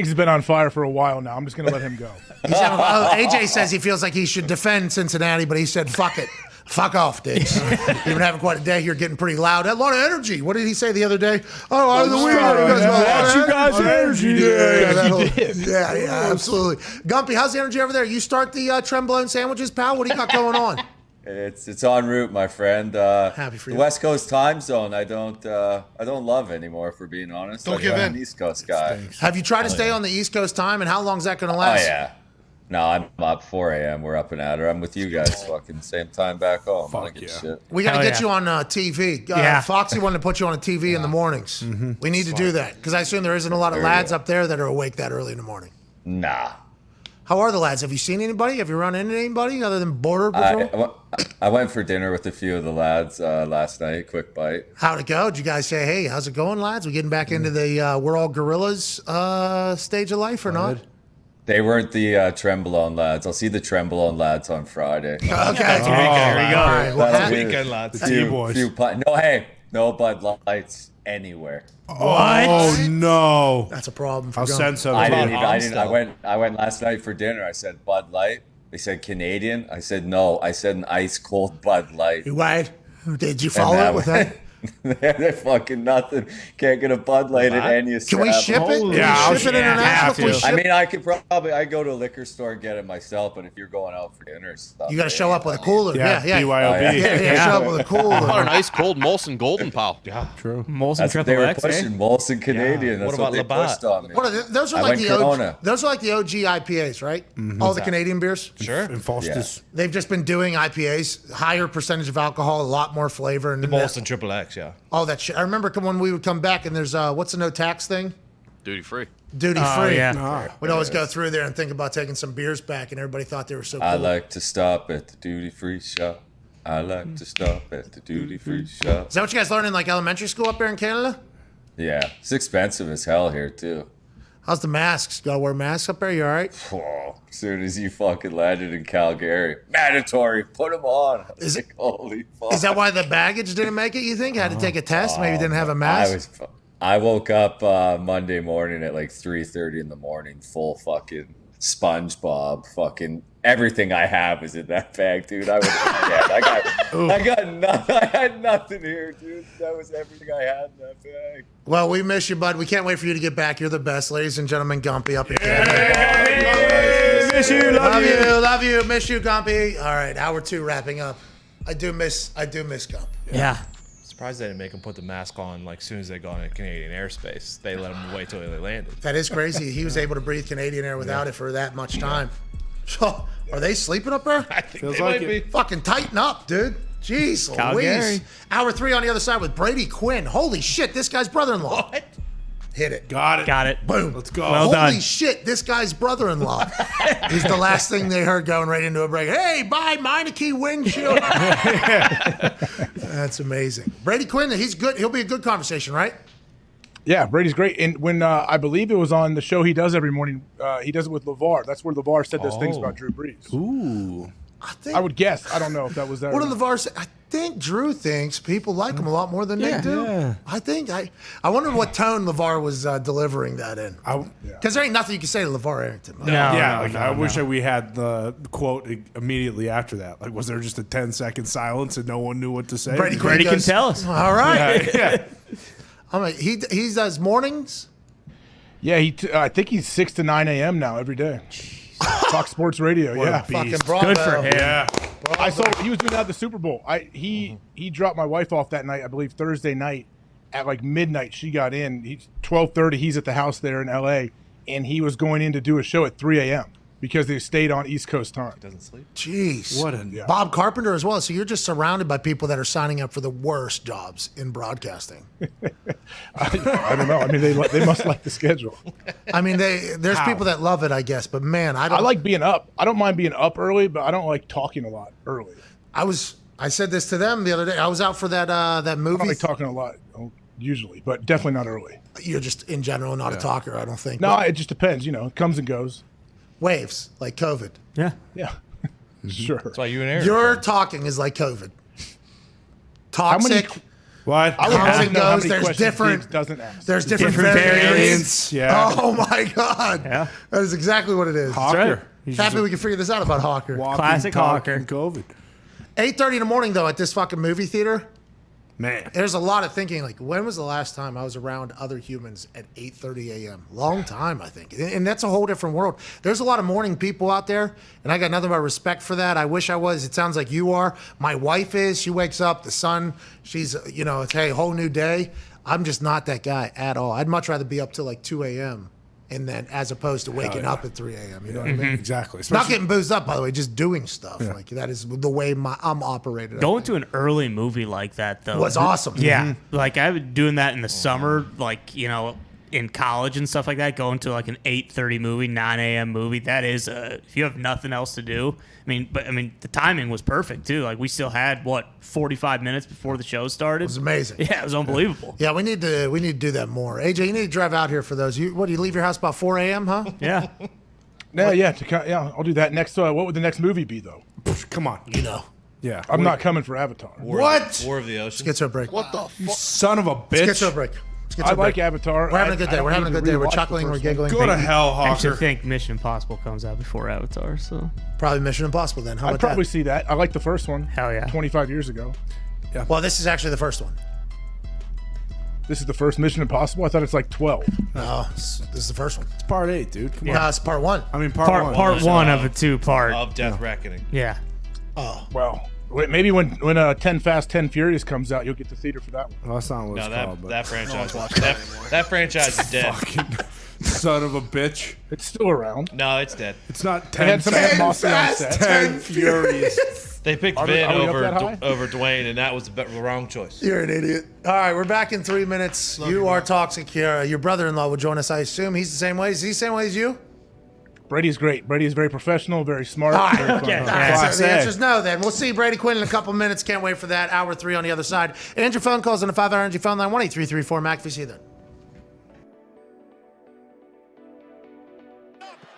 has been on fire for a while now. I'm just gonna let him go. AJ says he feels like he should defend Cincinnati, but he said, "Fuck it." Fuck off, Diggs. You've been having quite a day. You're getting pretty loud. A lot of energy. What did he say the other day? Oh, out of the week. You guys' energy. Yeah, absolutely. Gumpy, how's the energy over there? You start the Tremblone sandwiches, pal? What do you got going on? It's en route, my friend. Happy for you. The West Coast time zone, I don't love anymore, for being honest. Don't give in. I'm an East Coast guy. Have you tried to stay on the East Coast time, and how long is that going to last? Oh yeah. No, I'm up 4 a.m. We're up and at her. I'm with you guys, fucking same time back home. I don't give a shit. We got to get you on TV. Foxy wanted to put you on a TV in the mornings. We need to do that because I assume there isn't a lot of lads up there that are awake that early in the morning. Nah. How are the lads? Have you seen anybody? Have you run into anybody other than Border Patrol? I went for dinner with a few of the lads last night. Quick bite. How'd it go? Did you guys say, hey, how's it going, lads? We getting back into the we're all gorillas stage of life or not? They weren't the Tremblone lads. I'll see the Tremblone lads on Friday. Okay. Here we go. Right, well, Weekend lads. No Bud Lights anywhere. Oh no, that's a problem. I'll send some. I went last night for dinner. I said Bud Light. They said Canadian. I said no. I said an ice cold Bud Light. You right? Did you follow it with that? They're fucking nothing. Can't get a Bud Light at any establishment. Can we ship it? Can we ship it international? I mean, I could probably. I go to a liquor store and get it myself. But if you're going out for dinner and stuff, you got to show up with a cooler. Yeah. BYOB. Yeah, show up with a cooler. Or an ice cold Molson Golden, pal. Yeah, true. Molson Triple X. They were pushing Molson Canadian. That's what they pushed on me. Those are like the OG. Those are like the OG IPAs, right? All the Canadian beers. Sure. And Foster's. They've just been doing IPAs, higher percentage of alcohol, a lot more flavor. And the Molson Triple X, yeah. All that shit. I remember when we would come back and there's what's the no tax thing? Duty free. Duty free. Yeah. We'd always go through there and think about taking some beers back, and everybody thought they were so cool. I like to stop at the duty free shop. I like to stop at the duty free shop. Is that what you guys learned in like elementary school up there in Canada? Yeah, it's expensive as hell here too. How's the masks? Gotta wear masks up there? You all right? Oh, as soon as you fucking landed in Calgary, mandatory, put them on. Holy fuck. Is that why the baggage didn't make it, you think? Had to take a test? Maybe didn't have a mask? I woke up Monday morning at like 3:30 in the morning, full fucking SpongeBob, fucking everything I have is in that bag, dude. I was dead. I got nothing. I had nothing here, dude. That was everything I had in that bag. Well, we miss you, bud. We can't wait for you to get back. You're the best, ladies and gentlemen. Gumpy up here. Miss you, love you, miss you, Gumpy. All right, hour 2 wrapping up. I do miss Gump. Yeah. Surprised they didn't make him put the mask on like as soon as they got into Canadian airspace. They let him wait till they landed. That is crazy. He was able to breathe Canadian air without it for that much time. So, are they sleeping up there? I think they might be. Fucking tighten up, dude. Jeez Calgary. Louise. Hour 3 on the other side with Brady Quinn. Holy shit, this guy's brother-in-law. What? Hit it. Got it. Got it. Boom. Let's go. Well Holy done. shit, this guy's brother-in-law is the last thing they heard going right into a break. Hey, buy Meineke windshield. That's amazing. Brady Quinn, he's good. He'll be a good conversation, right? Yeah, Brady's great. And when I believe it was on the show he does every morning, he does it with LeVar. That's where LeVar said those things about Drew Brees. Ooh. I would guess. I don't know if that was there. What did LeVar say? I think Drew thinks people like him a lot more than they do. Yeah. I wonder what tone LeVar was delivering that in. Because there ain't nothing you can say to LeVar Arrington. I wish that we had the quote immediately after that. Like, was there just a 10-second silence and no one knew what to say? Brady can tell us. All right. Yeah. I mean, he does mornings. Yeah, I think he's 6 to 9 a.m. now every day. Fox Sports Radio. What a yeah, fucking bravo. Good for him. Yeah. I saw he was doing that at the Super Bowl. He dropped my wife off that night, I believe Thursday night at like midnight. She got in. 12:30. He's at the house there in L.A. and he was going in to do a show at 3 a.m. because they stayed on East Coast time. Doesn't sleep. Jeez. What Bob Carpenter as well. So you're just surrounded by people that are signing up for the worst jobs in broadcasting. I don't know. I mean, they must like the schedule. I mean, there's people that love it, I guess. But man, I like being up. I don't mind being up early, but I don't like talking a lot early. I said this to them the other day. I was out for that movie. I don't like talking a lot usually, but definitely not early. You're just in general not a talker, I don't think. No, it just depends. It comes and goes. Waves like COVID. Yeah. Yeah. Sure. That's why you and Aaron. Your talking is like COVID. Toxic. What? Comes and goes. There's different. There's different variants. Yeah. Oh my God. Yeah. That is exactly what it is. Hawker. Happy we can figure this out about Hawker. Classic Hawker. COVID. 8:30 in the morning though at this fucking movie theater. Man. There's a lot of thinking. Like, when was the last time I was around other humans at 8:30 a.m.? Long time, I think. And that's a whole different world. There's a lot of morning people out there, and I got nothing but respect for that. I wish I was. It sounds like you are. My wife is. She wakes up, the sun. She's, it's a whole new day. I'm just not that guy at all. I'd much rather be up till like 2 a.m. and then as opposed to waking up at 3 a.m. You know what I mean? Exactly. Not getting boozed up, by the way, just doing stuff. Like that is the way I'm operated. Going to an early movie like that though was awesome. Yeah, like I was doing that in the summer, like in college and stuff like that. Going to like an 8:30 movie, 9 a.m. movie. That is, if you have nothing else to do. I mean, the timing was perfect too. Like we still had 45 minutes before the show started. It was amazing. Yeah, it was unbelievable. Yeah, we need to do that more. AJ, you need to drive out here for those. Do you leave your house about 4 a.m., huh? Yeah. Yeah, I'll do that next. What would the next movie be though? Come on. Yeah. I'm not coming for Avatar. What? War of the Ocean. Let's get to a break. What the fuck? Son of a bitch. Let's get to a break. I like Avatar. We're having a good day. We're having a good day. We're chuckling. We're giggling. Go to hell, I actually Hawker. think Mission Impossible comes out before Avatar, so Probably Mission Impossible then. How I'd about probably that? see that. I like the first one. Hell yeah. 25 years ago. Well, this is actually the first one. This is the first Mission Impossible? I thought it's like 12. No, this is the first one. It's part 8, dude. Come on. No, it's part 1. I mean, part 1. Part one of a 2-part. Of Death Reckoning. Yeah. Oh. Well, maybe when 10 Fast, 10 Furious comes out, you'll get the theater for that one. Well, that's not what it's called. That franchise. That franchise is dead. Son of a bitch. It's still around. No, it's dead. It's not They had 10 some animosity on Fast, set. 10 Furious. They picked Are Vin we up over that high? over Dwayne, and that was the wrong choice. You're an idiot. All right, we're back in 3 minutes. You are toxic here. Your brother-in-law will join us, I assume. He's the same way. Is he the same way as you? Brady's great. Brady's very professional, very smart. All right, very fun. okay. All right, so the answer's no then. We'll see Brady Quinn in a couple minutes. Can't wait for that. Hour 3 on the other side. And your phone calls on the 5-hour energy phone line, 1-833-4-McAfee. See you then.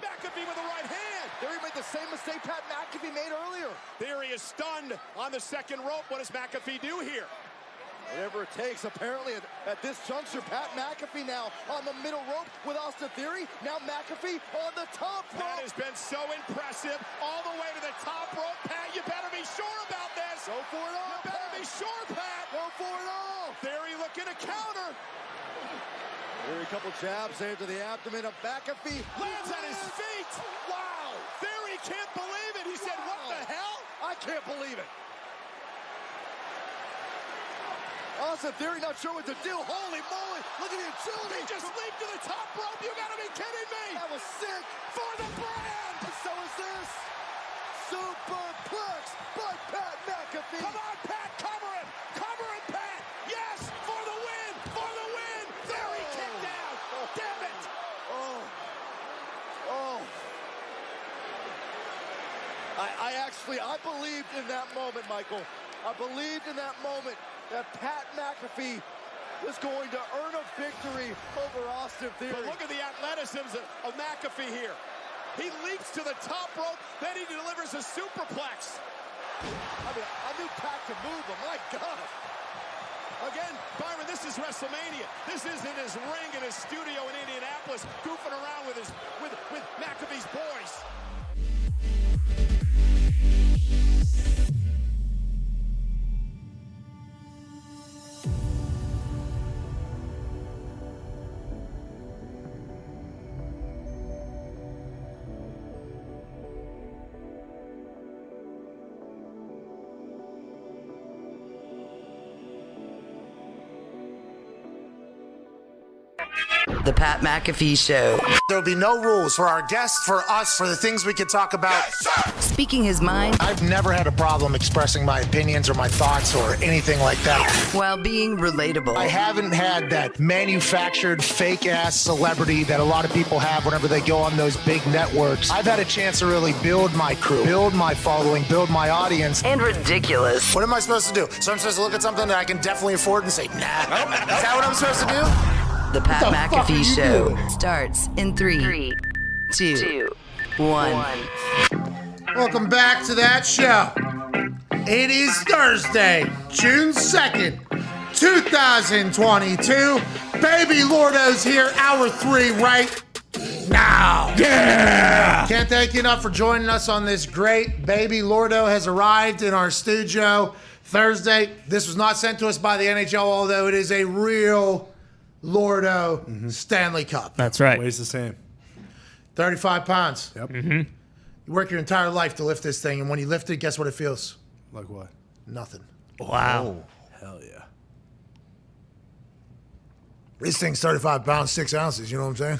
McAfee with the right hand. There he made the same mistake Pat McAfee made earlier. There he is stunned on the second rope. What does McAfee do here? Whatever it takes, apparently at this juncture, Pat McAfee now on the middle rope with Austin Theory. Now McAfee on the top rope. That has been so impressive. All the way to the top rope. Pat, you better be sure about this. Go for it all. You better be sure, Pat. Go for it all. Theory looking to counter. Theory, a couple jabs there to the abdomen of McAfee. Lands on his feet. Wow. Theory can't believe it. He said, what the hell? I can't believe it. Austin Theory not sure what to do. Holy moly. Look at the agility. He just leaped to the top rope. You gotta be kidding me. That was sick. For the brand. And so is this. Superplex by Pat McAfee. Come on, Pat. Cover him. Cover him, Pat. Yes. For the win. For the win. Theory kicked out. I believed in that moment, Michael. I believed in that moment that Pat McAfee was going to earn a victory over Austin Theory. But look at the athleticism of McAfee here. He leaps to the top rope, then he delivers a superplex. I mean, I knew Pat could move, but my God. Again, Byron, this is WrestleMania. This is in his ring in his studio in Indianapolis, goofing around with McAfee's boys. The Pat McAfee Show. There'll be no rules for our guests, for us, for the things we can talk about. Speaking his mind. I've never had a problem expressing my opinions or my thoughts or anything like that. While being relatable. I haven't had that manufactured fake-ass celebrity that a lot of people have whenever they go on those big networks. I've had a chance to really build my crew, build my following, build my audience. And ridiculous. What am I supposed to do? So I'm supposed to look at something that I can definitely afford and say, nah. Is that what I'm supposed to do? The Pat McAfee Show starts in 3, 2, 1. Welcome back to that show. It is Thursday, June 2nd, 2022. Baby Lordo's here, hour 3 right now. Yeah! Can't thank you enough for joining us on this great Baby Lordo has arrived in our studio Thursday. This was not sent to us by the NHL, although it is a real Lordo Stanley Cup. That's right. Weighs the same. 35 pounds. Yep. You work your entire life to lift this thing, and when you lift it, guess what it feels? Like what? Nothing. Wow. Oh, hell yeah. This thing's 35 pounds, 6 ounces. You know what I'm saying?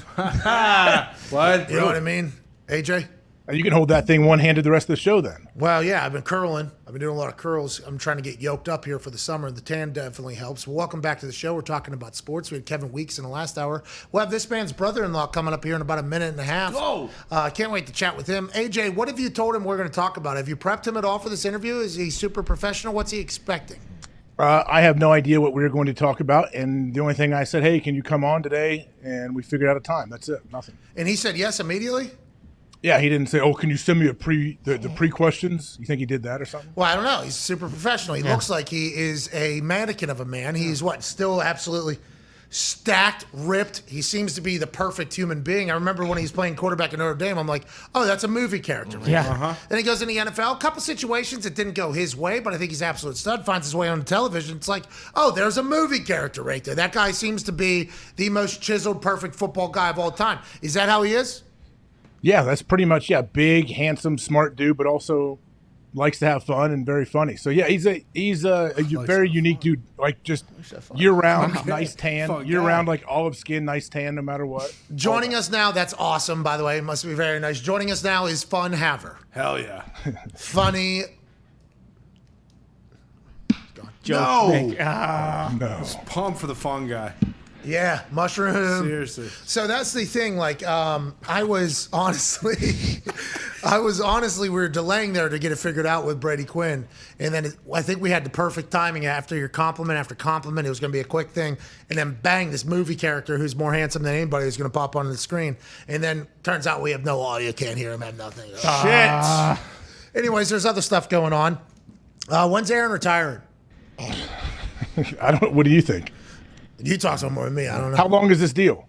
What? You know what I mean? AJ? You can hold that thing one-handed the rest of the show then. Well, yeah, I've been curling. I've been doing a lot of curls. I'm trying to get yoked up here for the summer. The tan definitely helps. Welcome back to the show. We're talking about sports. We had Kevin Weeks in the last hour. We'll have this man's brother-in-law coming up here in about a minute and a half. Whoa! Can't wait to chat with him. AJ, what have you told him we're going to talk about? Have you prepped him at all for this interview? Is he super professional? What's he expecting? I have no idea what we were going to talk about, and the only thing I said, hey, can you come on today? And we figured out a time. That's it. Nothing. And he said yes immediately? Yeah, he didn't say, oh, can you send me the pre-questions? You think he did that or something? Well, I don't know. He's super professional. He looks like he is a mannequin of a man. He's still absolutely stacked, ripped. He seems to be the perfect human being. I remember when he was playing quarterback at Notre Dame, I'm like, oh, that's a movie character. Right? Yeah. Then he goes in the NFL. A couple situations it didn't go his way, but I think he's an absolute stud. Finds his way on the television. It's like, oh, there's a movie character right there. That guy seems to be the most chiseled, perfect football guy of all time. Is that how he is? Yeah, that's pretty much, big, handsome, smart dude, but also likes to have fun and very funny. So, yeah, he's a very unique dude, like just year-round, nice tan, year-round, like olive skin, nice tan no matter what. Joining us now, that's awesome, by the way. It must be very nice. Joining us now is Fun Haver. Hell yeah. Funny. No. No. Just pumped for the fun guy. Yeah, mushroom. Seriously. So that's the thing. Like, I was honestly, we were delaying there to get it figured out with Brady Quinn. And then I think we had the perfect timing after your compliment after compliment. It was going to be a quick thing. And then bang, this movie character who's more handsome than anybody is going to pop onto the screen. And then turns out we have no audio, can't hear him, have nothing. Shit. Anyways, there's other stuff going on. When's Aaron retiring? What do you think? You talk some more than me. I don't know. How long is this deal?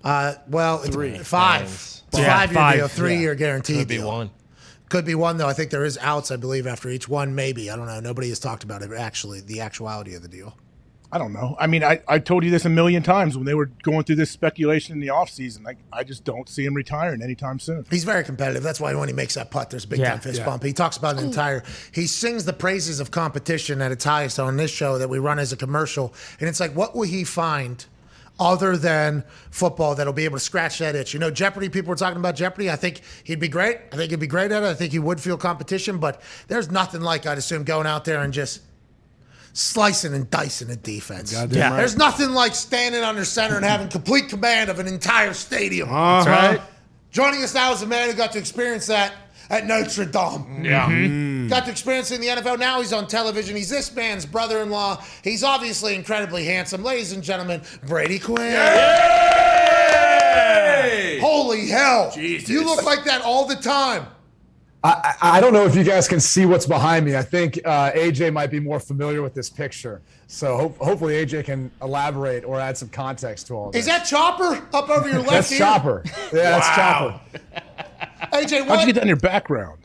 Well, it's 3. 5. It's a 5-year deal, 3-year guaranteed Could be deal. 1. Could be 1, though. I think there is outs, I believe, after each one. Maybe. I don't know. Nobody has talked about it, actually, the actuality of the deal. I don't know. I mean, I told you this a million times when they were going through this speculation in the offseason. I just don't see him retiring anytime soon. He's very competitive. That's why when he makes that putt, there's a big time fist bump. He talks about he sings the praises of competition at its highest on this show that we run as a commercial. And it's like, what will he find other than football that'll be able to scratch that itch? You know, Jeopardy, people were talking about Jeopardy. I think he'd be great. I think he'd be great at it. I think he would feel competition, but there's nothing like, I'd assume, going out there and just slicing and dicing a defense. Right. There's nothing like standing under center and having complete command of an entire stadium. That's right. Joining us now is a man who got to experience that at Notre Dame. Yeah. Got to experience it in the NFL. Now he's on television. He's this man's brother-in-law. He's obviously incredibly handsome. Ladies and gentlemen, Brady Quinn. Yay! Holy hell. Jesus. You look like that all the time. I don't know if you guys can see what's behind me. I think AJ might be more familiar with this picture. So hopefully AJ can elaborate or add some context to all this. Is that Chopper up over your left That's ear? Chopper. Yeah, that's Chopper. AJ, How'd you get that in your background?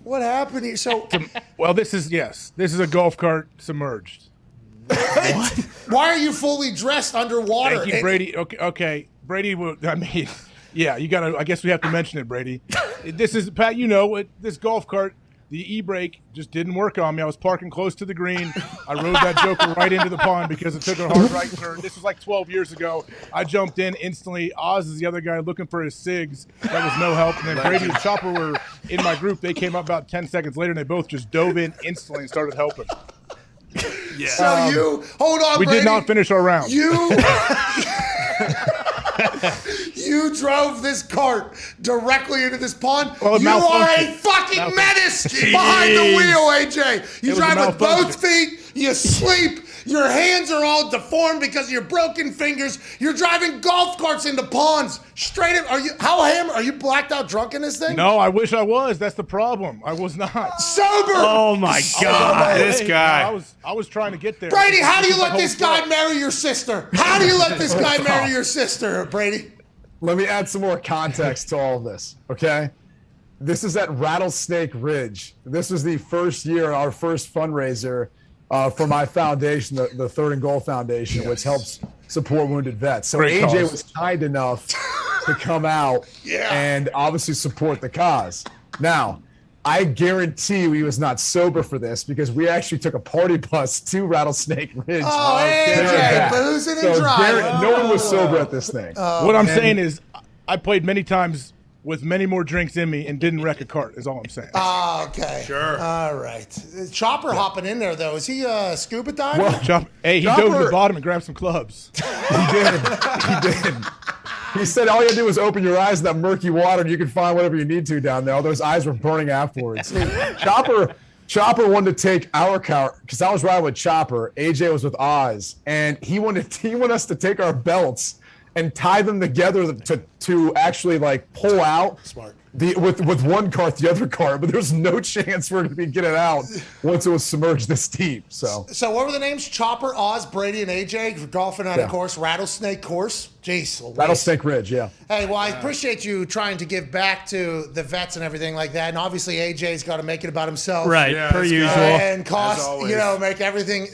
What happened here? So, Well, this is a golf cart submerged. why are you fully dressed underwater? Thank you, Brady. Okay. Brady, I mean, yeah, you got to, I guess we have to mention it, Brady. This is, Pat, this golf cart, the e-brake just didn't work on me. I was parking close to the green. I rode that joker right into the pond because it took a hard right turn. This was like 12 years ago. I jumped in instantly. Oz is the other guy looking for his SIGs. That was no help. And then Brady and Chopper were in my group. They came up about 10 seconds later, and they both just dove in instantly and started helping. Yeah. So hold on, We Brady. did not finish our round. You drove this cart directly into this pond. Well, You are a malfunction. fucking menace behind the wheel, AJ. You It was a drive with both malfunction. feet. You sleep. Your hands are all deformed because of your broken fingers. You're driving golf carts into ponds. Straight up. Are you blacked out drunk in this thing? No, I wish I was. That's the problem. I was not. Sober. Oh my God, Hey, I was trying to get there. Brady, how do you This is let my this whole guy marry your sister? How do you let this guy marry your sister, Brady? Let me add some more context to all of this, okay? This is at Rattlesnake Ridge. This was the first year, our first fundraiser for my foundation, the Third and Goal Foundation, which helps support wounded vets. So Great AJ cause. was kind enough to come out and obviously support the cause. Now, I guarantee you he was not sober for this because we actually took a party bus to Rattlesnake Ridge. Oh, AJ, boozing and driving. No one was sober at this thing. What I'm saying is, I played many times with many more drinks in me and didn't wreck a cart, is all I'm saying. Oh, okay. Sure. All right. Chopper hopping in there, though. Is he scuba diving? Well, he dove to the bottom and grabbed some clubs. He did. He said all you had to do was open your eyes in that murky water and you can find whatever you need to down there. All those eyes were burning afterwards. Chopper wanted to take our car because I was riding with Chopper. AJ was with Oz, and he wanted us to take our belts and tie them together to actually like pull out with one cart the other cart, but there's no chance for it to get it out once it was submerged this deep. So what were the names? Chopper, Oz, Brady, and AJ for golfing on a course, Rattlesnake course. Jeez Louise. Rattlesnake Ridge, yeah. Hey, well, I appreciate you trying to give back to the vets and everything like that. And obviously, AJ's got to make it about himself, Right, per usual. And cost, make everything.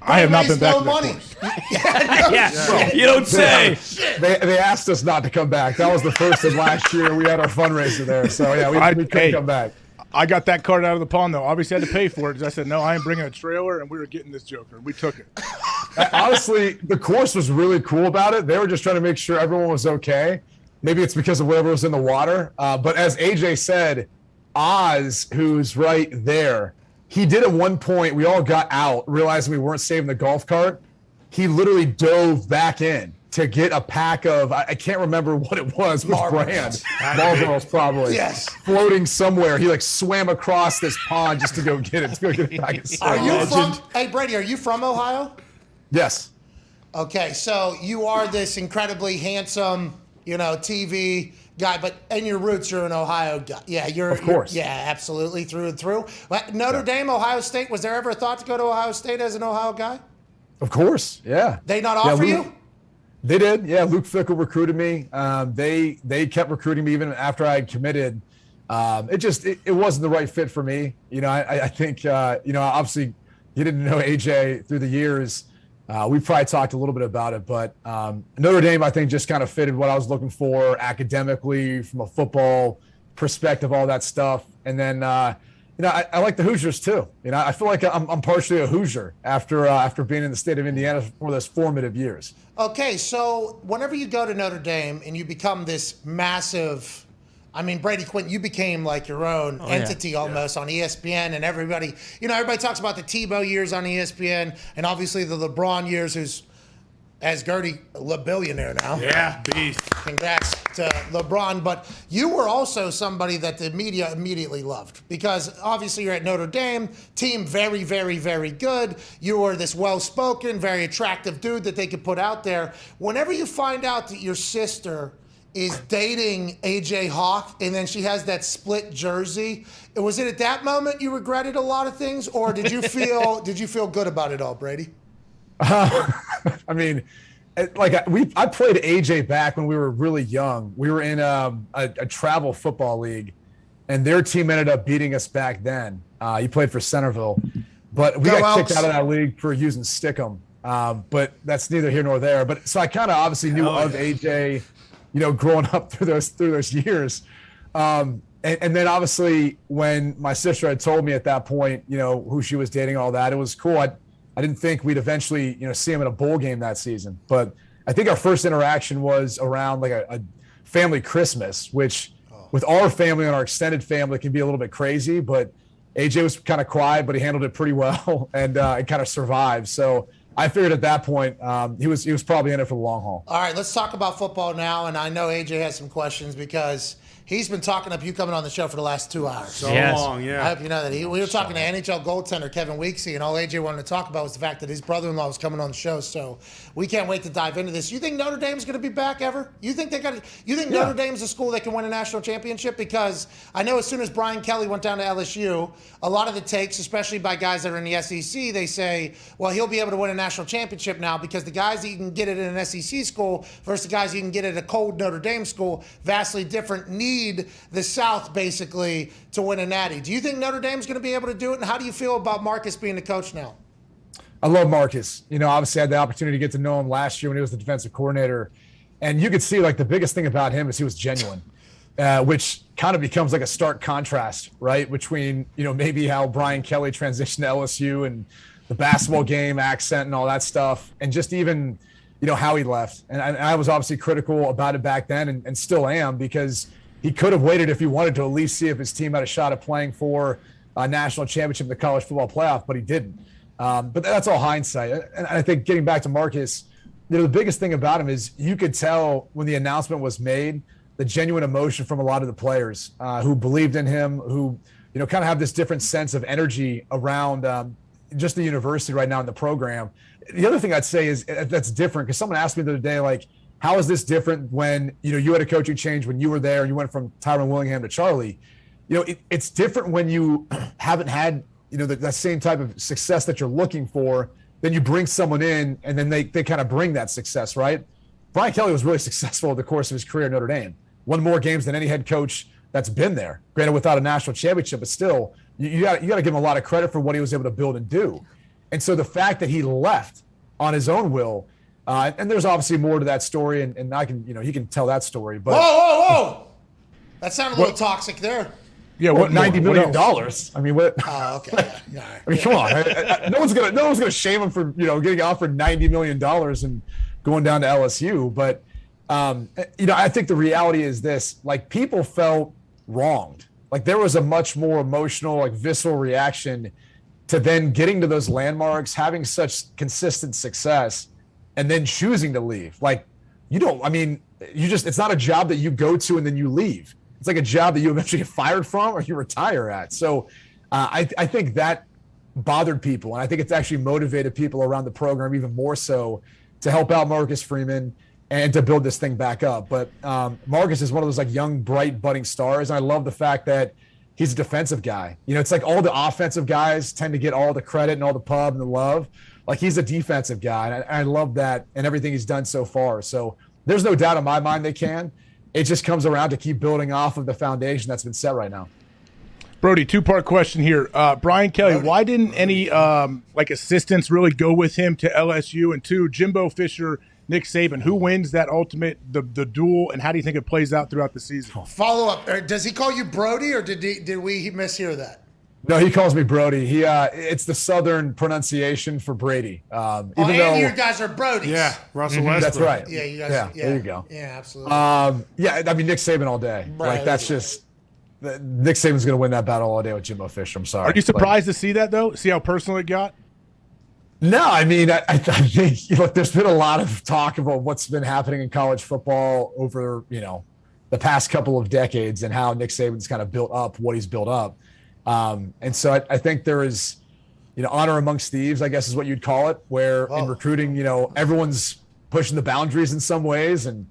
I have not been back no to that money. Yeah, you don't say. They asked us not to come back. That was the first of last year. We had our fundraiser there, so yeah, we couldn't come back. I got that cart out of the pond though. Obviously, I had to pay for it. I said no, I am bringing a trailer, and we were getting this joker. We took it. Honestly, the course was really cool about it. They were just trying to make sure everyone was okay. Maybe it's because of whatever was in the water. But as AJ said, Oz, who's right there, he did at one point, we all got out, realizing we weren't saving the golf cart. He literally dove back in to get a pack of, I can't remember what it was, which brand. Marlboro's probably. Yes. Floating somewhere. He like swam across this pond just to go get it, back of Are you from, hey, Brady, are you from Ohio? Yes. Okay, so you are this incredibly handsome, TV guy, but in your roots, you're an Ohio guy. Yeah, Of course. Yeah, absolutely, through and through. Notre Dame, Ohio State, was there ever a thought to go to Ohio State as an Ohio guy? Of course, yeah. They not offer Luke, you? They did, yeah. Luke Fickell recruited me. They kept recruiting me even after I had committed. It wasn't the right fit for me. I think, obviously getting to know AJ through the years, we probably talked a little bit about it, but Notre Dame, I think, just kind of fitted what I was looking for academically, from a football perspective, all that stuff. And then, I like the Hoosiers too. I feel like I'm partially a Hoosier after being in the state of Indiana for those formative years. Okay, so whenever you go to Notre Dame and you become this massive, Brady Quinn, you became like your own entity almost on ESPN, and everybody talks about the Tebow years on ESPN, and obviously the LeBron years, who's as Gertie, a billionaire now. Yeah, beast. Congrats. to LeBron, but you were also somebody that the media immediately loved because obviously you're at Notre Dame, team very, very, very good. You were this well-spoken, very attractive dude that they could put out there. Whenever you find out that your sister is dating AJ Hawk and then she has that split jersey, was it at that moment you regretted a lot of things, or did you feel good about it all, Brady? I mean, I played AJ back when we were really young. We were in a travel football league, and their team ended up beating us back then. He played for Centerville, but we got kicked out of that league for using Stickum. But that's neither here nor there. But so I kind of obviously knew of AJ, growing up through those years. And then obviously when my sister had told me at that point, who she was dating, all that, it was cool. I didn't think we'd eventually, see him in a bowl game that season. But I think our first interaction was around like a family Christmas, which with our family and our extended family can be a little bit crazy. But AJ was kind of quiet, but he handled it pretty well and it kind of survived. So I figured at that point he was probably in it for the long haul. All right, let's talk about football now. And I know AJ has some questions because he's been talking up you coming on the show for the last 2 hours. So long, yeah. I hope you know that. We were talking to NHL goaltender Kevin Weeksy, and all AJ wanted to talk about was the fact that his brother-in-law was coming on the show. So we can't wait to dive into this. You think Notre Dame's going to be back ever? You think Notre Dame's a school that can win a national championship? Because I know as soon as Brian Kelly went down to LSU, a lot of the takes, especially by guys that are in the SEC, they say, well, he'll be able to win a national championship now because the guys that you can get it in an SEC school versus the guys you can get at a cold Notre Dame school, vastly different, need the South basically to win a natty. Do you think Notre Dame's going to be able to do it? And how do you feel about Marcus being the coach now? I love Marcus. Obviously I had the opportunity to get to know him last year when he was the defensive coordinator. And you could see like the biggest thing about him is he was genuine, which kind of becomes like a stark contrast, right? Between, maybe how Brian Kelly transitioned to LSU and the basketball game, accent and all that stuff. And just even, how he left. And I was obviously critical about it back then and still am, because he could have waited if he wanted to at least see if his team had a shot at playing for a national championship in the college football playoff, but he didn't. But that's all hindsight. And I think getting back to Marcus, the biggest thing about him is you could tell when the announcement was made, the genuine emotion from a lot of the players who believed in him, who, kind of have this different sense of energy around just the university right now in the program. The other thing I'd say is that's different, because someone asked me the other day, like, how is this different when, you had a coaching change when you were there and you went from Tyron Willingham to Charlie? It's different when you haven't had, that same type of success that you're looking for. Then you bring someone in and then they kind of bring that success, right? Brian Kelly was really successful over the course of his career at Notre Dame. Won more games than any head coach that's been there. Granted, without a national championship, but still, you got to give him a lot of credit for what he was able to build and do. And so the fact that he left on his own will, and there's obviously more to that story, and I can, he can tell that story. But whoa! That sounded a little toxic there. Yeah, what $90 million? I mean, what? Oh, okay. Yeah. I mean, come on. No one's gonna shame him for getting offered $90 million and going down to LSU. But I think the reality is this: like, people felt wronged. Like, there was a much more emotional, like, visceral reaction to then getting to those landmarks, having such consistent success, and then choosing to leave. Like, it's not a job that you go to and then you leave. It's like a job that you eventually get fired from or you retire at. So I think that bothered people. And I think it's actually motivated people around the program even more so to help out Marcus Freeman and to build this thing back up. But Marcus is one of those like young, bright, budding stars. And I love the fact that he's a defensive guy. It's like all the offensive guys tend to get all the credit and all the pub and the love. Like, he's a defensive guy. And I love that and everything he's done so far. So there's no doubt in my mind they can. It just comes around to keep building off of the foundation that's been set right now. Brody, two-part question here. Brian Kelly, why didn't any assistants really go with him to LSU? And two, Jimbo Fisher, Nick Saban, who wins that ultimate, the duel, and how do you think it plays out throughout the season? Follow up. Does he call you Brody, or did we mishear that? No, he calls me Brody. It's the Southern pronunciation for Brady. Even though you guys are Brodies. Yeah, Russell Westbrook. That's right. Yeah, you guys. Yeah, there you go. Yeah, absolutely. Nick Saban all day. Right, like, that's just Nick Saban's going to win that battle all day with Jimbo Fisher. I'm sorry. Are you surprised to see that though? See how personal it got? No, I mean, I think there's been a lot of talk about what's been happening in college football over the past couple of decades and how Nick Saban's kind of built up what he's built up. And so I think there is, honor amongst thieves, I guess is what you'd call it, where in recruiting, everyone's pushing the boundaries in some ways, and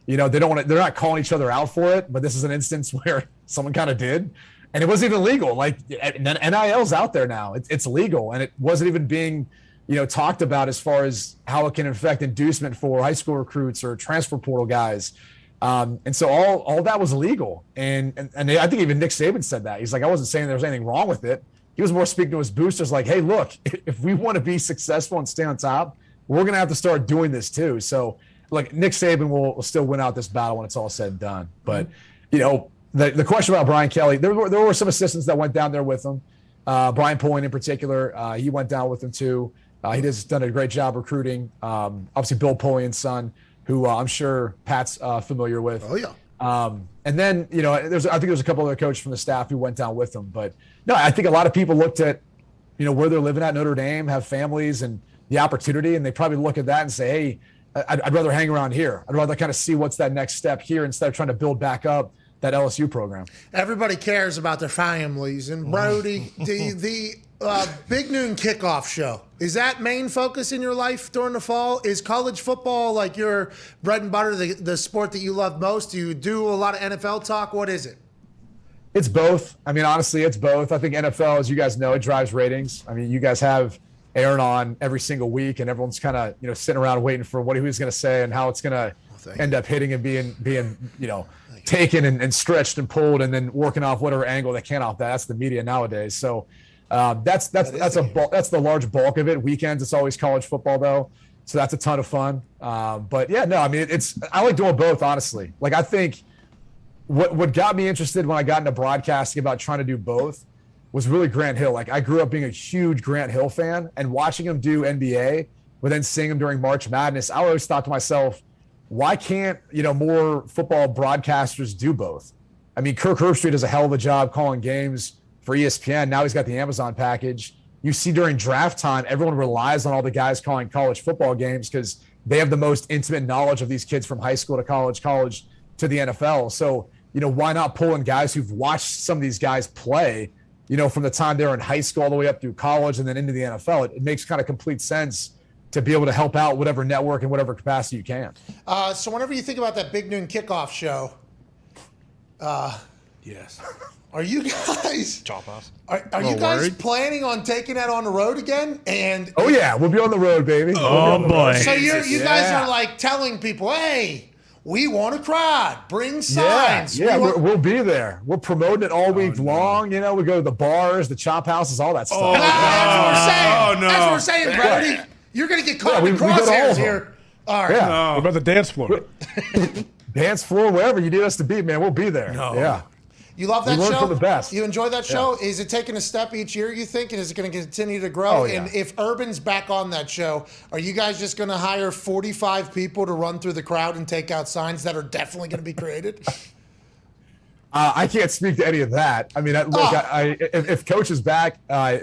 they're not calling each other out for it, but this is an instance where someone kind of did, and it wasn't even legal. Like, NIL's out there now, it's legal, and it wasn't even being talked about as far as how it can affect inducement for high school recruits or transfer portal guys. And so all that was illegal. And I think even Nick Saban said that. He's like, I wasn't saying there was anything wrong with it. He was more speaking to his boosters like, hey, look, if we want to be successful and stay on top, we're going to have to start doing this too. So, like, Nick Saban will still win out this battle when it's all said and done. But, the question about Brian Kelly, there were some assistants that went down there with him. Brian Pullen in particular, he went down with him too. He has done a great job recruiting. Obviously, Bill Pullian's son, who I'm sure Pat's familiar with. Oh, yeah. And then, I think there's a couple other coaches from the staff who went down with them. But, no, I think a lot of people looked at, where they're living at Notre Dame, have families and the opportunity, and they probably look at that and say, hey, I'd rather hang around here. I'd rather kind of see what's that next step here instead of trying to build back up that LSU program. Everybody cares about their families. And Brody, the Big Noon Kickoff Show, is that main focus in your life during the fall? Is college football like your bread and butter, the sport that you love most? Do you do a lot of NFL talk? What is it? It's both. I mean, honestly, it's both. I think NFL, as you guys know, it drives ratings. I mean, you guys have Aaron on every single week, and everyone's kind of sitting around waiting for what he was going to say and how it's going to end up hitting and being taken and stretched and pulled, and then working off whatever angle they can off that. That's the media nowadays. So that's the large bulk of it. Weekends, it's always college football though, so that's a ton of fun. But yeah, no, I mean, I like doing both, honestly. Like, I think what got me interested when I got into broadcasting about trying to do both was really Grant Hill. Like, I grew up being a huge Grant Hill fan, and watching him do NBA, but then seeing him during March Madness, I always thought to myself, why can't more football broadcasters do both? I mean, Kirk Herbstreit does a hell of a job calling games for ESPN. Now he's got the Amazon package. You see during draft time, everyone relies on all the guys calling college football games because they have the most intimate knowledge of these kids from high school to college to the NFL. So, why not pull in guys who've watched some of these guys play, from the time they were in high school all the way up through college and then into the NFL? It makes kind of complete sense to be able to help out whatever network and whatever capacity you can. So whenever you think about that Big Noon Kickoff Show, yes. Are you guys Chop House? Are you guys planning on taking that on the road again? And oh yeah, we'll be on the road, baby. Oh boy! So you guys are like telling people, hey, we want a crowd. Bring signs. Yeah, we'll be there. We're promoting it all week long. We go to the bars, the chop houses, all that stuff. That's what we're saying. no. That's what we're saying, Brody. You're going to get caught in crosshairs here. All right. Yeah. What about the dance floor? Dance floor, wherever you need us to be, man, we'll be there. No. Yeah. You love that we show? learn from the best. You enjoy that show? Yeah. Is it taking a step each year, you think? And is it going to continue to grow? Oh, yeah. And if Urban's back on that show, are you guys just going to hire 45 people to run through the crowd and take out signs that are definitely going to be created? I can't speak to any of that. I mean, look, if Coach is back,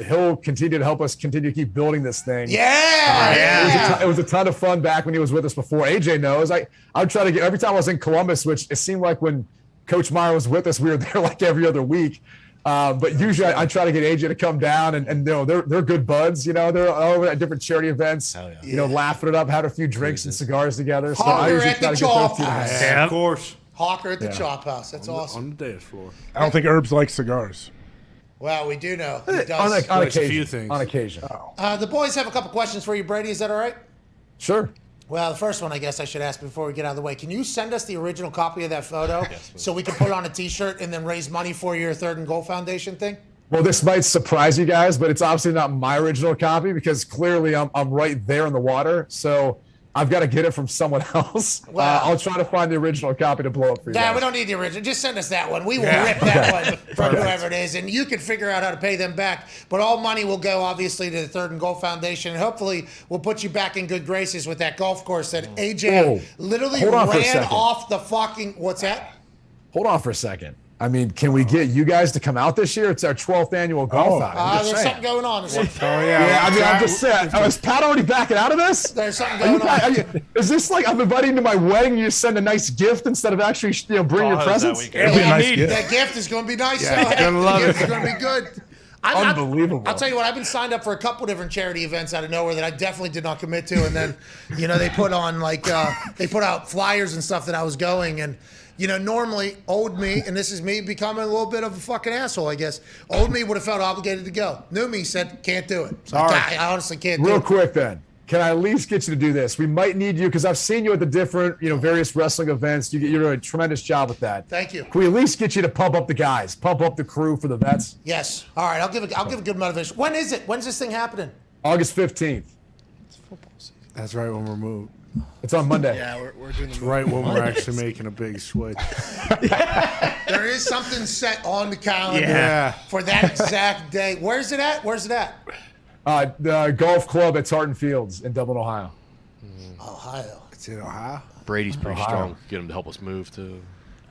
he'll continue to help us continue to keep building this thing. Yeah. It was a ton of fun back when he was with us before. AJ knows. I would try to get every time I was in Columbus, which it seemed like when Coach Meyer was with us, we were there like every other week. But usually I try to get AJ to come down, and they're good buds. They're over at different charity events. Laughing it up, had a few drinks and cigars together. So I usually try to get those two. Yeah, of course. Hawker at the Chop House. That's awesome. On the dance floor. I don't think Herbs likes cigars. Well, we do know he does. On occasion. A few things. On occasion. The boys have a couple questions for you, Brady. Is that all right? Sure. Well, the first one I guess I should ask before we get out of the way. Can you send us the original copy of that photo so we can put it on a T-shirt and then raise money for your Third and Goal Foundation thing? Well, this might surprise you guys, but it's obviously not my original copy because clearly I'm right there in the water. So I've got to get it from someone else. Well, I'll try to find the original copy to blow up for you. Yeah, guys. we don't need the original. Just send us that one. We will rip that one from whoever it is, and you can figure out how to pay them back. But all money will go, obviously, to the Third and Goal Foundation, and hopefully we'll put you back in good graces with that golf course that AJ literally ran off the fucking – what's that? Hold on for a second. I mean, can we get you guys to come out this year? It's our 12th annual golf outing. There's something going on. Yeah, I mean, I'm just saying. Is Pat already backing out of this? There's something going on. Is this like I'm inviting you to my wedding? You just send a nice gift instead of actually, bring your presents. That gift is going to be nice. Yeah, gonna love it. It's going to be good. Unbelievable. I'll tell you what, I've been signed up for a couple different charity events out of nowhere that I definitely did not commit to. And then, they put on they put out flyers and stuff that I was going. And, normally old me, and this is me becoming a little bit of a fucking asshole, I guess. Old me would have felt obligated to go. New me said, can't do it. So I honestly can't do it. Real quick then. Can I at least get you to do this? We might need you because I've seen you at the different, various wrestling events. You're doing a tremendous job with that. Thank you. Can we at least get you to pump up the guys, pump up the crew for the vets? Yes. All right. I'll give a good motivation. When is it? When's this thing happening? August 15th. It's football season. That's right when we're moved. It's on Monday. Yeah, we're doing the right when we're actually making a big switch. There is something set on the calendar for that exact day. Where's it at? The golf club at Tartan Fields in Dublin, Ohio. Ohio. It's in Ohio. Brady's pretty Ohio. strong. Get him to help us move too.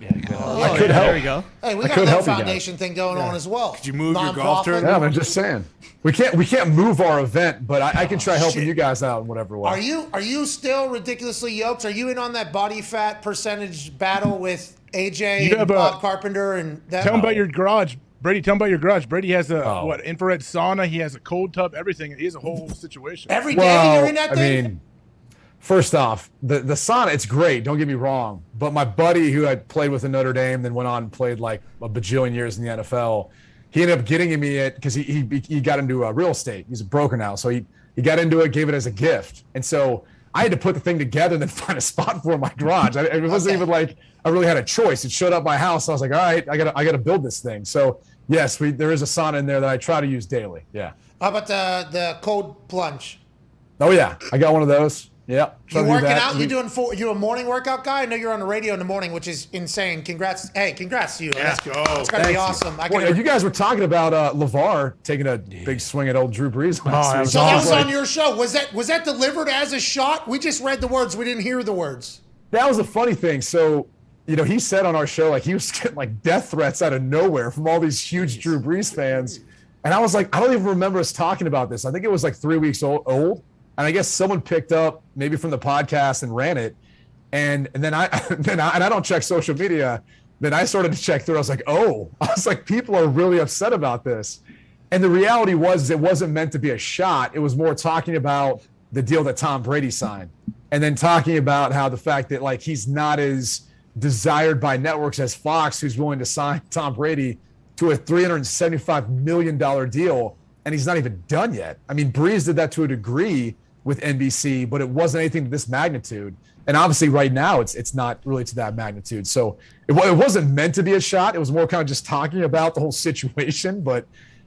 I could help. There you go. Hey, we got a little foundation thing going on as well. Could you move your golf tournament? Yeah, I'm just saying. We can't move our event, but I can try helping you guys out in whatever way. Are you still ridiculously yoked? Are you in on that body fat percentage battle with AJ and Bob Carpenter and that? Tell him about your garage. Brady, tell him about your garage. Brady has a infrared sauna. He has a cold tub, everything. He has a whole situation. Every day you're in that thing? I mean, first off, the sauna, it's great. Don't get me wrong. But my buddy who had played with the Notre Dame, then went on and played like a bajillion years in the NFL, he ended up getting me it because he got into real estate. He's a broker now. So he got into it, gave it as a gift. And so I had to put the thing together and then find a spot for it in my garage. It wasn't even like I really had a choice. It showed up at my house. So I was like, all right, I gotta build this thing. So yes, there is a sauna in there that I try to use daily. Yeah. How about the cold plunge? Oh yeah, I got one of those. Yeah. You working out? You a morning workout guy? I know you're on the radio in the morning, which is insane. Congrats to you. Let's go. It's gonna be awesome. You guys were talking about LeVar taking a big swing at old Drew Brees last week. So that was on your show. Was that delivered as a shot? We just read the words. We didn't hear the words. That was a funny thing. So, he said on our show, like he was getting like death threats out of nowhere from all these huge Drew Brees fans. And I was like, I don't even remember us talking about this. I think it was like 3 weeks old. And I guess someone picked up maybe from the podcast and ran it. And then I don't check social media. Then I started to check through. I was like, people are really upset about this. And the reality was it wasn't meant to be a shot. It was more talking about the deal that Tom Brady signed. And then talking about how the fact that like he's not as desired by networks as Fox, who's willing to sign Tom Brady to a $375 million deal. And he's not even done yet. I mean, Brees did that to a degree with NBC, but it wasn't anything to this magnitude. And obviously right now it's not really to that magnitude. So it wasn't meant to be a shot. It was more kind of just talking about the whole situation, but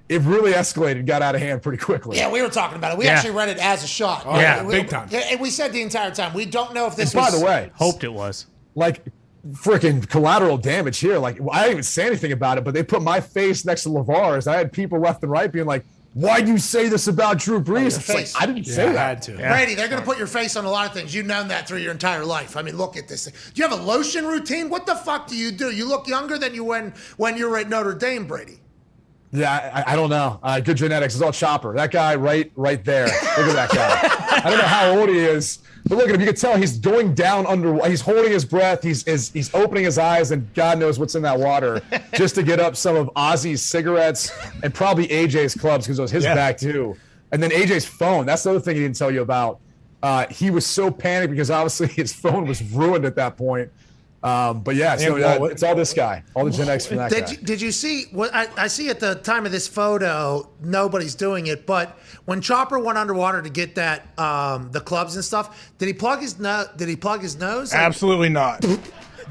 it really escalated, got out of hand pretty quickly. Yeah, we were talking about it. We actually read it as a shot. Oh, yeah, big time. And we said the entire time, we don't know if this was... By the way... Hoped it was. Like, freaking collateral damage here. Like, I didn't even say anything about it, but they put my face next to LeVar's. I had people left and right being like, why'd you say this about Drew Brees? It's like, I didn't say that. I had to. Yeah. Brady, they're going to put your face on a lot of things. You've known that through your entire life. I mean, look at this thing. Do you have a lotion routine? What the fuck do? You look younger than you when you were at Notre Dame, Brady. Yeah, I don't know. Good genetics. It's all Chopper. That guy right there. Look at that guy. I don't know how old he is, but look at him. You can tell he's going down under. He's holding his breath. He's opening his eyes, and God knows what's in that water, just to get up some of Ozzy's cigarettes and probably AJ's clubs because it was his bag too. And then AJ's phone. That's the other thing he didn't tell you about. He was so panicked because obviously his phone was ruined at that point. But yeah, so it's all this guy, all the genetics from that guy. Did you see what I see at the time of this photo? Nobody's doing it, but when Chopper went underwater to get that the clubs and stuff, did he plug his nose? Did he plug his nose? Absolutely not.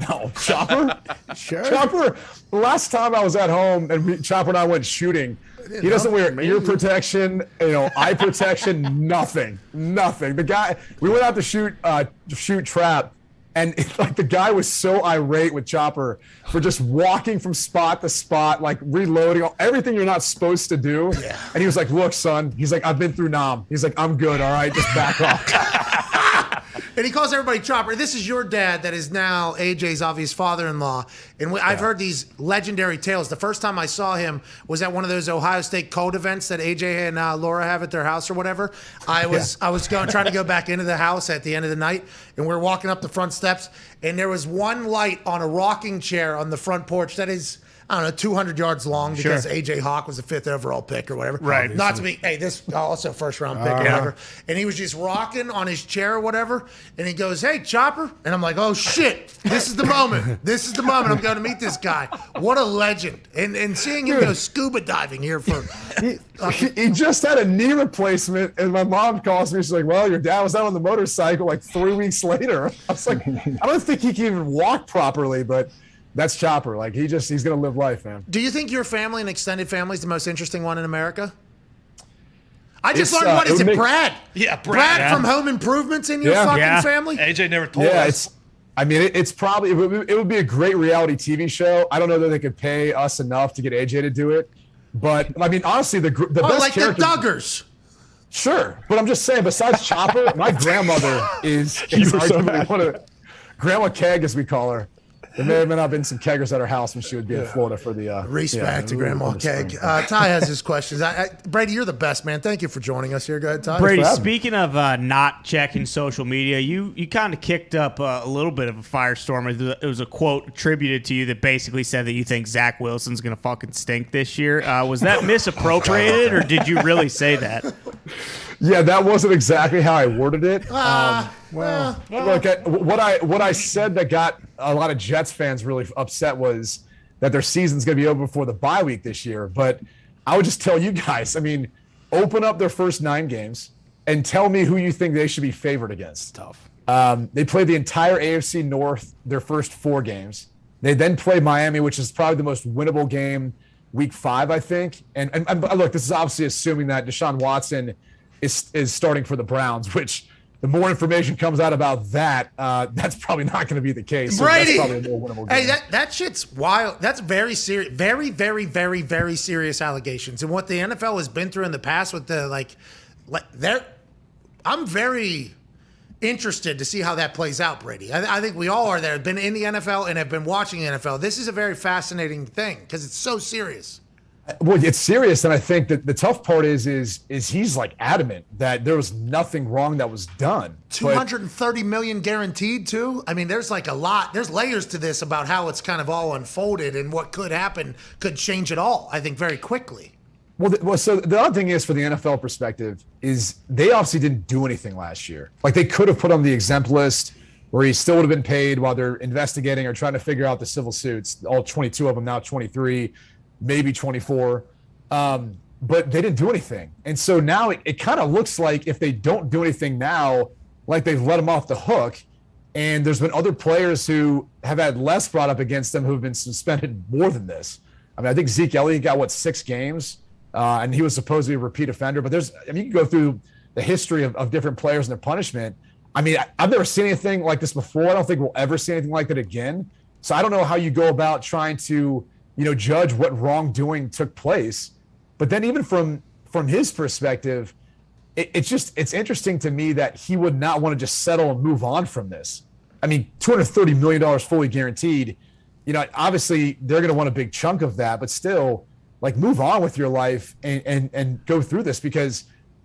No, Chopper. Sure. Chopper. The last time I was at home and Chopper and I went shooting, he doesn't wear ear protection, eye protection, nothing. The guy. We went out to shoot trap. And like the guy was so irate with Chopper for just walking from spot to spot, like reloading, everything you're not supposed to do. Yeah. And he was like, look, son, he's like, I've been through Nam. He's like, I'm good, all right, just back off. And he calls everybody Chopper. This is your dad that is now AJ's obvious father-in-law. And I've heard these legendary tales. The first time I saw him was at one of those Ohio State code events that AJ and Laura have at their house or whatever. I was trying to go back into the house at the end of the night, and we're walking up the front steps, and there was one light on a rocking chair on the front porch that is, I don't know, 200 yards long because AJ Hawk was the 5th overall pick or whatever. Right. Not to be, hey, this also first round pick or whatever. And he was just rocking on his chair or whatever. And he goes, "Hey, Chopper." And I'm like, "Oh, shit. This is the moment. This is the moment I'm going to meet this guy." What a legend. And seeing him go scuba diving here for. He just had a knee replacement, and my mom calls me. She's like, "Well, your dad was out on the motorcycle like 3 weeks later." I was like, I don't think he can even walk properly, but that's Chopper. Like, he's going to live life, man. Do you think your family and extended family is the most interesting one in America? I just learned, what is it, Brad? Yeah, Brad from Home Improvements in your fucking family? AJ never told us. It's probably, it would be a great reality TV show. I don't know that they could pay us enough to get AJ to do it. But, I mean, honestly, the best like character. the Duggars. Sure. But I'm just saying, besides Chopper, my grandmother is arguably one of Grandma Keg, as we call her. There may have not been some keggers at her house when she would be in Florida for the respect to Grandma Keg. Ty has his questions. Brady, you're the best, man. Thank you for joining us here. Go ahead, Ty. Brady, speaking of not checking social media, you kind of kicked up a little bit of a firestorm. It was a quote attributed to you that basically said that you think Zach Wilson's going to fucking stink this year. Was that misappropriated, or did you really say that? Yeah, that wasn't exactly how I worded it. Look, what I said that got a lot of Jets fans really upset was that their season's going to be over before the bye week this year. But I would just tell you guys, I mean, open up their first 9 games and tell me who you think they should be favored against. Tough. They played the entire AFC North their first 4 games. They then play Miami, which is probably the most winnable game, week 5, I think. And look, this is obviously assuming that Deshaun Watson is starting for the Browns, which the more information comes out about that, that's probably not going to be the case. Brady, so that's probably a more winnable game. hey, that shit's wild. That's very serious, very, very, very, very serious allegations. And what the NFL has been through in the past with the I'm very interested to see how that plays out, Brady. I think we all are there. Have been in the NFL and have been watching the NFL. This is a very fascinating thing because it's so serious. Well, it's serious, and I think that the tough part is he's like adamant that there was nothing wrong that was done. $230 million guaranteed too. I mean, there's like a lot. There's layers to this about how it's kind of all unfolded and what could happen could change it all. I think very quickly. Well, so the other thing is, for the NFL perspective, is they obviously didn't do anything last year. Like, they could have put on the exempt list where he still would have been paid while they're investigating or trying to figure out the civil suits. All 22 of them, now 23. Maybe 24, but they didn't do anything. And so now it kind of looks like if they don't do anything now, like they've let them off the hook. And there's been other players who have had less brought up against them who've been suspended more than this. I mean, I think Zeke Elliott got, 6 games, and he was supposed to be a repeat offender. But you can go through the history of different players and their punishment. I mean, I've never seen anything like this before. I don't think we'll ever see anything like that again. So I don't know how you go about trying to judge what wrongdoing took place. But then even from his perspective, it's interesting to me that he would not want to just settle and move on from this. I mean, $230 million fully guaranteed, obviously they're going to want a big chunk of that, but still, like, move on with your life and go through this, because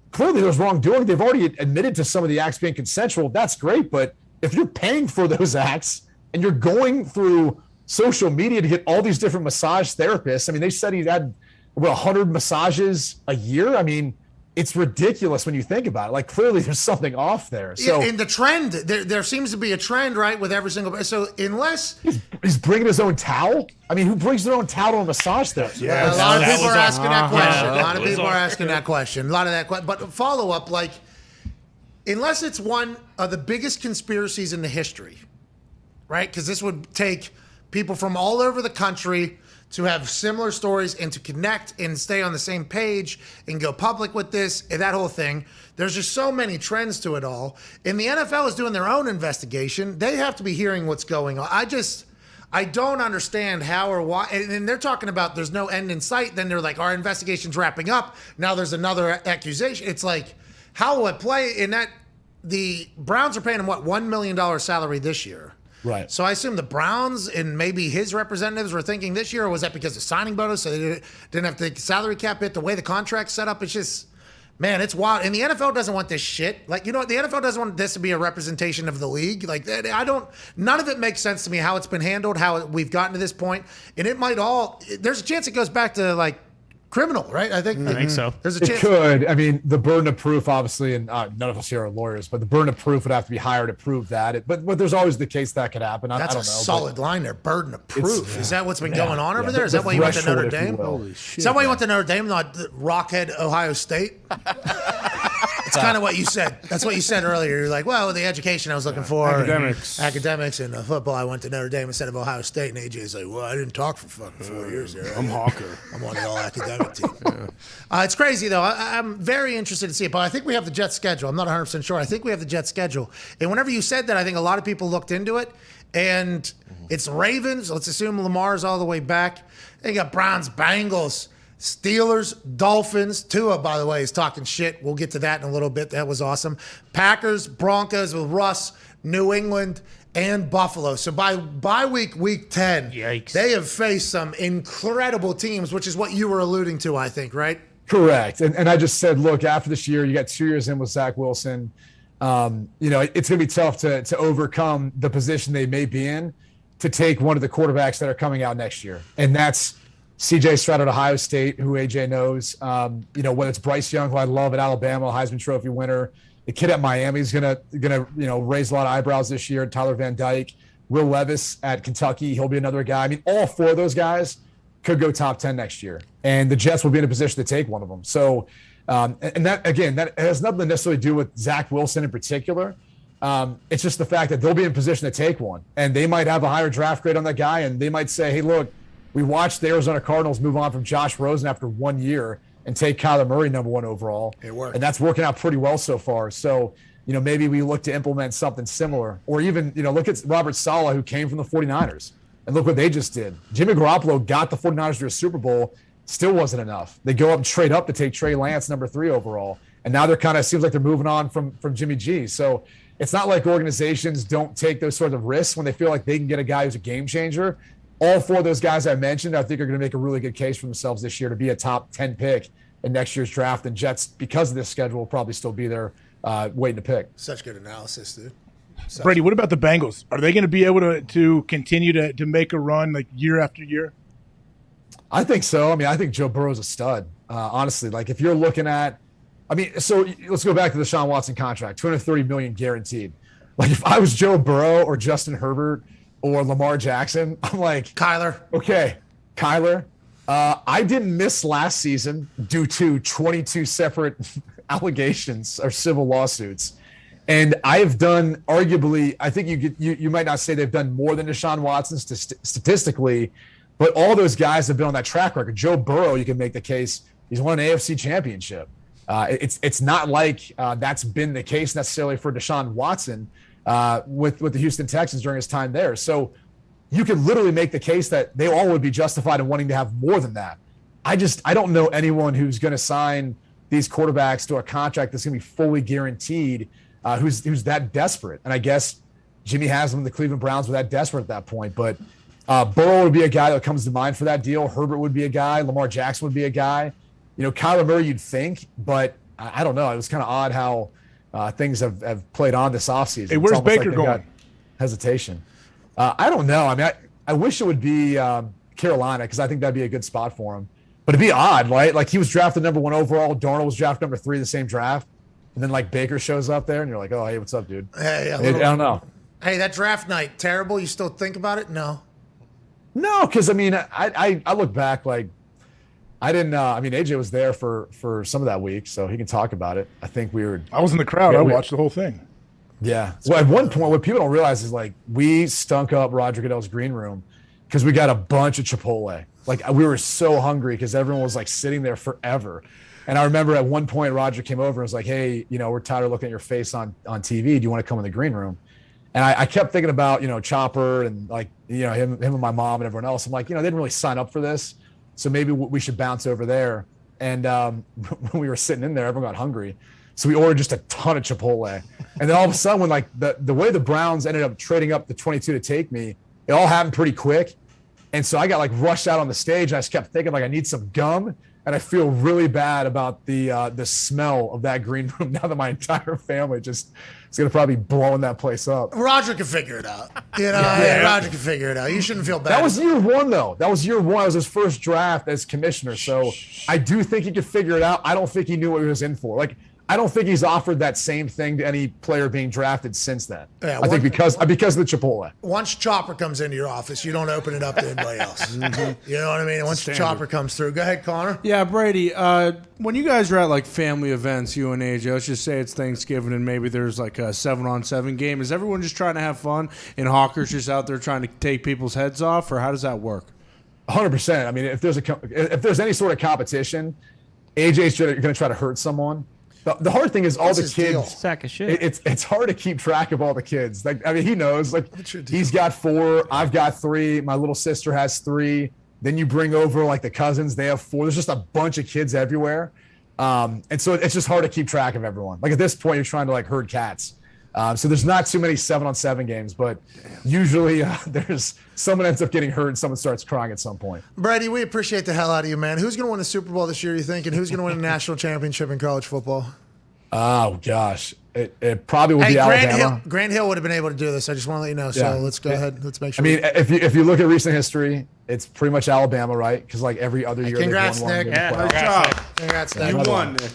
clearly there's wrongdoing. They've already admitted to some of the acts being consensual. That's great. But if you're paying for those acts and you're going through social media to get all these different massage therapists. I mean, they said he had 100 massages a year. I mean, it's ridiculous when you think about it. Like, clearly there's something off there. So in the trend, there seems to be a trend, right, with every single. So unless he's bringing his own towel. I mean, who brings their own towel to a massage therapist? Yeah, a lot of people are asking that question. A lot of people are asking that question. A lot of that question. But follow up, like, unless it's one of the biggest conspiracies in the history, right? Because this would take people from all over the country to have similar stories and to connect and stay on the same page and go public with this and that whole thing. There's just so many trends to it all. And the NFL is doing their own investigation. They have to be hearing what's going on. I don't understand how or why. And they're talking about there's no end in sight. Then they're like, our investigation's wrapping up. Now there's another accusation. It's like, how will it play in that? the Browns are paying him what, $1 million salary this year. Right. So I assume the Browns and maybe his representatives were thinking this year, or was that because of signing bonus? So they didn't have the salary cap hit, the way the contract's set up. It's just, man, it's wild. And the NFL doesn't want this shit. Like, you know, the NFL doesn't want this to be a representation of the league. Like, none of it makes sense to me how it's been handled, how we've gotten to this point. And it might there's a chance it goes back to like criminal, right? I think so. There's a chance. It could. I mean, the burden of proof, obviously, and none of us here are lawyers, but the burden of proof would have to be higher to prove that. But there's always the case that could happen. That's I don't know. A solid line there. Burden of proof. Is that what's been going on over there? Is that why you went to Notre Dame? Holy shit. Is that why you went to Notre Dame, not Rockhead, Ohio State? It's kind of what you said. That's what you said earlier. You're like, well, the education I was looking for. Academics and football, I went to Notre Dame instead of Ohio State. And AJ's like, well, I didn't talk for fucking 4 years there. I'm Hawker. I'm on the all-academic team. It's crazy, though. I'm very interested to see it. But I think we have the Jets schedule. I'm not 100% sure. I think we have the Jets schedule. And whenever you said that, I think a lot of people looked into it. And it's Ravens. Let's assume Lamar's all the way back. Then you got Browns, Bengals, Steelers, Dolphins. Tua, by the way, is talking shit. We'll get to that in a little bit. That was awesome. Packers, Broncos with Russ, New England, and Buffalo. So by week 10, Yikes. They have faced some incredible teams, which is what you were alluding to, I think, right? Correct. And I just said, look, after this year, you got 2 years in with Zach Wilson. You know, it's going to be tough to overcome the position they may be in to take one of the quarterbacks that are coming out next year. And that's C.J. Stroud at Ohio State, who AJ knows. You know, whether it's Bryce Young, who I love at Alabama, Heisman Trophy winner. The kid at Miami is gonna raise a lot of eyebrows this year. Tyler Van Dyke, Will Levis at Kentucky, he'll be another guy. I mean, all 4 of those guys could go top 10 next year, and the Jets will be in a position to take one of them. So, and that again, that has nothing to necessarily do with Zach Wilson in particular. It's just the fact that they'll be in position to take one, and they might have a higher draft grade on that guy, and they might say, hey, look. We watched the Arizona Cardinals move on from Josh Rosen after 1 year and take Kyler Murray number 1 overall. It worked. And that's working out pretty well so far. So, you know, maybe we look to implement something similar. Or even, you know, look at Robert Saleh, who came from the 49ers. And look what they just did. Jimmy Garoppolo got the 49ers to a Super Bowl. Still wasn't enough. They go up and trade up to take Trey Lance, number 3 overall. And now they're kind of, seems like they're moving on from Jimmy G. So it's not like organizations don't take those sort of risks when they feel like they can get a guy who's a game changer. All 4 of those guys I mentioned, I think are going to make a really good case for themselves this year to be a top 10 pick in next year's draft. And Jets, because of this schedule, will probably still be there waiting to pick. Such good analysis, dude. Brady, what about the Bengals? Are they going to be able to continue to make a run like year after year? I think so. I mean, I think Joe Burrow's a stud. Honestly, like if you're looking at, I mean, so let's go back to the Deshaun Watson contract, $230 million guaranteed. Like if I was Joe Burrow or Justin Herbert or Lamar Jackson, I'm like, Kyler. Okay, Kyler. I didn't miss last season due to 22 separate allegations or civil lawsuits. And I have done arguably, I think you might not say they've done more than Deshaun Watson statistically, but all those guys have been on that track record. Joe Burrow, you can make the case, he's won an AFC championship. It's not like that's been the case necessarily for Deshaun Watson with the Houston Texans during his time there. So you could literally make the case that they all would be justified in wanting to have more than that. I don't know anyone who's going to sign these quarterbacks to a contract that's going to be fully guaranteed, who's that desperate. And I guess Jimmy Haslam, the Cleveland Browns, were that desperate at that point. But Burrow would be a guy that comes to mind for that deal. Herbert would be a guy. Lamar Jackson would be a guy. You know, Kyler Murray, you'd think, but I don't know. It was kind of odd how things have played on this offseason. Hey, where's Baker going? Hesitation. I don't know. I mean, I wish it would be Carolina because I think that'd be a good spot for him. But it'd be odd, right? Like he was drafted number 1 overall. Darnold was drafted number 3 the same draft. And then like Baker shows up there and you're like, oh, hey, what's up, dude? Hey, I don't know. Hey, that draft night, terrible. You still think about it? No. No, because I mean, I look back like I didn't. I mean, AJ was there for some of that week, so he can talk about it. I think we were. I was in the crowd. I watched the whole thing. Yeah. Well, at one point, what people don't realize is like we stunk up Roger Goodell's green room because we got a bunch of Chipotle. Like we were so hungry because everyone was like sitting there forever. And I remember at one point Roger came over and was like, "Hey, you know, we're tired of looking at your face on TV. Do you want to come in the green room?" And I kept thinking about, you know, Chopper and like, you know, him and my mom and everyone else. I'm like, you know, they didn't really sign up for this. So maybe we should bounce over there. And when we were sitting in there, everyone got hungry. So we ordered just a ton of Chipotle. And then all of a sudden, when like the way the Browns ended up trading up the 22 to take me, it all happened pretty quick. And so I got like rushed out on the stage. And I just kept thinking like I need some gum. And I feel really bad about the smell of that green room now that my entire family just is going to probably be blowing that place up. Roger can figure it out. Roger can figure it out. You shouldn't feel bad. That was year one, though. That was year one. It was his first draft as commissioner. So I do think he could figure it out. I don't think he knew what he was in for. Like, I don't think he's offered that same thing to any player being drafted since then. Yeah, I think because of the Chipotle. Once Chopper comes into your office, you don't open it up to anybody else. You know what I mean? Once Chopper comes through. Go ahead, Connor. Yeah, Brady, when you guys are at like family events, you and AJ, let's just say it's Thanksgiving and maybe there's like a 7-on-7 game. Is everyone just trying to have fun and Hawker's just out there trying to take people's heads off, or how does that work? 100%. I mean, if there's any sort of competition, AJ's going to try to hurt someone. The hard thing is all the kids. Sack of shit. It's hard to keep track of all the kids. Like, I mean, he knows. Like, he's got 4, I've got 3, my little sister has 3. Then you bring over like the cousins, they have 4. There's just a bunch of kids everywhere, and so it's just hard to keep track of everyone. Like at this point, you're trying to like herd cats. So there's not too many 7-on-7 games, but usually there's someone ends up getting hurt and someone starts crying at some point. Brady, we appreciate the hell out of you, man. Who's going to win the Super Bowl this year, you think? And who's going to win a national championship in college football? Oh, gosh. It probably will be Alabama. Grant Hill would have been able to do this. I just want to let you know. So let's go ahead. Let's make sure. I mean, if you look at recent history, it's pretty much Alabama, right? Because like every other year, congrats, they've won Nick. one. Yeah, Nice job. Congrats, Nick. You won, Nick.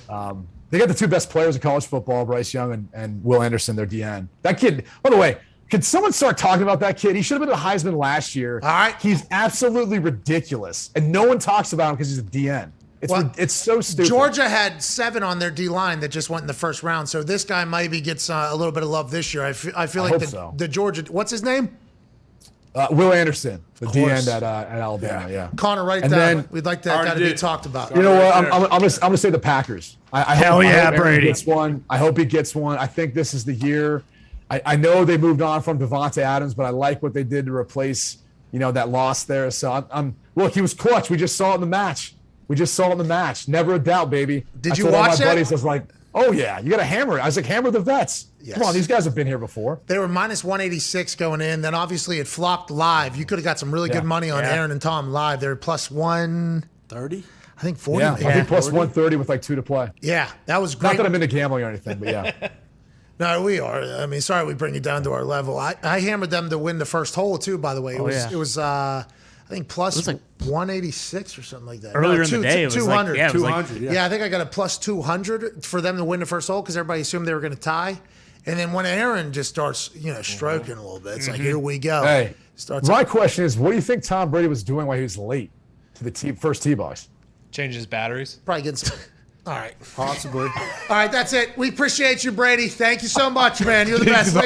They got the 2 best players in college football, Bryce Young and Will Anderson, their DN. That kid, by the way, could someone start talking about that kid? He should have been a Heisman last year. All right. He's absolutely ridiculous, and no one talks about him because he's a DN. It's so stupid. Georgia had 7 on their D-line that just went in the first round, so this guy maybe gets a little bit of love this year. I feel like the Georgia – what's his name? Will Anderson, the DN at Alabama, yeah. Connor, write that. We'd like that guy to be talked about. You know what? I'm gonna say the Packers. I Hell hope, yeah, I hope Brady. Gets one. I hope he gets one. I think this is the year. I know they moved on from Devontae Adams, but I like what they did to replace, that loss there. So look, he was clutch. We just saw it in the match. Never a doubt, baby. Did you told all watch my it? buddies, I was like, oh yeah, you got to hammer it. I was like, hammer the vets. Yes. Come on, these guys have been here before. They were minus 186 going in. Then obviously it flopped live. You could have got some really good money on Aaron and Tom live. They're plus 130. I think 40. Yeah, I think plus 130 with like 2 to play. Yeah, that was great. Not that I'm into gambling or anything, but yeah. No, we are. I mean, sorry we bring you down to our level. I hammered them to win the first hole too. By the way, it was I think plus it was like 186 or something like that. Earlier in the day, it was 200. Like, 200. Yeah, I think I got a plus 200 for them to win the first hole because everybody assumed they were going to tie. And then when Aaron just starts, stroking a little bit, it's like, here we go. Hey, my question is, what do you think Tom Brady was doing while he was late to the first tee box? Changing his batteries. Probably getting some. All right. Possibly. All right, that's it. We appreciate you, Brady. Thank you so much, man. You're the best.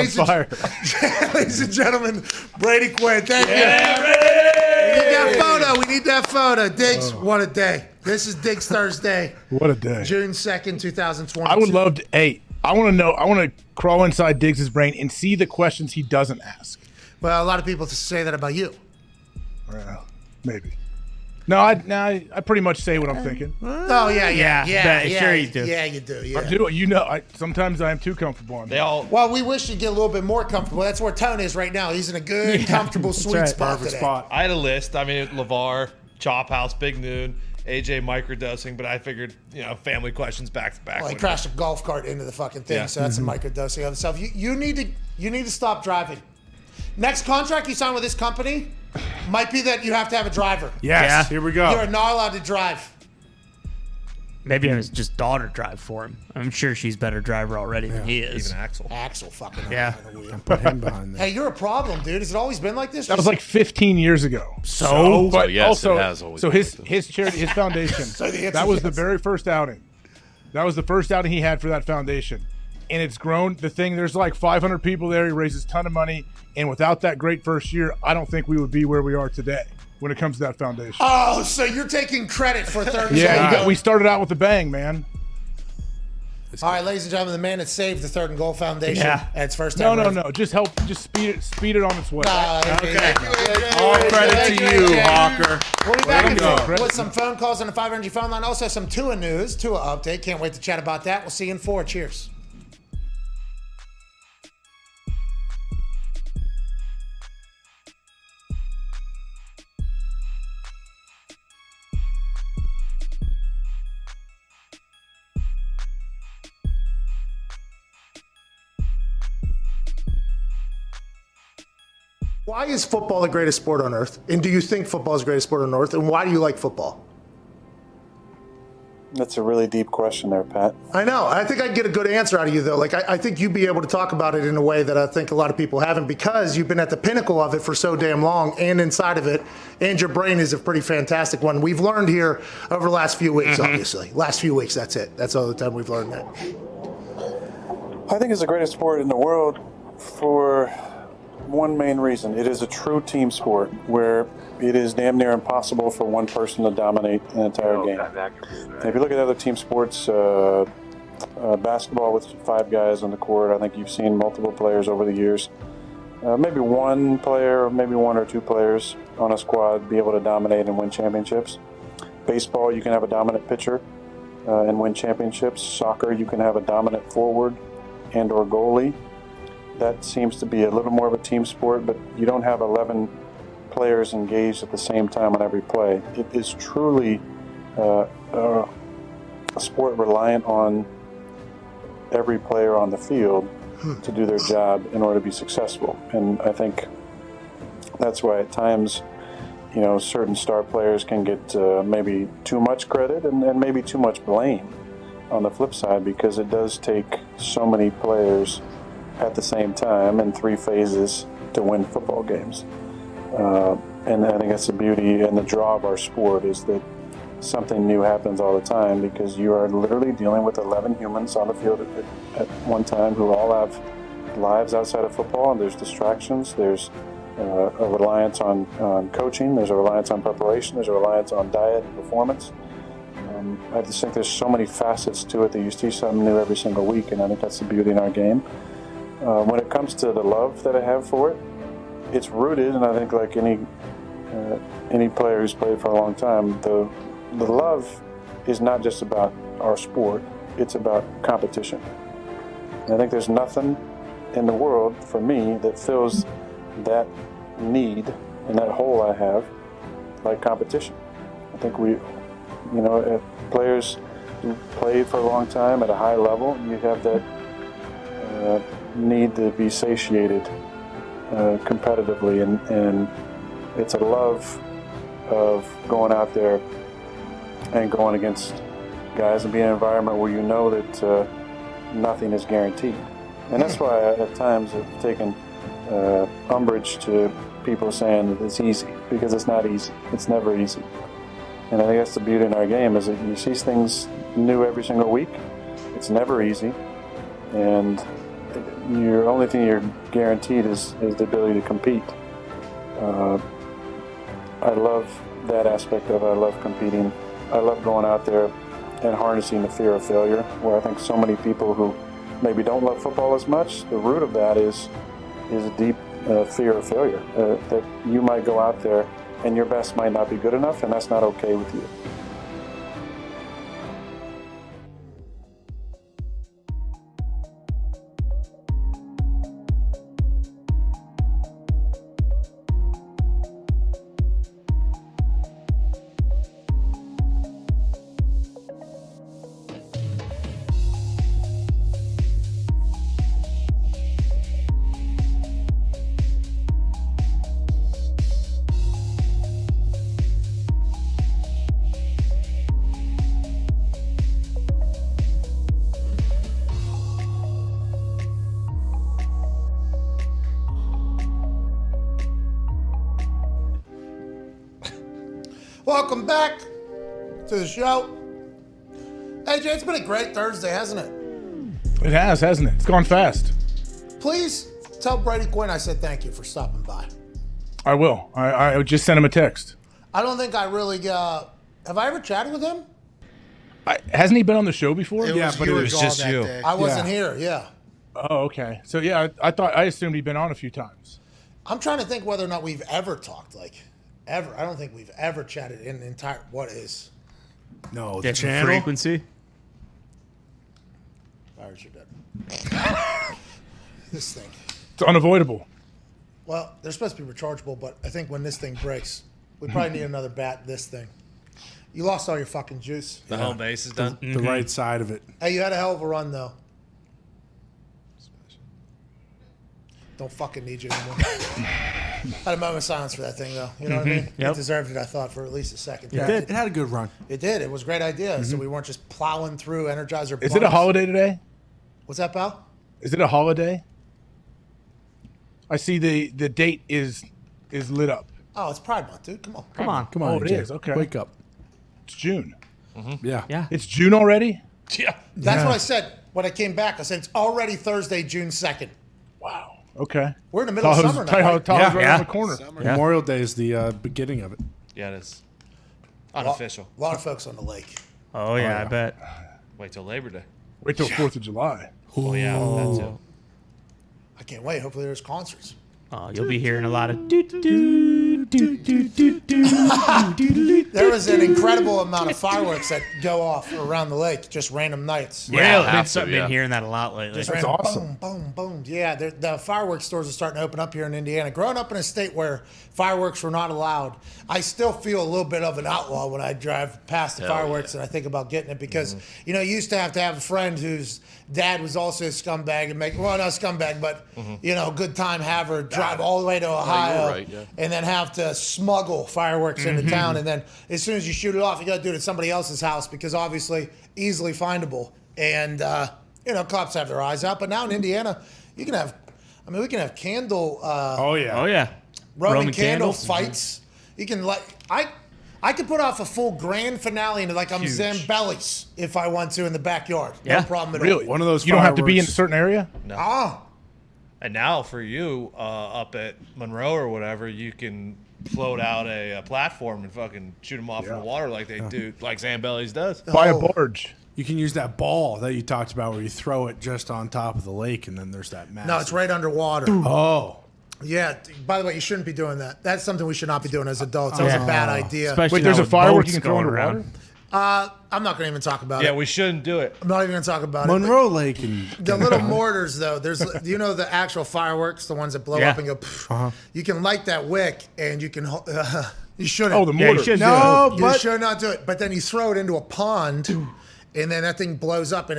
Ladies and gentlemen, Brady Quinn. Thank you. We need that photo. We need that photo. Diggs, what a day. This is Diggs Thursday. What a day. June 2nd, 2020. I would love to. Hey, I want to know. I want to crawl inside Diggs' brain and see the questions he doesn't ask. Well, a lot of people say that about you. Well, maybe. No, I pretty much say what I'm thinking. Oh yeah. Sure you do. Yeah, you do. Yeah. I do. Sometimes I am too comfortable on that. Well, we wish you'd get a little bit more comfortable. That's where Tone is right now. He's in a good, comfortable, sweet spot today. I had a list. I mean, LeVar, Chop House, Big Noon, AJ microdosing, but I figured, family questions back to back. Well, he crashed a golf cart into the fucking thing, so that's a microdosing of itself. You need to stop driving. Next contract you sign with this company might be that you have to have a driver. Yes, here we go. You're not allowed to drive. Maybe I was just daughter drive for him. I'm sure she's a better driver already than he is. Even Axel. Axel fucking. Yeah. Put him behind there. Hey, you're a problem, dude. Has it always been like this? That was like 15 years ago. But yes, also, it has always so been his charity, his foundation. The that was the very first outing. That was the first outing he had for that foundation, and it's grown. The thing, there's like 500 people there. He raises a ton of money, and without that great first year, I don't think we would be where we are today when it comes to that foundation. Oh, so you're taking credit for 30 Yeah, we started out with a bang, man. All right, ladies and gentlemen, the man that saved the Third and Goal Foundation. Yeah. At its first time. No. Just speed it on its way. Okay. All credit to you, Hawker. We'll be back Way to go. with some phone calls on the 5 Energy phone line. Also, some Tua news, Tua update. Can't wait to chat about that. We'll see you in 4. Cheers. Why is football the greatest sport on earth? And do you think football is the greatest sport on earth? And why do you like football? That's a really deep question there, Pat. I know. I think I'd get a good answer out of you, though. Like, I think you'd be able to talk about it in a way that I think a lot of people haven't, because you've been at the pinnacle of it for so damn long and inside of it, and your brain is a pretty fantastic one. We've learned here over the last few weeks, obviously. Last few weeks, that's it. That's all the time we've learned that. I think it's the greatest sport in the world for one main reason. It is a true team sport where it is damn near impossible for one person to dominate an entire game. If you look at other team sports, basketball with 5 guys on the court, I think you've seen multiple players over the years. Maybe one player, or maybe 1 or 2 players on a squad be able to dominate and win championships. Baseball, you can have a dominant pitcher and win championships. Soccer, you can have a dominant forward and or goalie. That seems to be a little more of a team sport, but you don't have 11 players engaged at the same time on every play. It is truly a sport reliant on every player on the field to do their job in order to be successful. And I think that's why at times, certain star players can get maybe too much credit and maybe too much blame on the flip side, because it does take so many players at the same time in 3 phases to win football games. And I think that's the beauty and the draw of our sport, is that something new happens all the time, because you are literally dealing with 11 humans on the field at one time who all have lives outside of football, and there's distractions, there's a reliance on coaching, there's a reliance on preparation, there's a reliance on diet and performance. I just think there's so many facets to it that you see something new every single week, and I think that's the beauty in our game. When it comes to the love that I have for it, it's rooted, and I think like any player who's played for a long time, the love is not just about our sport, it's about competition. And I think there's nothing in the world for me that fills that need and that hole I have like competition. I think if players who play for a long time at a high level, you have that need to be satiated competitively, and it's a love of going out there and going against guys and being in an environment where you know that nothing is guaranteed. And that's why at times I've taken umbrage to people saying that it's easy, because it's not easy. It's never easy. And I think that's the beauty in our game, is that you see things new every single week. It's never easy. And your only thing you're guaranteed is the ability to compete. I love that aspect of it. I love competing. I love going out there and harnessing the fear of failure, where I think so many people who maybe don't love football as much, the root of that is a deep fear of failure, that you might go out there and your best might not be good enough, and that's not okay with you. Welcome back to the show. Hey, Jay, it's been a great Thursday, hasn't it? It has, hasn't it? It's gone fast. Please tell Brady Quinn I said thank you for stopping by. I will. I just sent him a text. I don't think I really have I ever chatted with him? Hasn't he been on the show before? It was just you. I wasn't here. Yeah. Oh, okay. So yeah, I assumed he'd been on a few times. I'm trying to think whether or not we've ever talked ever. I don't think we've ever chatted in the entire. What is? No, the channel frequency. Fires are dead. This thing. It's unavoidable. Well, they're supposed to be rechargeable, but I think when this thing breaks, we probably need another bat. This thing. You lost all your fucking juice. The home base is done. The right side of it. Hey, you had a hell of a run, though. Don't fucking need you anymore. Had a moment of silence for that thing, though. You know what I mean? Yep. It deserved it, I thought, for at least a second. It did. It had a good run. It did. It was a great idea. So we weren't just plowing through Energizer. Is it a holiday today? What's that, pal? Is it a holiday? I see the date is lit up. Oh, it's Pride Month, dude. Come on. Come on. Come on, Oh, it AJ. is. Okay. Wake up. It's June. Yeah. Yeah. It's June already? Yeah. That's what I said when I came back. I said it's already Thursday, June 2nd. Wow. Okay. We're in the middle of summer now. Right? Tahoe's right around the corner. Memorial Day is the beginning of it. Yeah, it is. Unofficial. A lot of folks on the lake. Oh yeah, I bet. Wait till Labor Day. Wait till 4th of July. Oh yeah, that too. I can't wait. Hopefully there's concerts. Oh, you'll be hearing a lot of. There was an incredible amount of fireworks that go off around the lake, just random nights. Yeah, I've been hearing that a lot lately. Just That's random awesome. boom, boom, boom. Yeah, the fireworks stores are starting to open up here in Indiana. Growing up in a state where fireworks were not allowed, I still feel a little bit of an outlaw when I drive past the fireworks and I think about getting it because, you know, you used to have a friend whose dad was also a scumbag and not a scumbag, but, you know, good time haver, drive all the way to Ohio and then have to smuggle fireworks into town. And then as soon as you shoot it off, you got to do it at somebody else's house because obviously easily findable. And, you know, cops have their eyes out. But now in Indiana, you can have, we can have candle. Oh, yeah. Oh yeah. Roman candle candles. fights. You can I could put off a full grand finale into like Zambelli's if I want to in the backyard. Yeah. No problem at Really? all. One of those You don't have to be in a fireworks- certain area? No. Ah, And now for you, up at Monroe or whatever, you can float out a platform and fucking shoot them off in the water like they do, like Zambelli's does. Buy a barge. You can use that ball that you talked about where you throw it just on top of the lake and then there's that massive. no, it's right underwater. Oh. Yeah. By the way, you shouldn't be doing that. That's something we should not be doing as adults. That was a bad idea. Especially Wait, there's now a with firework boats you can throw going underwater? around. I'm not going to even talk about Yeah, it. we shouldn't do it. I'm not even going to talk about it. Monroe Lake and The little mortars, though, there's, you know, the actual fireworks, the ones that blow up and go, pff, you can light that wick and you can, you shouldn't. Oh, the Yeah, mortar. you should No, do You but should not do it. But then you throw it into a pond, and then that thing blows up, and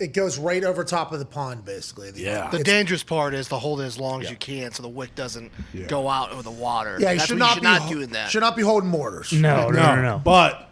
it goes right over top of the pond, basically. Yeah. The dangerous part is to hold it as long as you can so the wick doesn't go out over the water. Yeah, you That's should what not you be should not doing that. Should not be holding mortars. No. But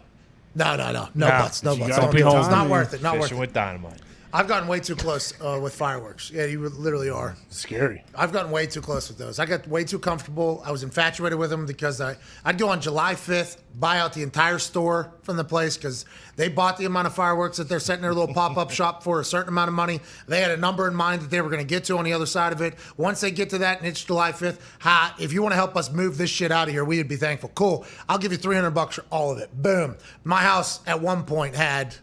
No buts. No buts. gotta be It's holding not it. worth it. Not worth Fishing it. with dynamite. I've gotten way too close with fireworks. Yeah, you literally are. Scary. I've gotten way too close with those. I got way too comfortable. I was infatuated with them because I'd go on July 5th, buy out the entire store from the place because they bought the amount of fireworks that they're setting their little pop-up shop for a certain amount of money. They had a number in mind that they were going to get to on the other side of it. Once they get to that and it's July 5th, if you want to help us move this shit out of here, we would be thankful. Cool. I'll give you $300 for all of it. Boom. My house at one point had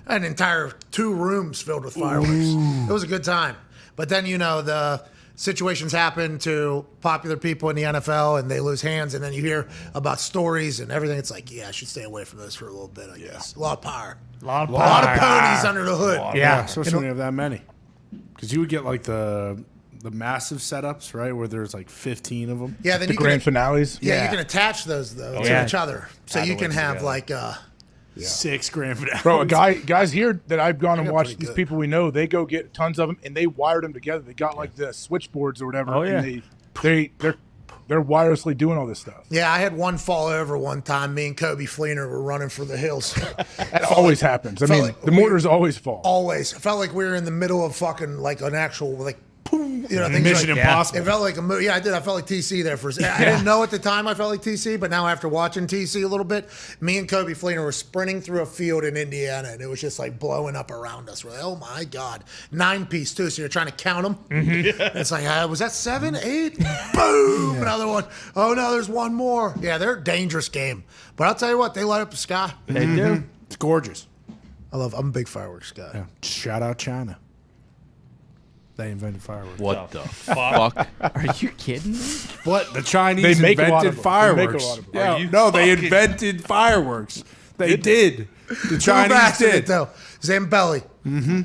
an entire 2 rooms filled with fireworks. It was a good time. But then, you know, the situations happen to popular people in the NFL and they lose hands, and then you hear about stories and everything. It's like, yeah, I should stay away from this for a little bit, I guess. A lot of power. A lot A lot of ponies under the hood. Yeah. especially when you have that many. Because you would get like the massive setups, right, where there's like 15 of them. Yeah, then The you grand can, finales. yeah, you can attach those, though, to yeah. each other. So you can have, like, 6 grand finales. Bro, guys here that I've gone and got watched, pretty these good. people we know, they go get tons of them and they wired them together. They got like the switchboards or whatever. Oh, yeah. And they're wirelessly doing all this stuff. yeah, I had one fall over one time. Me and Kobe Fleener were running for the hills. That always happens. I felt mean, like the mortars always fall. Always. It felt like we were in the middle of fucking like an actual like boom, you know, things Mission like, Impossible. It felt like a movie. Yeah, I did. I felt like TC there for a second. I didn't know at the time I felt like TC, but now after watching TC a little bit, me and Kobe Fleener were sprinting through a field in Indiana, and it was just like blowing up around us. We're like, oh my God. 9-piece too, so you're trying to count them. It's like, was that 7, 8? Boom! Another one. Oh no, there's one more. Yeah, they're a dangerous game. But I'll tell you what, they light up the sky. They do. It's gorgeous. I'm a big fireworks guy. Yeah. Shout out China. They invented fireworks. What the fuck? Are you kidding me? What? The Chinese They make a lot invented of them. fireworks. They make a lot of them. Yeah, Are you no, they fucking- invented fireworks. They did. The Go Chinese back to it, did. though. Zambelli. Mm-hmm.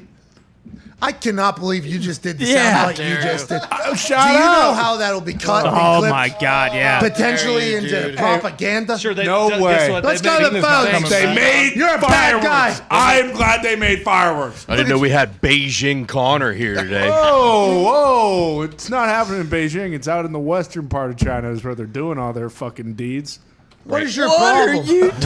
I cannot believe you just did the Yeah. sound like you just did. Shout Do you know out. how that'll be cut? and Oh clipped my God, yeah. Potentially Dare you, into dude. propaganda. Sure, they, No guess way. what? Let's They go made- to the phones. They made You're a bad fireworks. guy. I am glad they made fireworks. I didn't know we had Beijing Connor here today. Whoa, it's not happening in Beijing. It's out in the western part of China is where they're doing all their fucking deeds. What is your problem? That's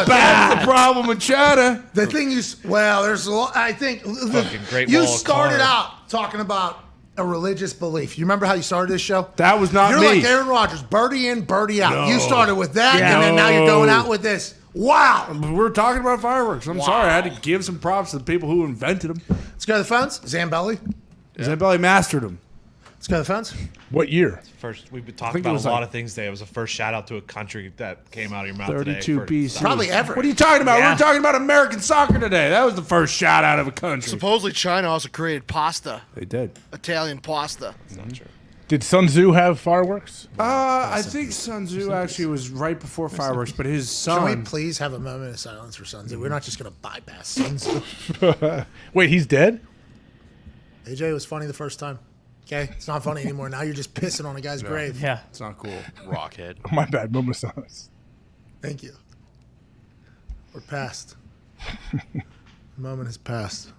the problem with China. The thing there's a lot. I think Fucking Great you Wall of started Connor. out talking about a religious belief. You remember how you started this show? That was not You're me. like Aaron Rodgers, birdie in, birdie out. No. You started with that, Yeah. and then now you're going No. out with this. Wow. We're talking about fireworks. I'm sorry. I had to give some props to the people who invented them. Let's go to the phones. Zambelli. Zambelli mastered them. Let's go to the phones. What year? First, we've been I talking think it about was a lot like- of things today. It was the first shout out to a country that came out of your mouth 32 today. BC. Probably ever. What are you talking about? Yeah. We're talking about American soccer today. That was the first shout out of a country. Supposedly China also created pasta, They did. Italian pasta. It's not true. Did Sun Tzu have fireworks? I think Sun Tzu actually was right before fireworks, but his Can we son. please have a moment of silence for Sun Tzu? We're not just going to bypass Sun Tzu. Wait, he's dead? AJ was funny the first time. Okay, it's not funny anymore. Now you're just pissing on a guy's grave. Yeah. It's not cool. Rockhead. My bad. Moment of silence. Thank you. We're past. The moment has passed.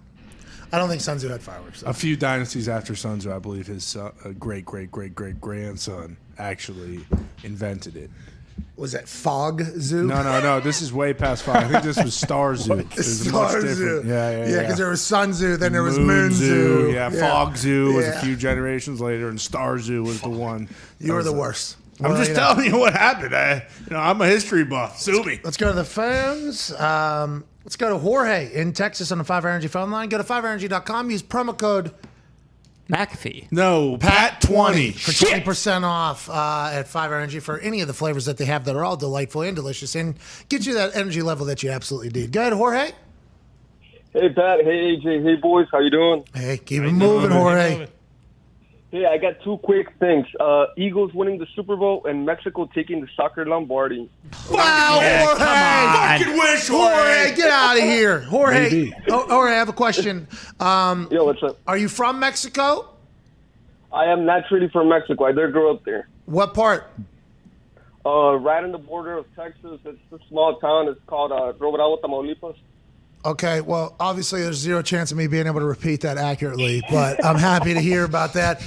I don't think Sun Tzu had fireworks. Though. A few dynasties after Sun Tzu, I believe his son, great grandson actually invented it. Was that Fog Zoo? No. This is way past five. I think this was Star Zoo. It was Star much Zoo. different. Yeah. Yeah, because there was Sun Tzu, then there was Moon Zoo. Yeah, Fog Zoo was a Yeah. few generations later, and Star Zoo was the one. You were the worst. I'm Well, just you know. telling you what happened. I'm a history buff. Sue me. Let's go to the phones. Let's go to Jorge in Texas on the 5 Energy phone line. Go to 5energy.com. Use promo code McAfee. No, Pat20 for 20% off at 5 Energy for any of the flavors that they have that are all delightful and delicious and get you that energy level that you absolutely need. Go ahead, Jorge. Hey, Pat. Hey, AJ. Hey, boys. How you doing? Hey, keep it moving, Jorge. Hey, I got two quick things. Eagles winning the Super Bowl and Mexico taking the soccer Lombardi. Wow, Jorge! Fucking wish, Jorge, get out of here. Jorge, Maybe. Jorge, I have a question. Yo, what's up? Are you from Mexico? I am naturally from Mexico. I did grow up there. What part? Right on the border of Texas. It's a small town. It's called Bravo, Tamaulipas. Okay, well, obviously there's zero chance of me being able to repeat that accurately, but I'm happy to hear about that.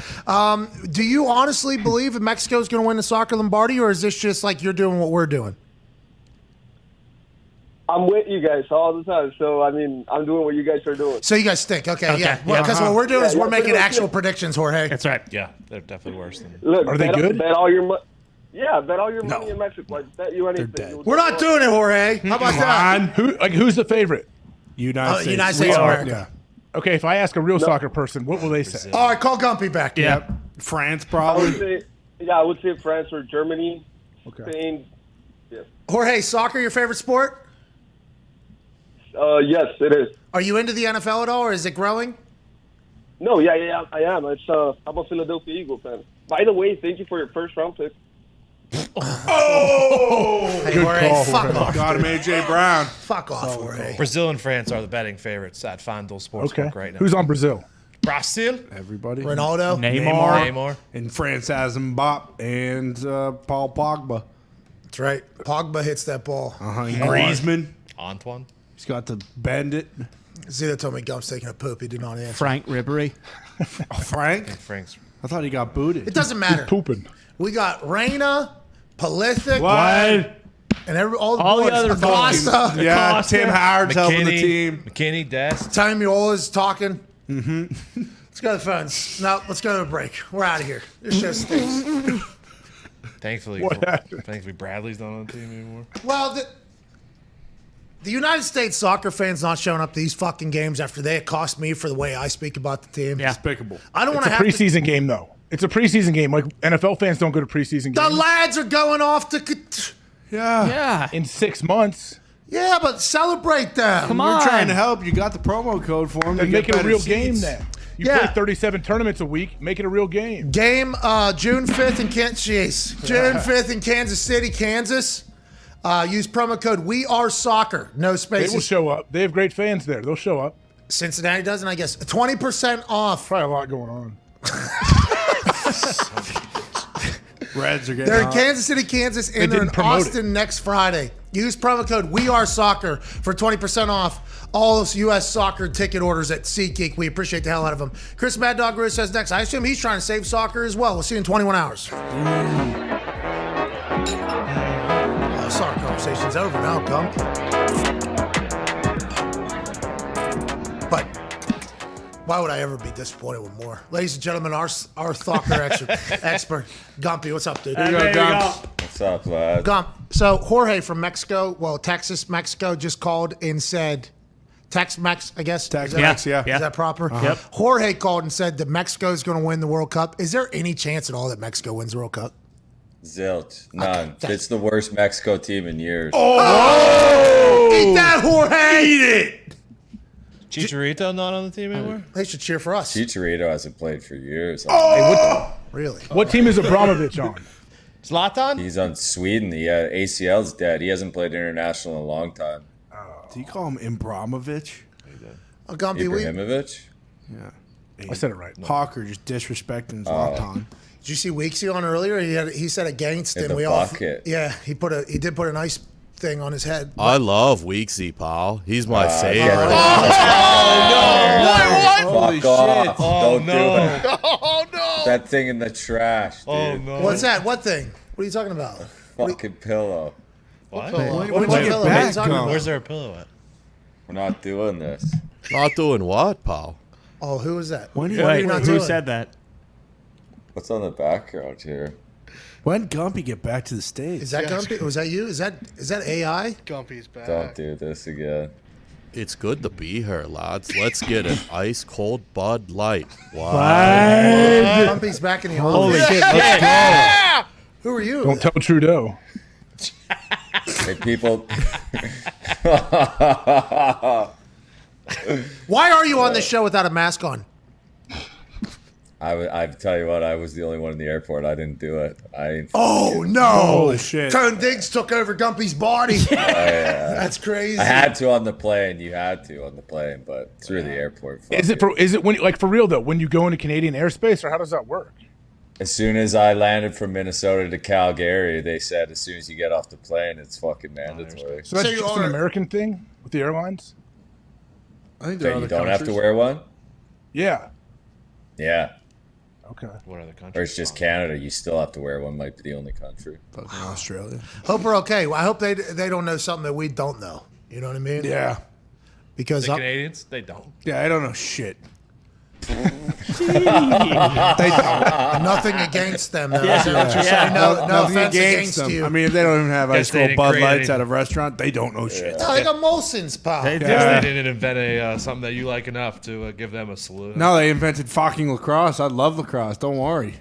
Do you honestly believe that Mexico's going to win the soccer Lombardi, or is this just like you're doing what we're doing? I'm with you guys all the time. So, I mean, I'm doing what you guys are doing. So you guys stink. Okay, yeah. yeah. Because what we're doing is Yeah, we're yeah, making pretty much, actual yeah. predictions, Jorge. That's right. Yeah, they're definitely worse than. Look, Are they bet, good? Bet all your money. Yeah, bet all your money in Mexico. I bet you anything. dead. We're not doing it, Jorge. How about that? Who's the favorite? United States. United States of are. America. Okay, if I ask a real soccer person, what will they say? All right, call Gumpy back. Yep. France, I probably. would say France or Germany, Spain. Yeah. Jorge, soccer your favorite sport? Yes, it is. Are you into the NFL at all, or is it growing? No, yeah, I am. I'm a Philadelphia Eagle fan. By the way, thank you for your first round pick. Hey, Jorge, call, fuck Jorge. off. Got him, AJ Brown. Fuck off, Jorge. Brazil and France are the betting favorites at FanDuel Sportsbook Okay. right now. Who's on Brazil? Brazil? Everybody. Ronaldo? Neymar. And France has Mbappe and Paul Pogba. That's right. Pogba hits that ball. And Griezmann. Antoine. He's got to bend it. Zito told me Gump's taking a poop. He did not answer. Frank Ribery. Frank? Frank's. I thought he got booted. It doesn't matter. Pooping. We got Reyna, Pulisic, What? and all the All the boys. other Acosta. Yeah, Costa. Tim Howard's helping the team. McKinney, Dest. Time Muola's talking. Mm-hmm. Let's go to the phones. No, let's go to a break. We're out of here. This show stinks. Thankfully, Bradley's not on the team anymore. Well, the United States soccer fans not showing up to these fucking games after they accost me for the way I speak about the team. Yeah. Despicable. I don't want It's to a have preseason game, though. It's a preseason game. Like NFL fans don't go to preseason The games lads are going off to. Yeah. Yeah. in 6 months. Yeah, but celebrate them. Come on. We're trying to help. You got the promo code for them. Then make it a real game then. You Yeah. play 37 tournaments a week. Make it a real game. Game June 5th in June 5th in Kansas City, Kansas. Use promo code WeAreSoccer. No spaces. They will show up. They have great fans there. They'll show up. Cincinnati doesn't, I guess. 20% off. Probably a lot going on. Reds are getting They're in hot. Kansas City, Kansas, and they're in Austin next Friday. Use promo code WeAreSoccer for 20% off all of U.S. soccer ticket orders at SeatGeek. We appreciate the hell out of them. Chris Mad Dog Ruiz says next. I assume he's trying to save soccer as well. We'll see you in 21 hours. Soccer conversation's over now, Gump. But why would I ever be disappointed with more? Ladies and gentlemen, our soccer expert, Gumpy. What's up, dude? There you go, Gump. What's up, lad? Gump. So Jorge from Mexico, Texas, Mexico, just called and said, Tex-Mex, I guess. Tex-Mex, yeah. Is that proper? Yep. Jorge called and said that Mexico is going to win the World Cup. Is there any chance at all that Mexico wins the World Cup? Zilch. None. It's the worst Mexico team in years. Oh! Eat that, Jorge! Eat it! Chicharito not on the team anymore? They should cheer for us. Chicharito hasn't played for years. Really? What team is Abramovich on? Zlatan? He's on Sweden. The ACL's dead. He hasn't played international in a long time. Do you call him Ibramovich? Gumpy, Ibrahimovic? Yeah. I said it right. Hawker just disrespecting Zlatan. Did you see Weeksy on earlier? He said against In him. the bucket. He did put a nice thing on his head. I love Weeksy, pal. He's my favorite. Holy shit. Don't do it. Oh no! That thing in the trash, dude. Oh no! What's that? What thing? What are you talking about? Fucking pillow. What? Pillow? When What did you get pillow? What are you back, talking Gump? about? Where's there a pillow at? We're not doing this. Not doing what, pal? Oh, who is that? When What are you not Who doing? said that? What's on the background here? When Gumpy get back to the States? Is that Gumpy? Was that you? Is that AI? Gumpy's back. Don't do this again. It's good to be here, lads. Let's get an ice cold Bud Light. Wow. Gumpy's back in the Holy office. shit, let's go. Who are you? Don't tell Trudeau. Hey, people. Why are you on this show without a mask on? I tell you what, I was the only one in the airport. I didn't do it. Oh no! Holy shit. Tone Diggs took over Gumpy's body. That's crazy. I had to on the plane. You had to on the plane, but through the airport. Is it when like for real though? When you go into Canadian airspace, or how does that work? As soon as I landed from Minnesota to Calgary, they said as soon as you get off the plane, it's fucking mandatory. So that's just an American thing with the airlines. I think there are That you other don't have to countries. wear one. Yeah. Yeah. Okay. What other countries? Or it's just Canada. You still have to wear one. Might be the only country. Fucking Australia. Hope we're okay. I hope they don't know something that we don't know. You know what I mean? Yeah. Because The Canadians, they don't. Yeah, I don't know shit. they don't. Nothing against them. Though. Is that what you're saying? No Nothing offense against them. you. I mean, if they don't even have Guess ice they cold didn't Bud create Lights anything. at a restaurant, they don't know shit. No, they got Molson's, pal. They Guess Yeah. they didn't invent something that you like enough to give them a salute. No, they invented fucking lacrosse. I love lacrosse. Don't worry.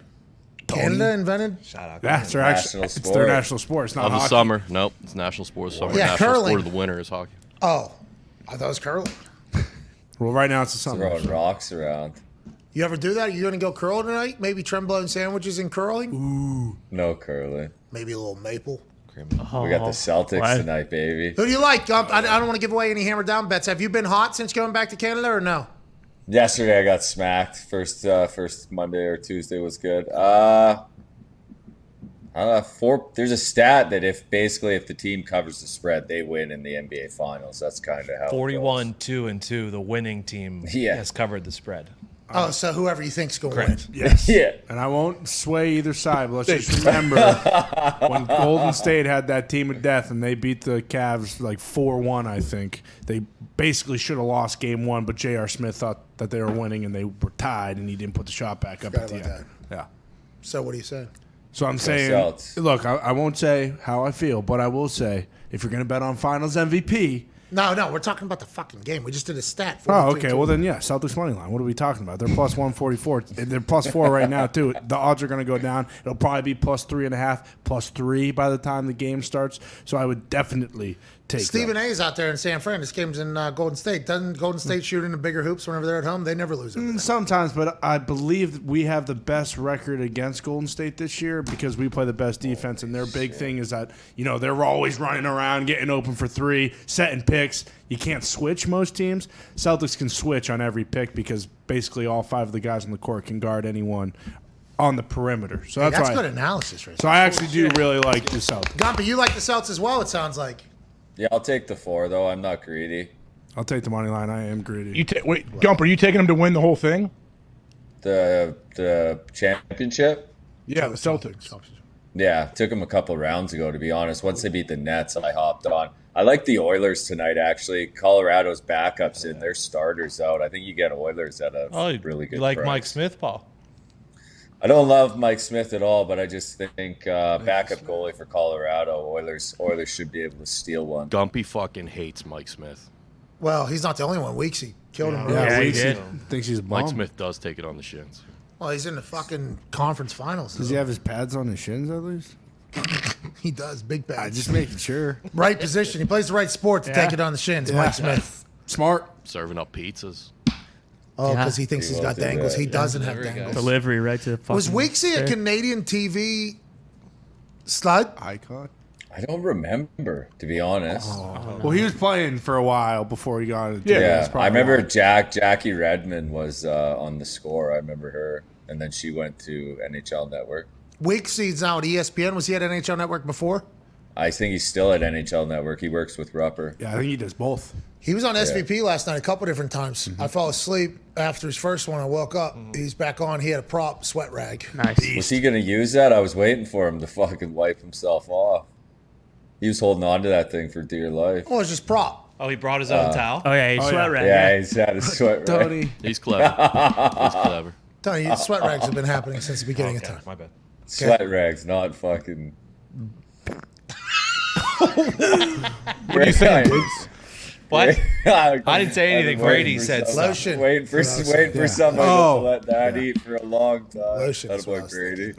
Canada invented. Shout out. Yeah, it's their, National it's their sport. national sport. It's not Of the hockey. summer. Nope. It's national sports summer. Yeah, national curling. sport of the winter is hockey. Oh, I thought it was curling. Well, right now it's the summer. Throwing rocks around. You ever do that? Are you going to go curl tonight? Maybe Tremblow sandwiches and curling? No curling. Maybe a little maple. We got the Celtics tonight, baby. Who do you like, Gump? I don't want to give away any hammer down bets. Have you been hot since going back to Canada or no? Yesterday I got smacked. First Monday or Tuesday was good. There's a stat that if the team covers the spread, they win in the NBA Finals. That's kind of how 41-2-2. The winning team has covered the spread. Oh, so whoever you think's going to win. Correct. Yes. Yeah. And I won't sway either side, but let's just remember when Golden State had that team of death and they beat the Cavs like 4-1, I think. They basically should have lost game one, but J.R. Smith thought that they were winning and they were tied and he didn't put the shot back up at the end. Yeah. So what are you saying? So I'm saying, look, I won't say how I feel, but I will say if you're going to bet on Finals MVP, No, we're talking about the fucking game. We just did a stat. Oh, okay. Well, then, yeah, Celtics money line. What are we talking about? They're plus 144. They're plus 4 right now, too. The odds are going to go down. It'll probably be plus 3.5, plus 3 by the time the game starts. So I would definitely take Stephen A's out there in San Fran. This game's in Golden State. Doesn't Golden State shoot into bigger hoops whenever they're at home? They never lose it. Sometimes, but I believe we have the best record against Golden State this year because we play the best defense, and their big thing is that, they're always running around, getting open for 3, setting picks. You can't switch most teams. Celtics can switch on every pick because basically all 5 of the guys on the court can guard anyone on the perimeter. So that's good analysis, right? So I actually do really like the Celtics. Gumpy, you like the Celtics as well, it sounds like. Yeah, I'll take the 4, though. I'm not greedy. I'll take the money line. I am greedy. Wait, Gump, are you taking them to win the whole thing? The championship? Yeah, the Celtics. Yeah, took them a couple rounds ago, to be honest. Once they beat the Nets, I hopped on. I like the Oilers tonight, actually. Colorado's backups in, their starters out. I think you get Oilers at a really good You like price. Mike Smith, Paul? I don't love Mike Smith at all, but I just think backup goalie for Colorado, Oilers should be able to steal one. Gumpy fucking hates Mike Smith. Well, he's not the only one. Weeksy killed him. Yeah, earlier. he did. Thinks he's a bum. Mike Smith does take it on the shins. Well, he's in the fucking conference finals. Does he have his pads on his shins at least? He does. Big pads. Just making sure. Right position. He plays the right sport to take it on the shins, Yeah. Mike Smith. Smart. Serving up pizzas. Oh, because he thinks he's got dangles. He doesn't have dangles. Delivery right to the fucking Was Weeksy a there. Canadian TV stud? Icon? I don't remember, to be honest. Well, he was playing for a while before he got into Yeah, I remember Jackie Redmond was on the Score. I remember her, and then she went to NHL Network. Weeksy's now at ESPN. Was he at NHL Network before? I think he's still at NHL Network. He works with Rupper. Yeah, I think he does both. He was on Yeah. SVP last night a couple different times. I fell asleep after his first one. I woke up. He's back on. He had a prop sweat rag. Nice. Was he going to use that? I was waiting for him to fucking wipe himself off. He was holding on to that thing for dear life. Oh, it's just prop. Oh, he brought his own towel? Oh, yeah, he's sweat rag. Yeah, he's had his sweat rag. Tony. He's clever. He's clever. Tony, sweat rags have been happening since the beginning of time. My bad. Sweat rags, not fucking. What are you saying, Diggs? What? I didn't say anything. Brady said lotion. Waiting for somebody to let that eat for a long time. Lotion. That's what Brady.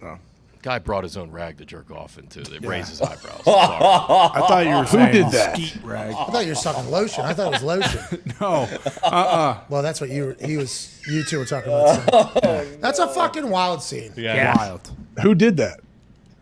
Guy brought his own rag to jerk off into. They raised his eyebrows. I thought you were saying did that? skeet rag. I thought you were talking lotion. I thought it was lotion. No. Well, that's what you two were talking about. That's a fucking wild scene. Yeah. Wild. Who did that?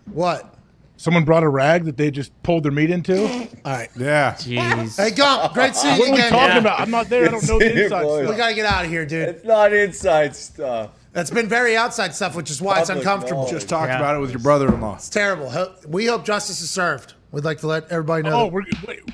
What? Someone brought a rag that they just pulled their meat into? All right. Yeah. Jeez. Hey, Gump, great seeing What you are we again. talking about? I'm not there. I don't know the inside Boys. We stuff. got to get out of here, dude. It's not inside stuff. That's been very outside stuff, which is why it's Public uncomfortable. knowledge. Just talked Yeah. about it with your brother-in-law. It's terrible. We hope justice is served. We'd like to let everybody know. Oh,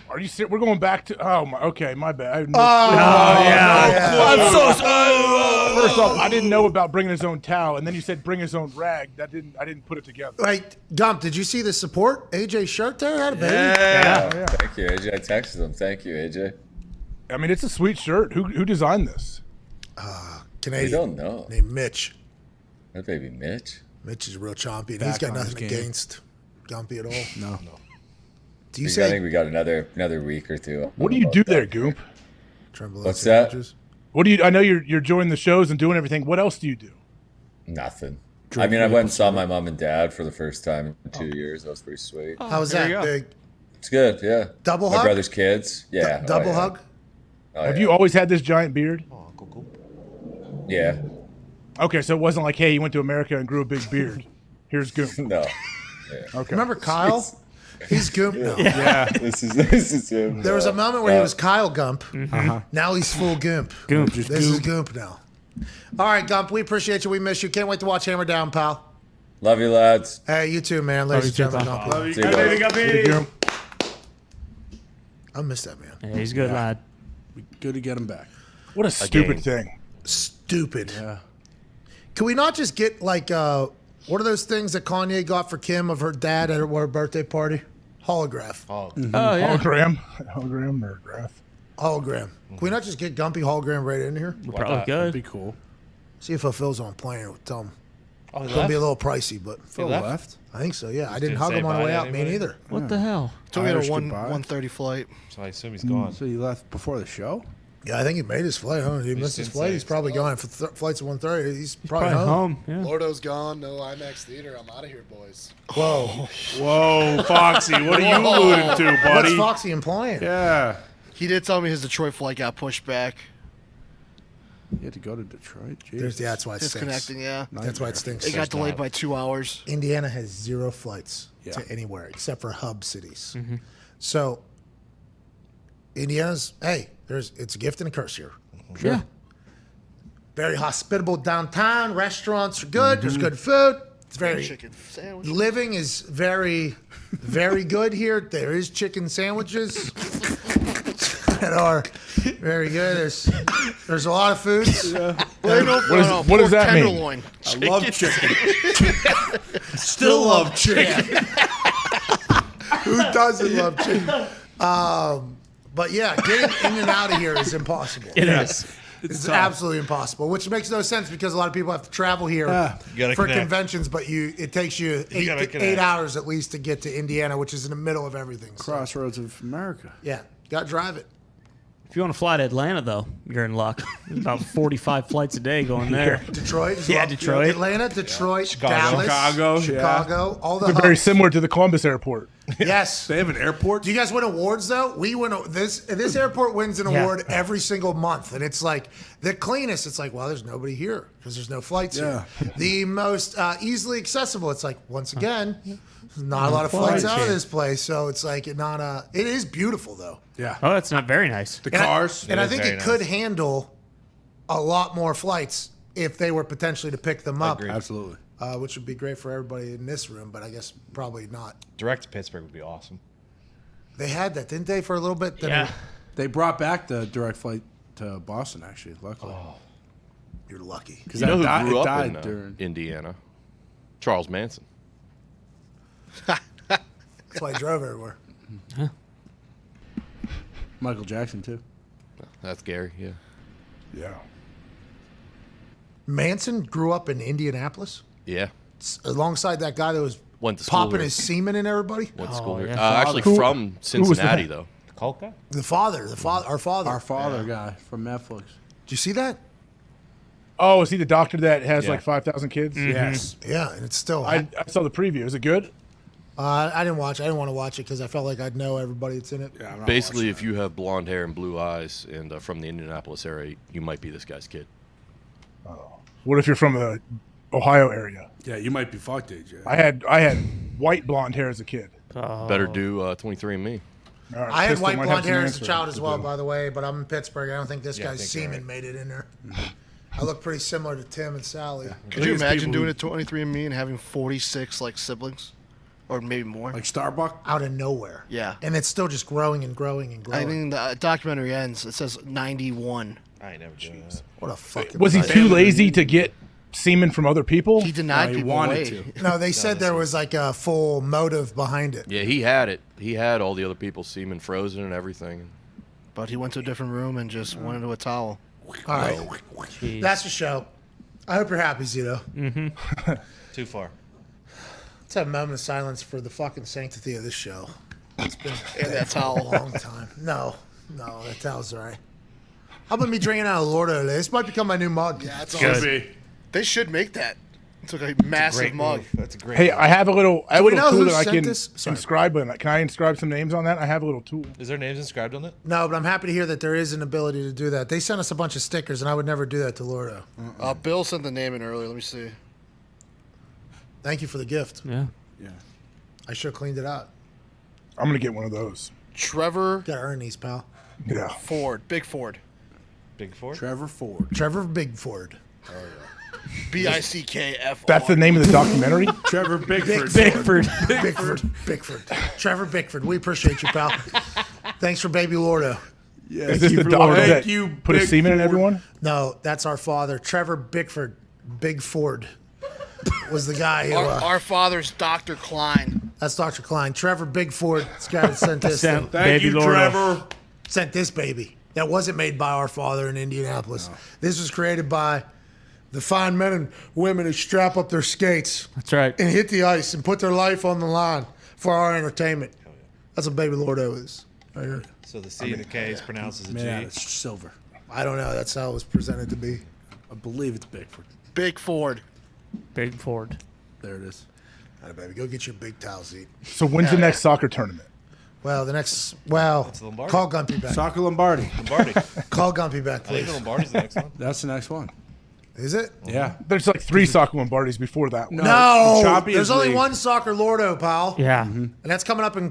are you serious? We're going back to. Oh, okay, my bad. I have no I'm so sorry. First off, I didn't know about bringing his own towel, and then you said bring his own rag. I didn't put it together. Wait, Gump, did you see the support? AJ shirt there had a baby. Yeah. Thank you, AJ. I texted him. Thank you, AJ. I mean, it's a sweet shirt. Who designed this? Canadian. We don't know. Named Mitch. That baby Mitch. Mitch is a real champion. Back He's got on his nothing game. against Gumpy at all. No. Do you I say think we got another week or two. What do you do there, Goop? trembling What's that? sandwiches? What do you? I know you're joining the shows and doing everything. What else do you do? Nothing. I mean, I went and saw my mom and dad for the first time in 2 years. That was pretty sweet. How was that? Big It's good, yeah. double My hug? brother's kids, yeah. Double yeah. hug? Oh, Have yeah. you always had this giant beard? Yeah. Okay, so it wasn't like, hey, you went to America and grew a big beard. Here's Goop. No. Okay. Remember Kyle? He's Goop now. Yeah. This is him. There was a moment where he was Kyle Gump. Uh-huh. Now he's full Goop. Goop. This is Goop now. All right, Gump, we appreciate you. We miss you. Can't wait to watch Hammer Down, pal. Love you, lads. Hey, you too, man. Ladies and gentlemen. Gump. Love you. See you, guys. I miss that man. Yeah, he's a good lad. Good to get him back. What a stupid thing. Stupid. Yeah. Can we not just get like what are those things that Kanye got for Kim of her dad at her birthday party? Holograph. Oh, yeah. Hologram or graph. Hologram. Can we not just get Gumpy hologram right in here? We probably That'd could. be cool. See if it feels on playing with Tom. Oh, he It's gonna be a left? little pricey, but Phil left? I think so. Yeah, I Just didn't didn't hug say him on the bye way to out. Me anybody? neither. What the hell? Took me at a Irish 1:30 flight. So I assume he's gone. So you left before the show? Yeah, I think he made his flight. Huh? He missed his didn't flight. say. He's probably gone for flights at 1:30. He's probably, Probably home. home. Yeah. Lordo's gone. No IMAX theater. I'm out of here, boys. Whoa. Whoa, Foxy, what are you alluding to, What's buddy? Foxy implying? Yeah. He did tell me his Detroit flight got pushed back. You had to go to Detroit? Jeez. That's why it stinks. Disconnecting, yeah. That's why it stinks. It got delayed by 2 hours. Indiana has 0 flights Yeah. to anywhere except for hub cities. Mm-hmm. So Indiana's it's a gift and a curse here. Sure. Yeah. Very hospitable downtown. Restaurants are good. There's good food. It's very Chicken sandwich. living is very, very good here. There is chicken sandwiches that are very good. There's a lot of foods. What does that mean? Tenderloin. I love chicken. Still love chicken. Who doesn't love chicken? But yeah, getting in and out of here is impossible. It is. It's tough. absolutely impossible, which makes no sense because a lot of people have to travel here You gotta for connect. conventions, but it takes you gotta eight connect. hours at least to get to Indiana, which is in the middle of everything. So, Crossroads of America. yeah, got to drive it. If you want to fly to Atlanta, though, you're in luck. There's about 45 flights a day going there. Detroit as Yeah, well. Detroit. Atlanta, Detroit, Dallas, Chicago, Chicago, all the They're very hubs. similar to the Columbus airport. Yes. They have an airport? Do you guys win awards though? We win this airport wins an Yeah. award every single month, and it's like the cleanest. It's like, well, there's nobody here because there's no flights here. The most easily accessible. It's like once again, there's not a lot of flights out of this place, so it's like it is beautiful though. Yeah. Oh, that's not very nice. The cars. And I think very it could nice. handle a lot more flights if they were potentially to pick them up, Absolutely. which would be great for everybody in this room, but I guess probably not. Direct to Pittsburgh would be awesome. They had that, didn't they, for a little bit? Then Yeah. They brought back the direct flight to Boston, actually, luckily. You're lucky. You know who grew it up in died during. Indiana? Charles Manson. That's why I drove everywhere. Michael Jackson, too. That's Gary, yeah. Yeah. Manson grew up in Indianapolis Yeah. alongside that guy that was Went to school popping here. his semen in everybody. Went to school here. yeah. Actually Who- from who was Cincinnati, that? though. Colca? Our father. Our father guy from Netflix. Did you see that? Oh, is he the doctor that has Yeah. like 5,000 kids? Yes. Yeah, and it's still. I saw the preview. Is it good? I didn't watch. I didn't want to watch it because I felt like I'd know everybody that's in it. Yeah, I'm not Basically, watching if you have blonde hair and blue eyes and from the Indianapolis area, you might be this guy's kid. What if you're from the Ohio area? that. Yeah, you might be fucked, AJ. I had white blonde hair as a kid. Better do 23andMe. All right, I had Pistol white might blonde have some hair as a answer child as to well, do. by the way. But I'm in Pittsburgh. I don't think this Yeah, I guy's think you're semen right. made it in there. I look pretty similar to Tim and Sally. Could you Biggest imagine people doing a 23andMe and having 46 like siblings, or maybe more? Like Starbuck? Out of nowhere. Yeah. And it's still just growing and growing and growing. I mean, the documentary ends. It says 91. I ain't never doing that. What a fucking. Was he too lazy to get semen from other people? He denied he people wanted away. to. No, they said there was like a full motive behind it. Yeah, he had it. He had all the other people's semen frozen and everything. But he went to a different room and just went into a towel. All right. Jeez. That's the show. I hope you're happy, Zito. Too far. Let's have a moment of silence for the fucking sanctity of this show. It's been And that for a towel. long time. No, that towel's all right. How about me drinking out of Lordo today? This might become my new mug. Yeah, it's Good. awesome. They should make that. It's like a massive Great mug. move. That's a great Hey, move. I have a little Do we know tool who that I sent can this? Sorry. inscribe on. Can I inscribe some names on that? I have a little tool. Is there names inscribed on it? No, but I'm happy to hear that there is an ability to do that. They sent us a bunch of stickers, and I would never do that to Lordo. Bill sent the name in earlier. Let me see. Thank you for the gift. Yeah. Yeah. I should have cleaned it out. I'm gonna get one of those. Trevor Gotta earn these, pal. Yeah. Ford. Big Ford. Big Four? Trevor Ford. Trevor Bigford. BICKF. That's the name of the documentary. Trevor Bigford. Bigford. Trevor Bigford. We appreciate you, pal. Thanks for baby Lordo. Yeah, Is this the doctor that put a semen in everyone? No, that's our father. Trevor Bigford. Big Ford was the guy who. Our father's Dr. Klein. That's Dr. Klein. Trevor Bigford. This guy that sent this. Sent Thank you, Baby Lordo. Trevor. Sent this baby. That wasn't made by our father in Indianapolis. This was created by The fine men and women who strap up their skates. That's right. And hit the ice and put their life on the line for our entertainment. That's what Baby Lordo is. Right here. So the C and the K is pronounced as a G. Man, it's silver. I don't know. That's how it was presented to be. I believe it's Bigford. Big Ford. Big Ford. There it is. All right, baby, go get your big towel seat. So when's the next soccer tournament? Well, the next. Well, Lombardi. call Gumpy back. Soccer Lombardi. Lombardi. Call Gumpy back, I think please. the Lombardi's the next one. That's the next one. Is it? Yeah. There's like 3 soccer Lombardis before that one. No, Champions there's only League. one soccer Lordo, pal. Yeah. And that's coming up in.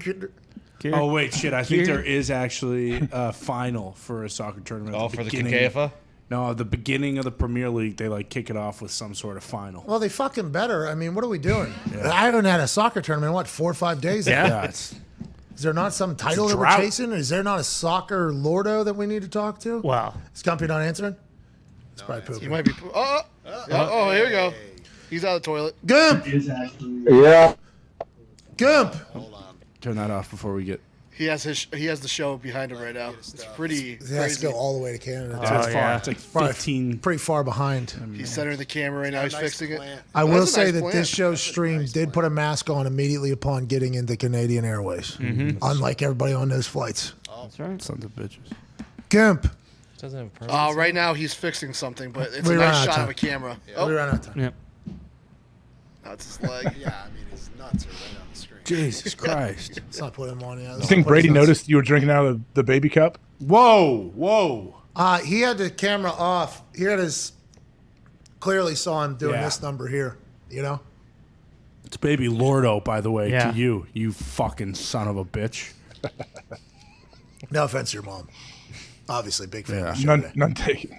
Oh wait, shit! I think there is actually a final for a soccer tournament. at Oh, for the beginning- KKFA? No, at the beginning of the Premier League, they like kick it off with some sort of final. Well, they fucking better. I mean, what are we doing? I haven't had a soccer tournament in, what, 4 or 5 days? Yeah. now? Is there not some title that we're drought. chasing? Is there not a soccer Lordo that we need to talk to? Wow. Is Gumpy not answering? It's probably pooping. He might be. Oh, here we go. He's out of the toilet. Gump! Yeah. Gump! Turn that off before we get. He has the show behind him right now. It's pretty He has crazy. to go all the way to Canada. It's far. yeah. It's like Probably 15. Pretty far behind. He's centering the camera right now. He's fixing it. I will That's a say nice that plant. this show's stream did put a mask on immediately upon getting into Canadian Airways, unlike everybody on those flights. That's right. Sons of bitches. Gimp, Doesn't have a permit. Right now he's fixing something, but it's We a ran nice out of shot time. of a camera. we ran out of time. Yep. That's his leg. Yeah, I mean, his nuts are right on the screen. Jesus Christ! Let's not put him on yet. You think Brady noticed you were drinking out of the baby cup? Whoa! Whoa! He had the camera off. He had his. Clearly saw him doing Yeah. this number here. You know. It's Baby Lordo, by the way, Yeah. to you, you fucking son of a bitch. No offense to your mom. Obviously, big family Yeah. show today. None taken.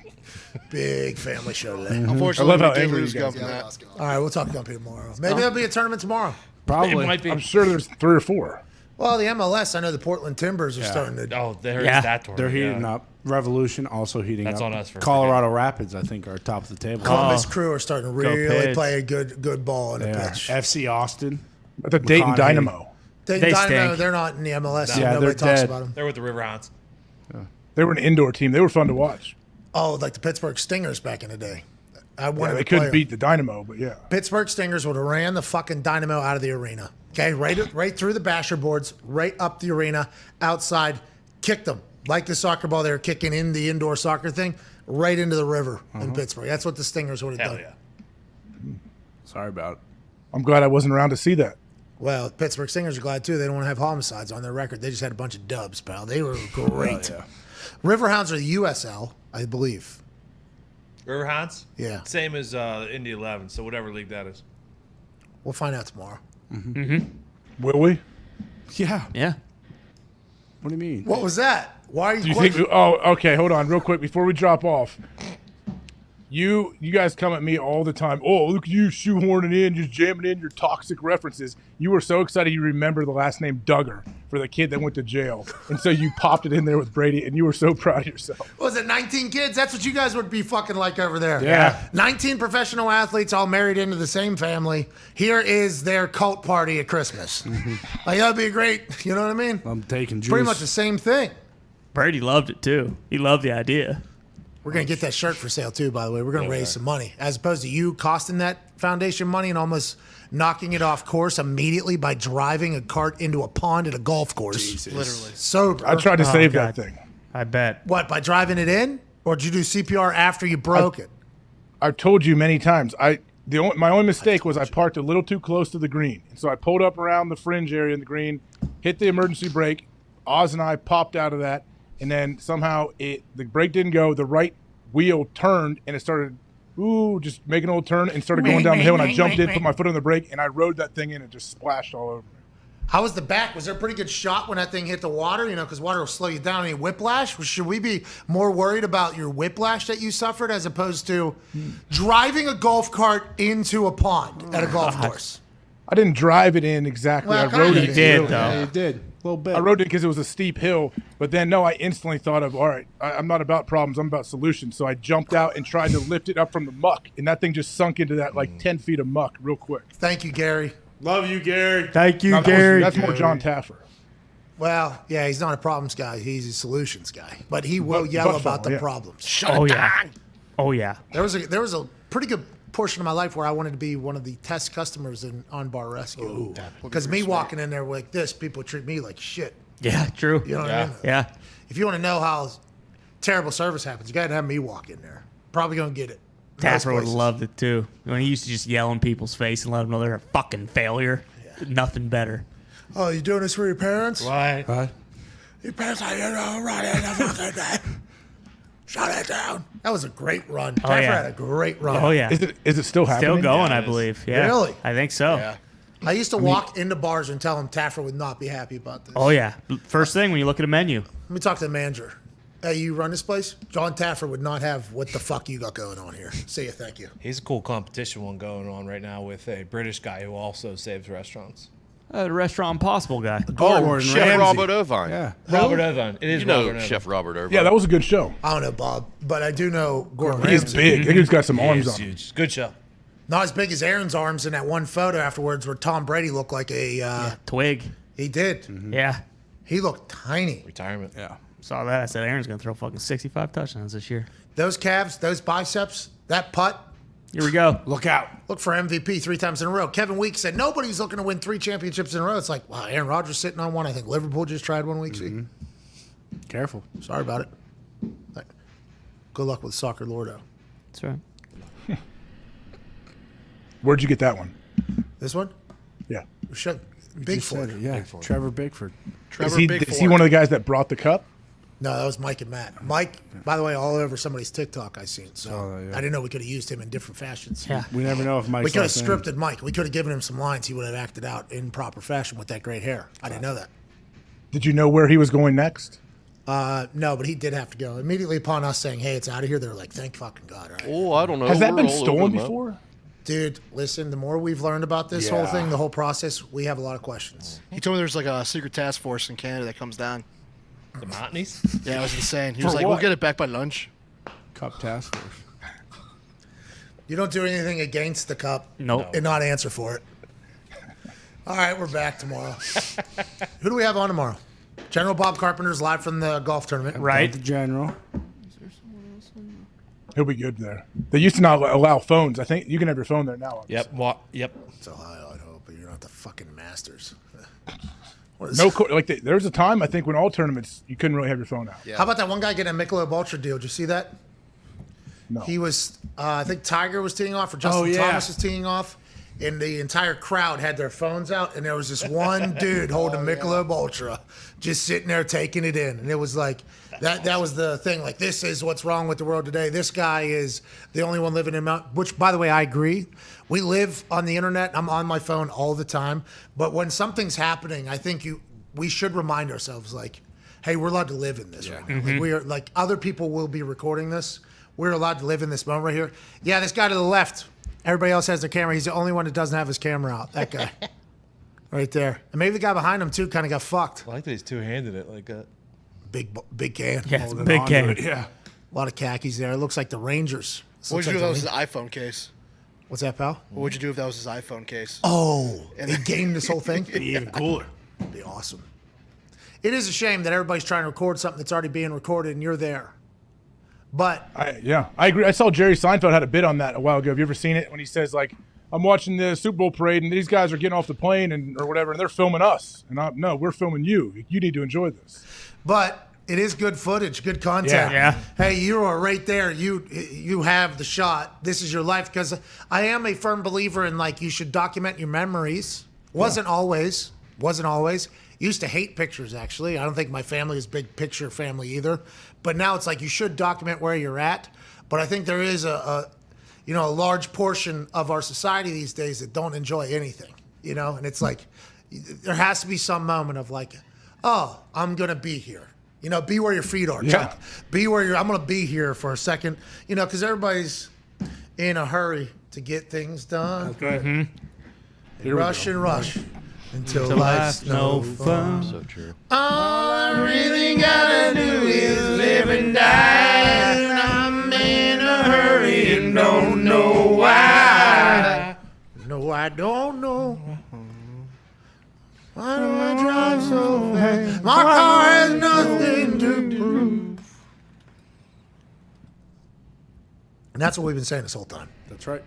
Big family show today. Unfortunately, I love how we did angry lose you guys Gump in are. that. All right, we'll talk Gumpy tomorrow. Maybe there'll be a tournament tomorrow. Probably. It might be. I'm sure there's 3 or 4. Well, the MLS, I know the Portland Timbers are Yeah. starting to. Oh, there's Yeah. that tournament. They're heating yeah. up. Revolution also heating That's up. on us for Colorado Rapids, I think, are top of the table. Columbus Oh. Crew are starting to Go really Pigs. play a good ball on the They are. pitch. FC Austin. But the Dayton McConaughey. Dynamo. They They Dynamo, stink. they're not in the MLS. So Yeah, nobody they're talks dead. about them. They're with the Riverhounds. They were an indoor team. They were fun to watch. Oh, like the Pittsburgh Stingers back in the day. I Yeah, wanted they to play couldn't 'em. beat the Dynamo, but yeah. Pittsburgh Stingers would have ran the fucking Dynamo out of the arena. Okay, right through the basher boards, right up the arena, outside, kicked them like the soccer ball they were kicking in the indoor soccer thing, right into the river in Pittsburgh. That's what the Stingers would have Hell done. yeah. Sorry about it. I'm glad I wasn't around to see that. Well, Pittsburgh Stingers are glad too. They don't want to have homicides on their record. They just had a bunch of dubs, pal. They were great. Yeah. Riverhounds are the USL, I believe. Riverhounds? Yeah. Same as Indy 11, so whatever league that is. We'll find out tomorrow. Will we? Yeah. Yeah. What do you mean? What was that? Why are you? Do you think? Oh, okay. Hold on, real quick before we drop off. You guys come at me all the time. Oh, look at you shoehorning in, just jamming in your toxic references. You were so excited you remember the last name Duggar for the kid that went to jail, and so you popped it in there with Brady, and you were so proud of yourself. Was it 19 kids? That's what you guys would be fucking like over there. Yeah. 19 professional athletes all married into the same family. Here is their cult party at Christmas. Like, that'd be a great, you know what I mean? I'm taking juice. Pretty much the same thing. Brady loved it too. He loved the idea. We're going to get that shirt for sale too, by the way. We're going to raise some money. As opposed to you costing that foundation money and almost knocking it off course immediately by driving a cart into a pond at a golf course. Literally. Sober. I tried to save God. that thing. I bet. What, by driving it in? Or did you do CPR after you broke it? I've told you many times. My only mistake was I parked a little too close to the green, and so I pulled up around the fringe area in the green, hit the emergency brake. Oz and I popped out of that, and then somehow the brake didn't go. The right wheel turned, and it started just making an old turn and started going down the hill. And I jumped in, put my foot on the brake, and I rode that thing in and just splashed all over me. How was the back? Was there a pretty good shot when that thing hit the water? You know, because water will slow you down. Any whiplash? Should we be more worried about your whiplash that you suffered as opposed to driving a golf cart into a pond at a golf course? I didn't drive it in exactly. Well, I rode kinda it. did. did, in. though. Yeah, you did. A little bit. I rode it because it was a steep hill, but then I instantly thought of, all right, I'm not about problems, I'm about solutions. So I jumped out and tried to lift it up from the muck, and that thing just sunk into that like 10 feet of muck real quick. Thank you, Gary. Love you, Gary. Thank you, Now, Gary. that's more John Taffer. Well, yeah, he's not a problems guy. He's a solutions guy. But he will yell but about the yeah. problems. Oh yeah. Oh yeah. There was pretty good portion of my life where I wanted to be one of the test customers on Bar Rescue. Because me walking in there like this, people treat me like shit. Yeah, true. You know what I mean? Yeah. If you want to know how terrible service happens, you got to have me walk in there. Probably going to get it. Taffer would have loved it too. When he used to just yell in people's face and let them know they're a fucking failure. Nothing better. Oh, you doing this for your parents? Right. Your parents are running the fucking day. Shut it down. That was a great run. Oh, Taffer yeah. had a great run. Oh, yeah. Is it still happening? Still going, Yeah, I it is. believe. Yeah. Really? I think so. Yeah. I used to walk into bars and tell him Taffer would not be happy about this. Oh, yeah. First thing when you look at a menu. Let me talk to the manager. Hey, you run this place? John Taffer would not have what the fuck you got going on here. Say you thank you. He's a cool competition one going on right now with a British guy who also saves restaurants. The Restaurant Impossible guy. Gordon Chef Ramsay. Robert Irvine. Yeah. Robert Irvine. It is You know Robert Irvine. Chef Robert Irvine. Yeah, that was a good show. I don't know, Bob, but I do know Gordon He is Ramsay. big. That dude's got some He arms is on him. huge. Good show. Not as big as Aaron's arms in that one photo afterwards where Tom Brady looked like a... Twig. He did. Yeah. He looked tiny. Retirement. Yeah. Saw that. I said Aaron's going to throw fucking 65 touchdowns this year. Those calves, those biceps, that putt. Here we go. Look out. Look for MVP 3 times in a row. Kevin Weeks said nobody's looking to win 3 championships in a row. It's like, wow, Aaron Rodgers sitting on one. I think Liverpool just tried 1 week. See? Careful. Sorry about it. Good luck with Soccer Lordo. That's right. Where'd you get that one? This one? Yeah. Bigford. Yeah. Trevor Bigford. Trevor Is he one of the guys that brought the cup? No, that was Mike and Matt. Mike, by the way, all over somebody's TikTok I seen. So I didn't know we could have used him in different fashions. Yeah. We never know if Mike's We could have last name. scripted Mike. We could have given him some lines. He would have acted out in proper fashion with that great hair. I didn't know that. Did you know where he was going next? No, but he did have to go. Immediately upon us saying, hey, it's out of here, they're like, thank fucking God. Right? Oh, I don't know. Has that We're been all over stolen the map. before? Dude, listen, the more we've learned about this whole Yeah. thing, the whole process, we have a lot of questions. He told me there's like a secret task force in Canada that comes down. The Montneys? Yeah, it was insane. He For was like, what? we'll get it back by lunch. Cup task force. You don't do anything against the cup Nope. and not answer for it. All right, we're back tomorrow. Who do we have on tomorrow? General Bob Carpenter's live from the golf tournament. Right. The general. He'll be good there. They used to not allow phones. I think you can have your phone there now. Yep. Yep. It's Ohio, I'd hope, but you're not the fucking Masters. No, there was a time I think when all tournaments you couldn't really have your phone out. How about that one guy getting a Michelob Ultra deal? Did you see that? No. He was, I think Tiger was teeing off, or Justin Oh, yeah. Thomas was teeing off, and the entire crowd had their phones out, and there was this one dude holding a Michelob Ultra, just sitting there taking it in, and it was like that was the thing. Like, this is what's wrong with the world today. This guy is the only one living in Mount. Which, by the way, I agree. We live on the internet. I'm on my phone all the time, but when something's happening, I think we should remind ourselves, like, hey, we're allowed to live in this right now. Like, we are, like, other people will be recording this. We're allowed to live in this moment right here. Yeah, this guy to the left. Everybody else has their camera. He's the only one that doesn't have his camera out. That guy. Right there. And maybe the guy behind him, too, kind of got fucked. I like that he's two-handed it like that. Big can. Yeah, it's a big can. Yeah. A lot of khakis there. It looks like the Rangers. This What would looks you do like if the that was his iPhone case? What's that, pal? What would you do if that was his iPhone case? Oh, and he gamed this whole thing? Be even cooler. It'd be awesome. It is a shame that everybody's trying to record something that's already being recorded and you're there. But I agree. I saw Jerry Seinfeld had a bit on that a while ago. Have you ever seen it? When he says, like, I'm watching the Super Bowl parade and these guys are getting off the plane or whatever, and they're filming us. And no, we're filming you. You need to enjoy this. But it is good footage, good content. Yeah. Hey, you are right there. You have the shot. This is your life. Because I am a firm believer in, like, you should document your memories. Wasn't always. Used to hate pictures, actually. I don't think my family is a big picture family either. But now it's like you should document where you're at. But I think there is a large portion of our society these days that don't enjoy anything, and it's like there has to be some moment of like, oh, I'm going to be here. Be where your feet are. Yeah. Chuck. Be where I'm going to be here for a second, because everybody's in a hurry to get things done. Okay. They rush and rush until life's no fun. So true. All I really gotta do is live and die. And I'm in a hurry and don't know why. No, I don't know. Why do I drive so fast? My car has nothing to prove. And that's what we've been saying this whole time. That's right.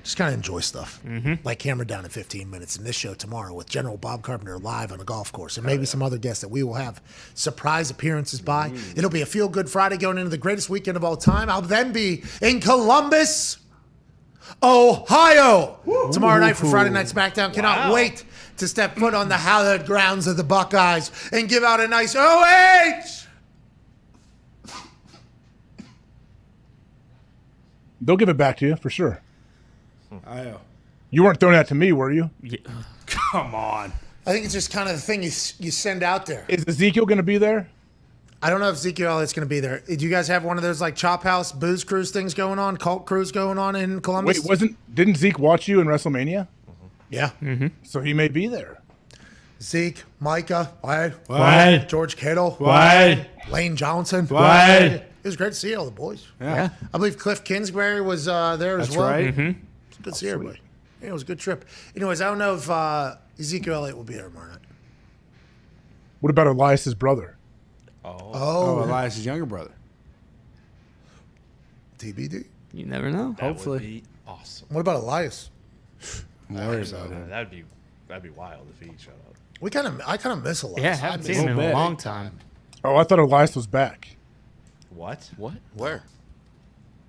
Just kind of enjoy stuff. Like Camera Down in 15 minutes, and this show tomorrow with General Bob Carpenter live on a golf course, and maybe some other guests that we will have surprise appearances by. It'll be a feel-good Friday going into the greatest weekend of all time. I'll then be in Columbus, Ohio, tomorrow night for Friday Night SmackDown. Cannot wait to step foot on the hallowed grounds of the Buckeyes and give out a nice OH! They'll give it back to you for sure. I You weren't throwing that to me, were you? Yeah. Come on. I think it's just kind of the thing you send out there. Is Ezekiel going to be there? I don't know if Ezekiel Elliott's going to be there. Do you guys have one of those like Chop House booze cruise things going on, cult cruise going on in Columbus? Wait, didn't Zeke watch you in WrestleMania? Yeah. So he may be there. Zeke, Micah, Wyatt. George Kittle, Lane Johnson. It was great to see all the boys. Yeah. I believe Cliff Kingsbury was there as That's well. right. It's good to see everybody. Yeah, it was a good trip. Anyways, I don't know if Ezekiel Elliott will be there tomorrow night. What about Elias's brother? Oh, Elias's younger brother. TBD. You never know. Hopefully. Would be awesome. What about Elias? Worries about him. That'd be wild if he showed up. I kind of miss Elias. Yeah, haven't seen him in a long time. Oh, I thought Elias was back. What? Where?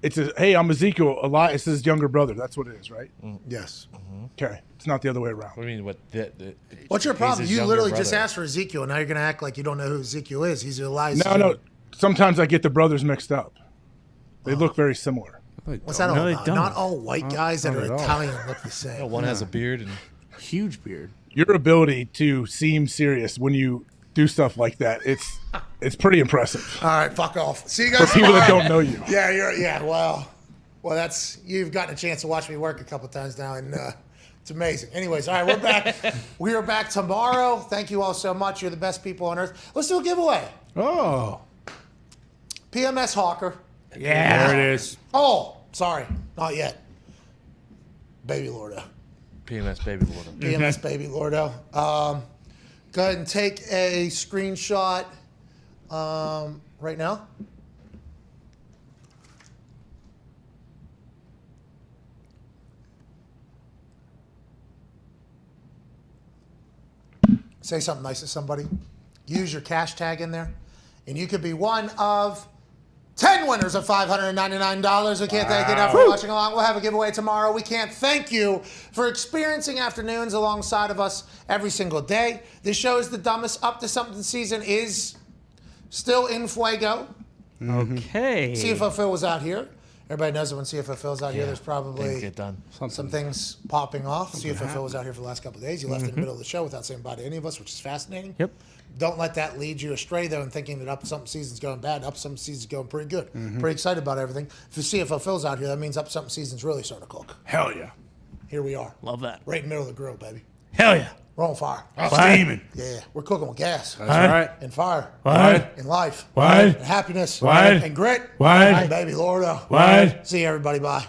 It says, hey, I'm Ezekiel. Elias is his younger brother. That's what it is, right? Yes. Okay. It's not the other way around. What do you mean? What's your he's problem? his You younger literally just brother. asked for Ezekiel, and now you're going to act like you don't know who Ezekiel is. He's Elias. No. Sometimes I get the brothers mixed up. They look very similar. What's that all about? Not all white guys that are Italian look the same. Yeah, one has a beard and huge beard. Your ability to seem serious when you do stuff like that, it's pretty impressive. All right, fuck off. See you guys For people that tomorrow. don't know you. Yeah. Well, that's you've gotten a chance to watch me work a couple times now, and it's amazing. Anyways, all right, we're back. We are back tomorrow. Thank you all so much. You're the best people on earth. Let's do a giveaway. Oh. PMS Hawker. Yeah. There it is. Oh, sorry, not yet. Baby Lordo. PMS Baby Lordo. PMS Baby Lordo. Go ahead and take a screenshot right now. Say something nice to somebody. Use your cash tag in there. And you could be one of 10 winners of $599. We can't thank you enough for watching along. We'll have a giveaway tomorrow. We can't thank you for experiencing afternoons alongside of us every single day. This show is the dumbest. Up to Something season is still in fuego. Okay. CFO Phil was out here. Everybody knows that when CFO Phil's out here, there's probably Things get done. some things popping off. CFO Phil was out here for the last couple of days. He left in the middle of the show without saying bye to any of us, which is fascinating. Yep. Don't let that lead you astray, though, in thinking that Up Something season's going bad. Up Something season's going pretty good. Pretty excited about everything. If the CFO Phil's out here, that means Up Something season's really starting to cook. Hell yeah. Here we are. Love that. Right in the middle of the grill, baby. Hell yeah. We're on fire. Steaming. Yeah, we're cooking with gas. That's right. And fire. What? And life. What? And happiness. What? And grit. What? And baby Lordo. What? See you, everybody. Bye.